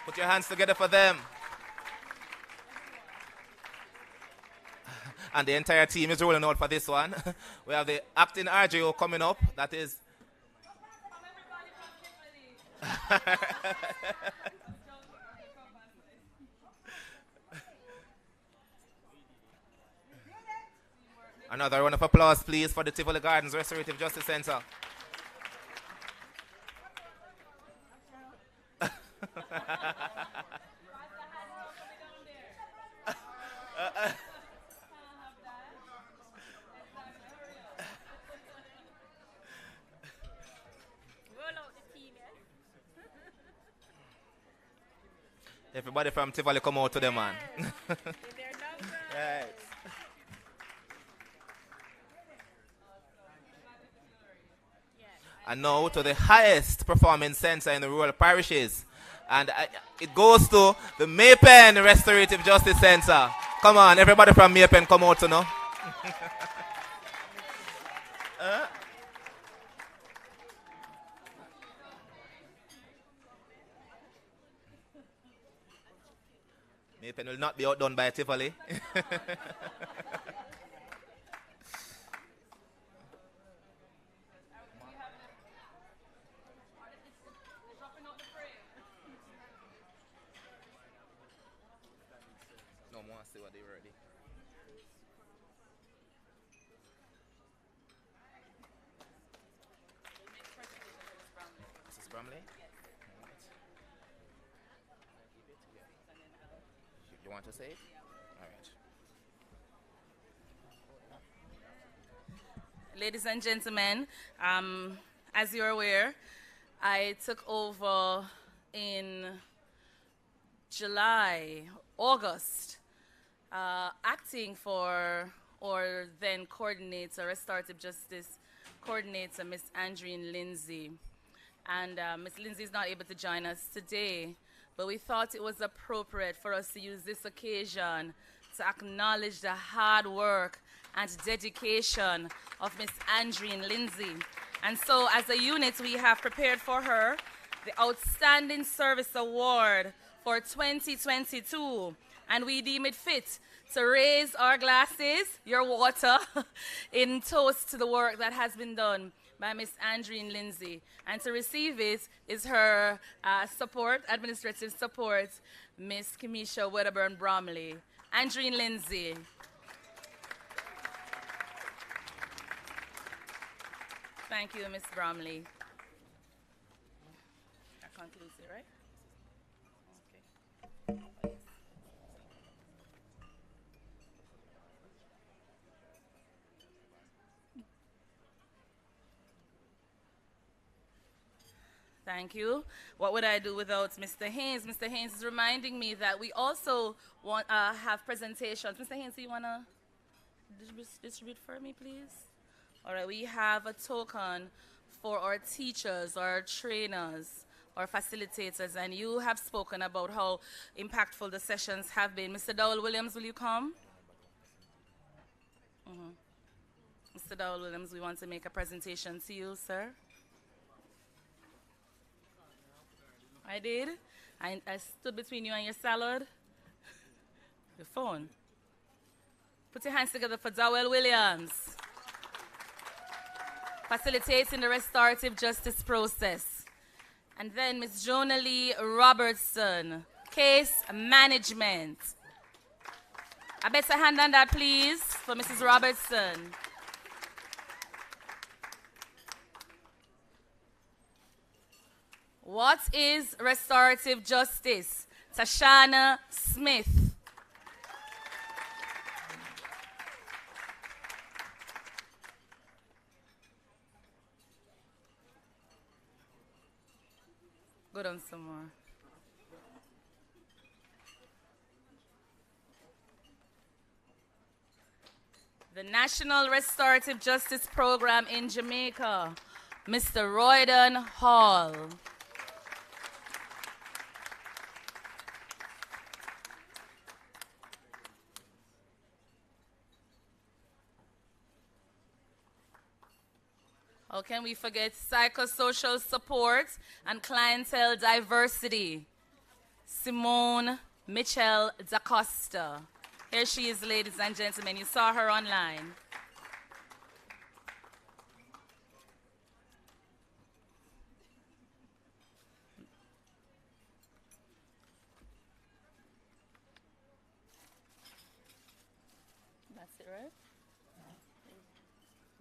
Put your hands together for them. And the entire team is rolling out for this one. We have the acting RGO coming up. That is... Another round of applause, please, for the Tivoli Gardens Restorative Justice Center. Everybody from Tivoli come out to them, man. Right. And now to the highest performing center in the rural parishes. And it goes to the Maypen Restorative Justice Center. Come on, everybody from Maypen come out to know. Maypen will not be outdone by Tivoli. No more, see what they ready. Mrs. Bromley? You want to say it? All right. Ladies and gentlemen, as you're aware, I took over in August, acting for our then coordinator, Restorative Justice Coordinator, Miss Andreen Lindsay. And Miss Lindsay is not able to join us today, but we thought it was appropriate for us to use this occasion to acknowledge the hard work and dedication of Miss Andreen Lindsay. And so as a unit, we have prepared for her the Outstanding Service Award for 2022. And we deem it fit to raise our glasses, your water, in toast to the work that has been done by Miss Andreen Lindsay. And to receive it is her administrative support, Miss Kamisha Wedderburn Bromley. Andreen Lindsay. Thank you, Miss Bromley. That concludes it, right? Okay. Thank you. What would I do without Mr. Haynes? Mr. Haynes is reminding me that we also want have presentations. Mr. Haynes, do you want to distribute for me, please? All right, we have a token for our teachers, our trainers, our facilitators, and you have spoken about how impactful the sessions have been. Mr. Dowell Williams, will you come? Mr. Dowell Williams, we want to make a presentation to you, sir. I did. I stood between you and your salad. Your phone. Put your hands together for Dowell Williams. Facilitating the restorative justice process. And then Ms. Jonah Lee Robertson, case management. I better hand on that, please, for Mrs. Robertson. What is restorative justice? Tashana Smith. Go down some more. The National Restorative Justice Program in Jamaica, Mr. Royden Hall. How can we forget psychosocial support and clientele diversity? Simone Mitchell DaCosta. Here she is, ladies and gentlemen. You saw her online. That's it, right?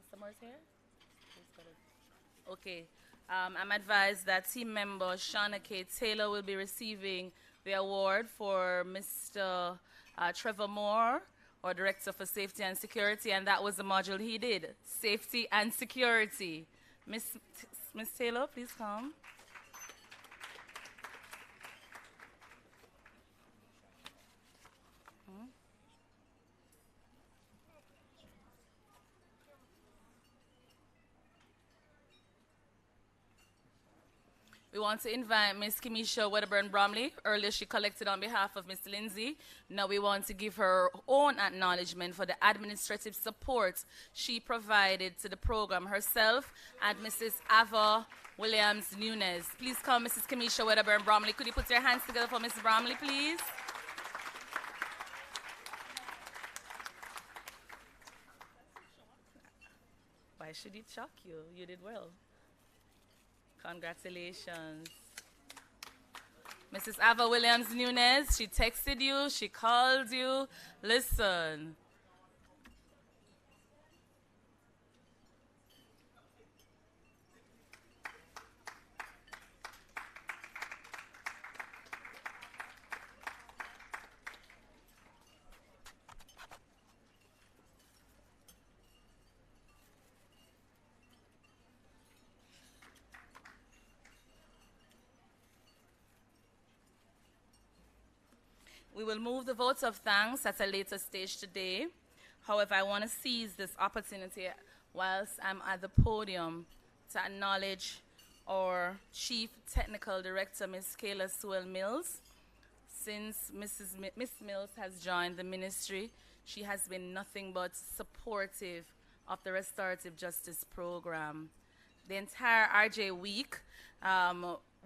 Mr. Morris here? Okay. I'm advised that team member Shauna K. Taylor will be receiving the award for Mr. Trevor Moore, or Director for Safety and Security, and that was the module he did, Safety and Security. Miss Taylor, please come. We want to invite Miss Kimisha Wedderburn Bromley. Earlier she collected on behalf of Miss Lindsay. Now we want to give her own acknowledgement for the administrative support she provided to the program herself and Mrs. Ava Williams Nunes. Please come, Mrs. Kimisha Wedderburn Bromley. Could you put your hands together for Mrs. Bromley, please? Why should it shock you? You did well. Congratulations. Mrs. Ava Williams Nunes, she texted you, she called you. Listen. We will move the votes of thanks at a later stage today. However, I want to seize this opportunity whilst I'm at the podium to acknowledge our Chief Technical Director, Ms. Kayla Sewell Mills. Since Miss Mills has joined the ministry, she has been nothing but supportive of the Restorative Justice Program. The entire RJ week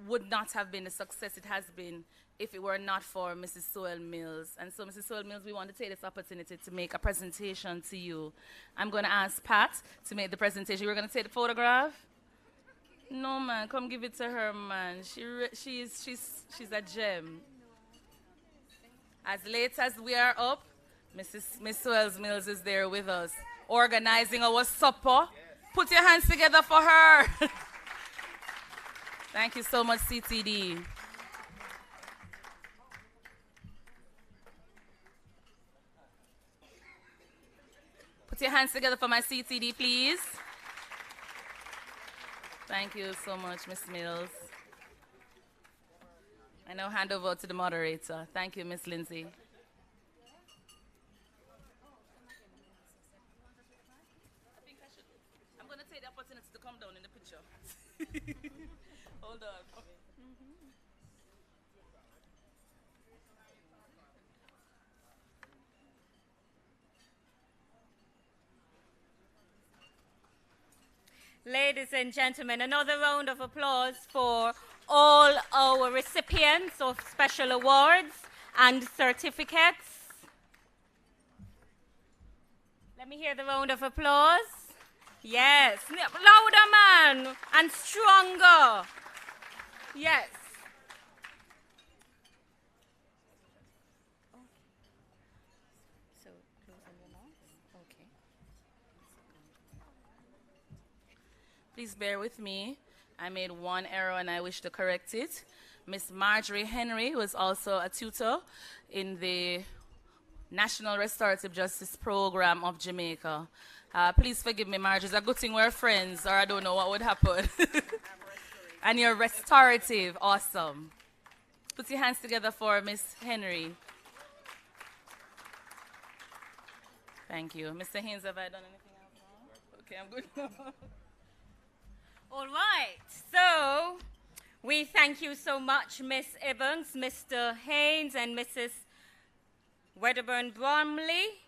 would not have been the success it has been if it were not for Mrs. Sewell Mills. And so, Mrs. Sewell Mills, we want to take this opportunity to make a presentation to you. I'm going to ask Pat to make the presentation. We're going to take the photograph? No, man, come give it to her, man. She's a gem. As late as we are up, Miss Sewell Mills is there with us, organizing our supper. Put your hands together for her. Thank you so much, CTD. Put your hands together for my CTD, please. Thank you so much, Miss Mills. I now hand over to the moderator. Thank you, Miss Lindsay. I'm going to take the opportunity to come down in the picture. Hold on. Ladies and gentlemen, another round of applause for all our recipients of special awards and certificates. Let me hear the round of applause. Yes, louder, man, and stronger. Yes. So, closing remarks. Okay. Please bear with me. I made one error and I wish to correct it. Miss Marjorie Henry was also a tutor in the National Restorative Justice Program of Jamaica. Please forgive me, Marjorie. It's a good thing we're friends, or I don't know what would happen. And you're restorative. Awesome. Put your hands together for Miss Henry. Thank you. Mr. Haynes, have I done anything else wrong? Okay, I'm good. All right, so we thank you so much, Miss Evans, Mr. Haynes, and Mrs. Wedderburn Bromley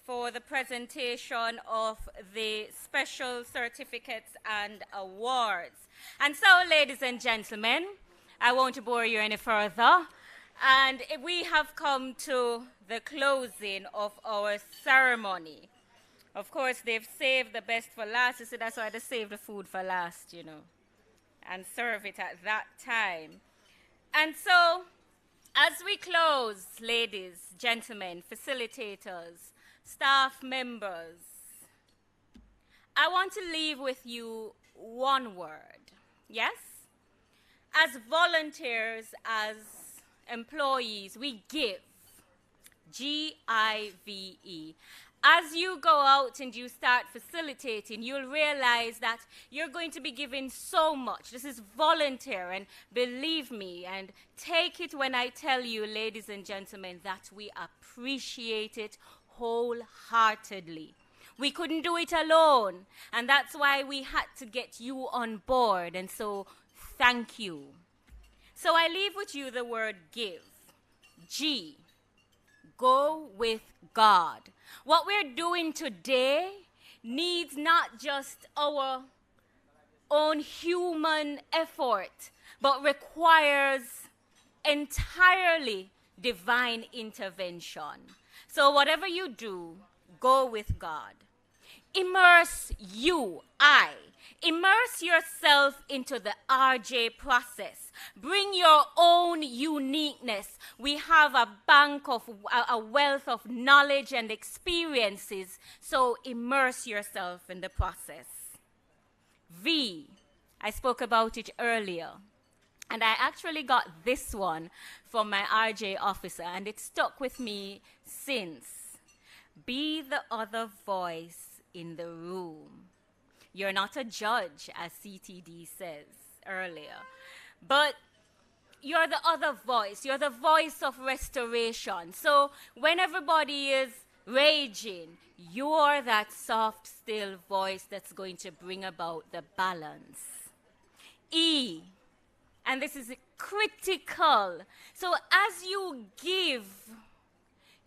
for the presentation of the special certificates and awards. And so, ladies and gentlemen, I won't bore you any further, and we have come to the closing of our ceremony. Of course, they've saved the best for last, so that's why they saved the food for last, you know, and serve it at that time. And so, as we close, ladies, gentlemen, facilitators, staff members, I want to leave with you one word, yes? As volunteers, as employees, we give, G-I-V-E. As you go out and you start facilitating, you'll realize that you're going to be given so much. This is volunteer, and believe me, and take it when I tell you, ladies and gentlemen, that we appreciate it wholeheartedly. We couldn't do it alone, and that's why we had to get you on board, and so thank you. So I leave with you the word give. G, go with God. What we're doing today needs not just our own human effort, but requires entirely divine intervention. So whatever you do, go with God. Immerse immerse yourself into the RJ process. Bring your own uniqueness. We have a bank of a wealth of knowledge and experiences, so immerse yourself in the process. V, I spoke about it earlier, and I actually got this one from my RJ officer, and it stuck with me since. Be the other voice in the room. You're not a judge, as CTD says earlier, but you're the other voice. You're the voice of restoration. So when everybody is raging, you're that soft, still voice that's going to bring about the balance. E, and this is critical. So as you give,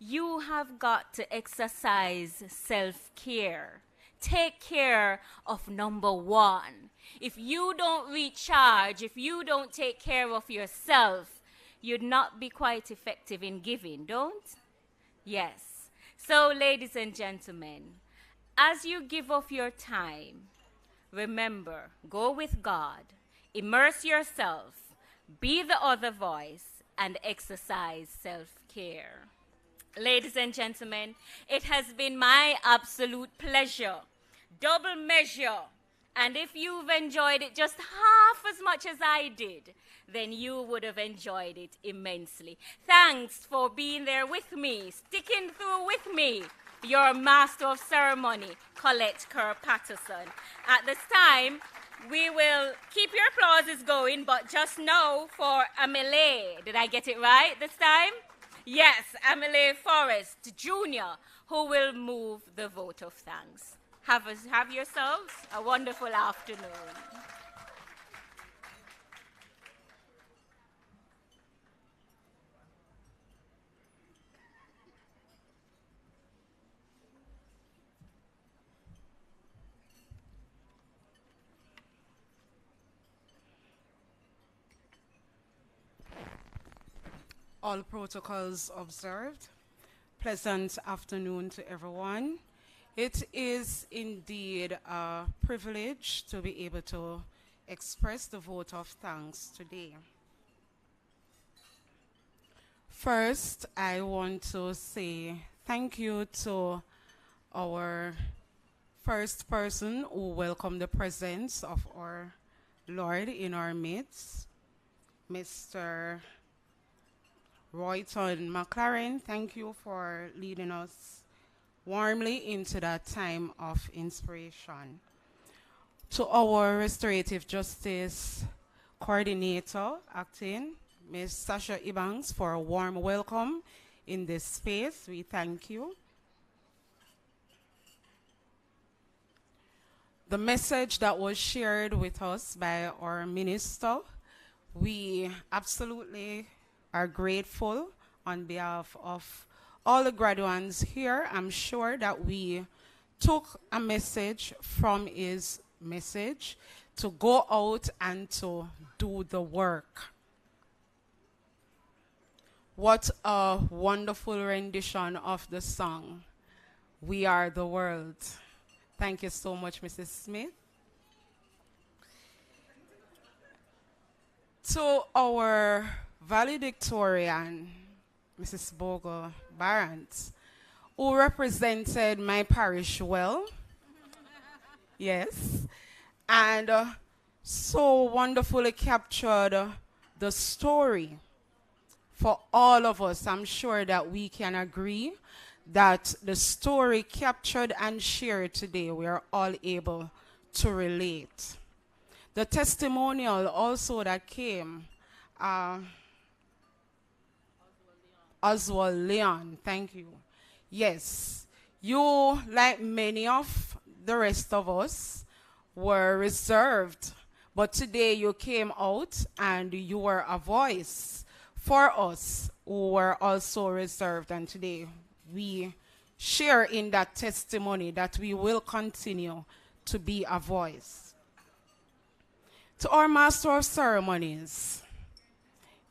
you have got to exercise self-care. Take care of number one. If you don't recharge, if you don't take care of yourself, you'd not be quite effective in giving, don't? Yes. So, ladies and gentlemen, as you give of your time, remember, go with God, immerse yourself, be the other voice, and exercise self-care. Ladies and gentlemen, it has been my absolute pleasure, double measure, and if you've enjoyed it just half as much as I did, then you would have enjoyed it immensely. Thanks for being there with me, sticking through with me your Master of Ceremony, Colette Kerr-Patterson. At this time, we will keep your applauses going, but just know for Amelie, did I get it right this time? Yes, Amelie Forrest Jr., who will move the vote of thanks. Have yourselves a wonderful afternoon. All protocols observed. Pleasant afternoon to everyone. It is indeed a privilege to be able to express the vote of thanks today. First, I want to say thank you to our first person who welcomed the presence of our Lord in our midst, Mr. Royton McLaren. Thank you for leading us warmly into that time of inspiration. To our Restorative Justice Coordinator, acting, Ms. Sasha Ibanks, for a warm welcome in this space. We thank you. The message that was shared with us by our minister, we absolutely are grateful on behalf of all the graduates here. I'm sure that we took a message from his message to go out and to do the work. What a wonderful rendition of the song, We Are the World. Thank you so much, Mrs. Smith. To our valedictorian, Mrs. Bogle Barrant, who represented my parish well. Yes. And so wonderfully captured the story for all of us. I'm sure that we can agree that the story captured and shared today, we are all able to relate. The testimonial also that came, Oswald Leon, thank you. Yes, you, like many of the rest of us, were reserved, but today you came out and you were a voice for us who were also reserved, and today we share in that testimony that we will continue to be a voice. To our Master of Ceremonies,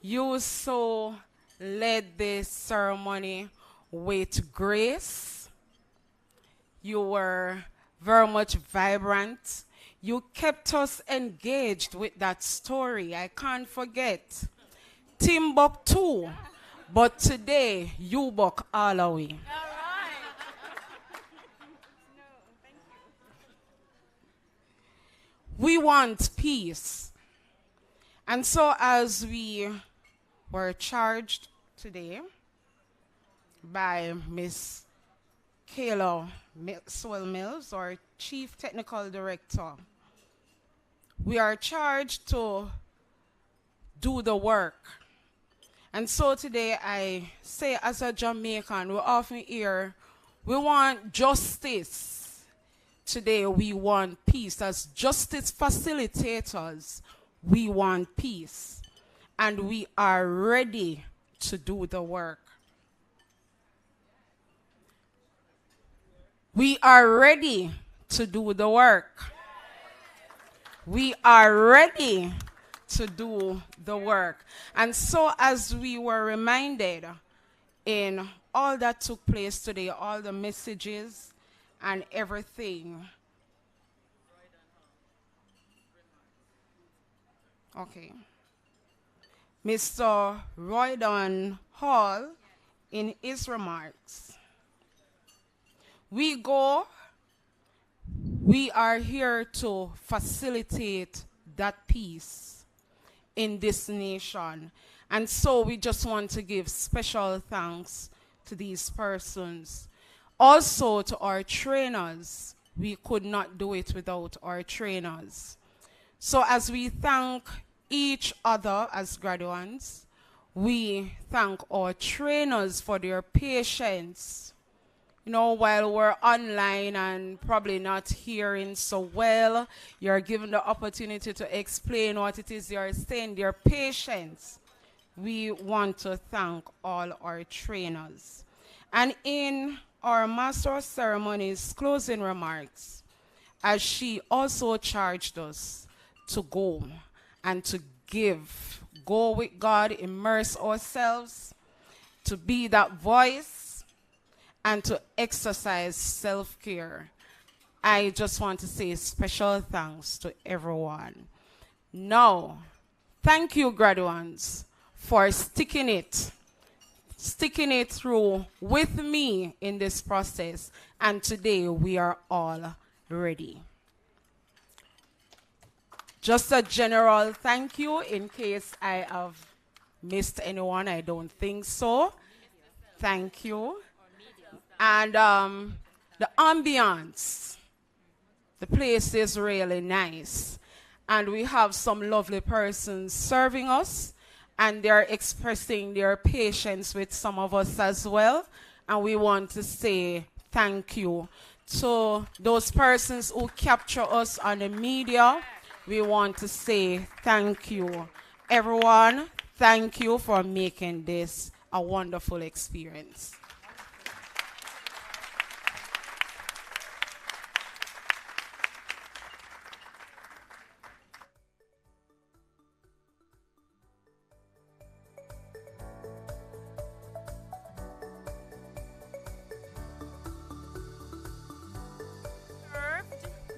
you so led this ceremony with grace. You were very much vibrant. You kept us engaged with that story. I can't forget Timbuktu, but today you buck all away. We want peace. And so as we were charged today by Ms. Kayla Sewell Mills, our Chief Technical Director, we are charged to do the work. And so today I say, as a Jamaican, we often hear, we want justice. Today we want peace. As justice facilitators, we want peace. And we are ready to do the work. We are ready to do the work. We are ready to do the work. And so as we were reminded in all that took place today, all the messages and everything. Okay. Mr. Roydon Hall, in his remarks, we are here to facilitate that peace in this nation. And so we just want to give special thanks to these persons. Also to our trainers, we could not do it without our trainers. So as we thank each other as graduates, we thank our trainers for their patience. You know, while we're online and probably not hearing so well, you're given the opportunity to explain what it is you're saying, their patience. We want to thank all our trainers. And in our Master of Ceremonies closing remarks, as she also charged us to go and to give, go with God, immerse ourselves, to be that voice, and to exercise self-care. I just want to say special thanks to everyone. Now, thank you, graduates, for sticking it through with me in this process. And today we are all ready. Just a general thank you in case I have missed anyone. I don't think so. Thank you. And the ambience, the place is really nice. And we have some lovely persons serving us, and they're expressing their patience with some of us as well. And we want to say thank you to those persons who capture us on the media. We want to say thank you. Everyone, thank you for making this a wonderful experience.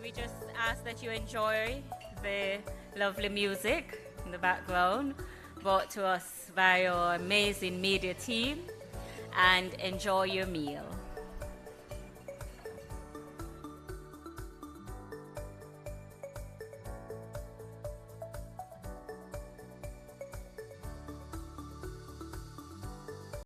We just ask that you enjoy the lovely music in the background brought to us by our amazing media team, and enjoy your meal.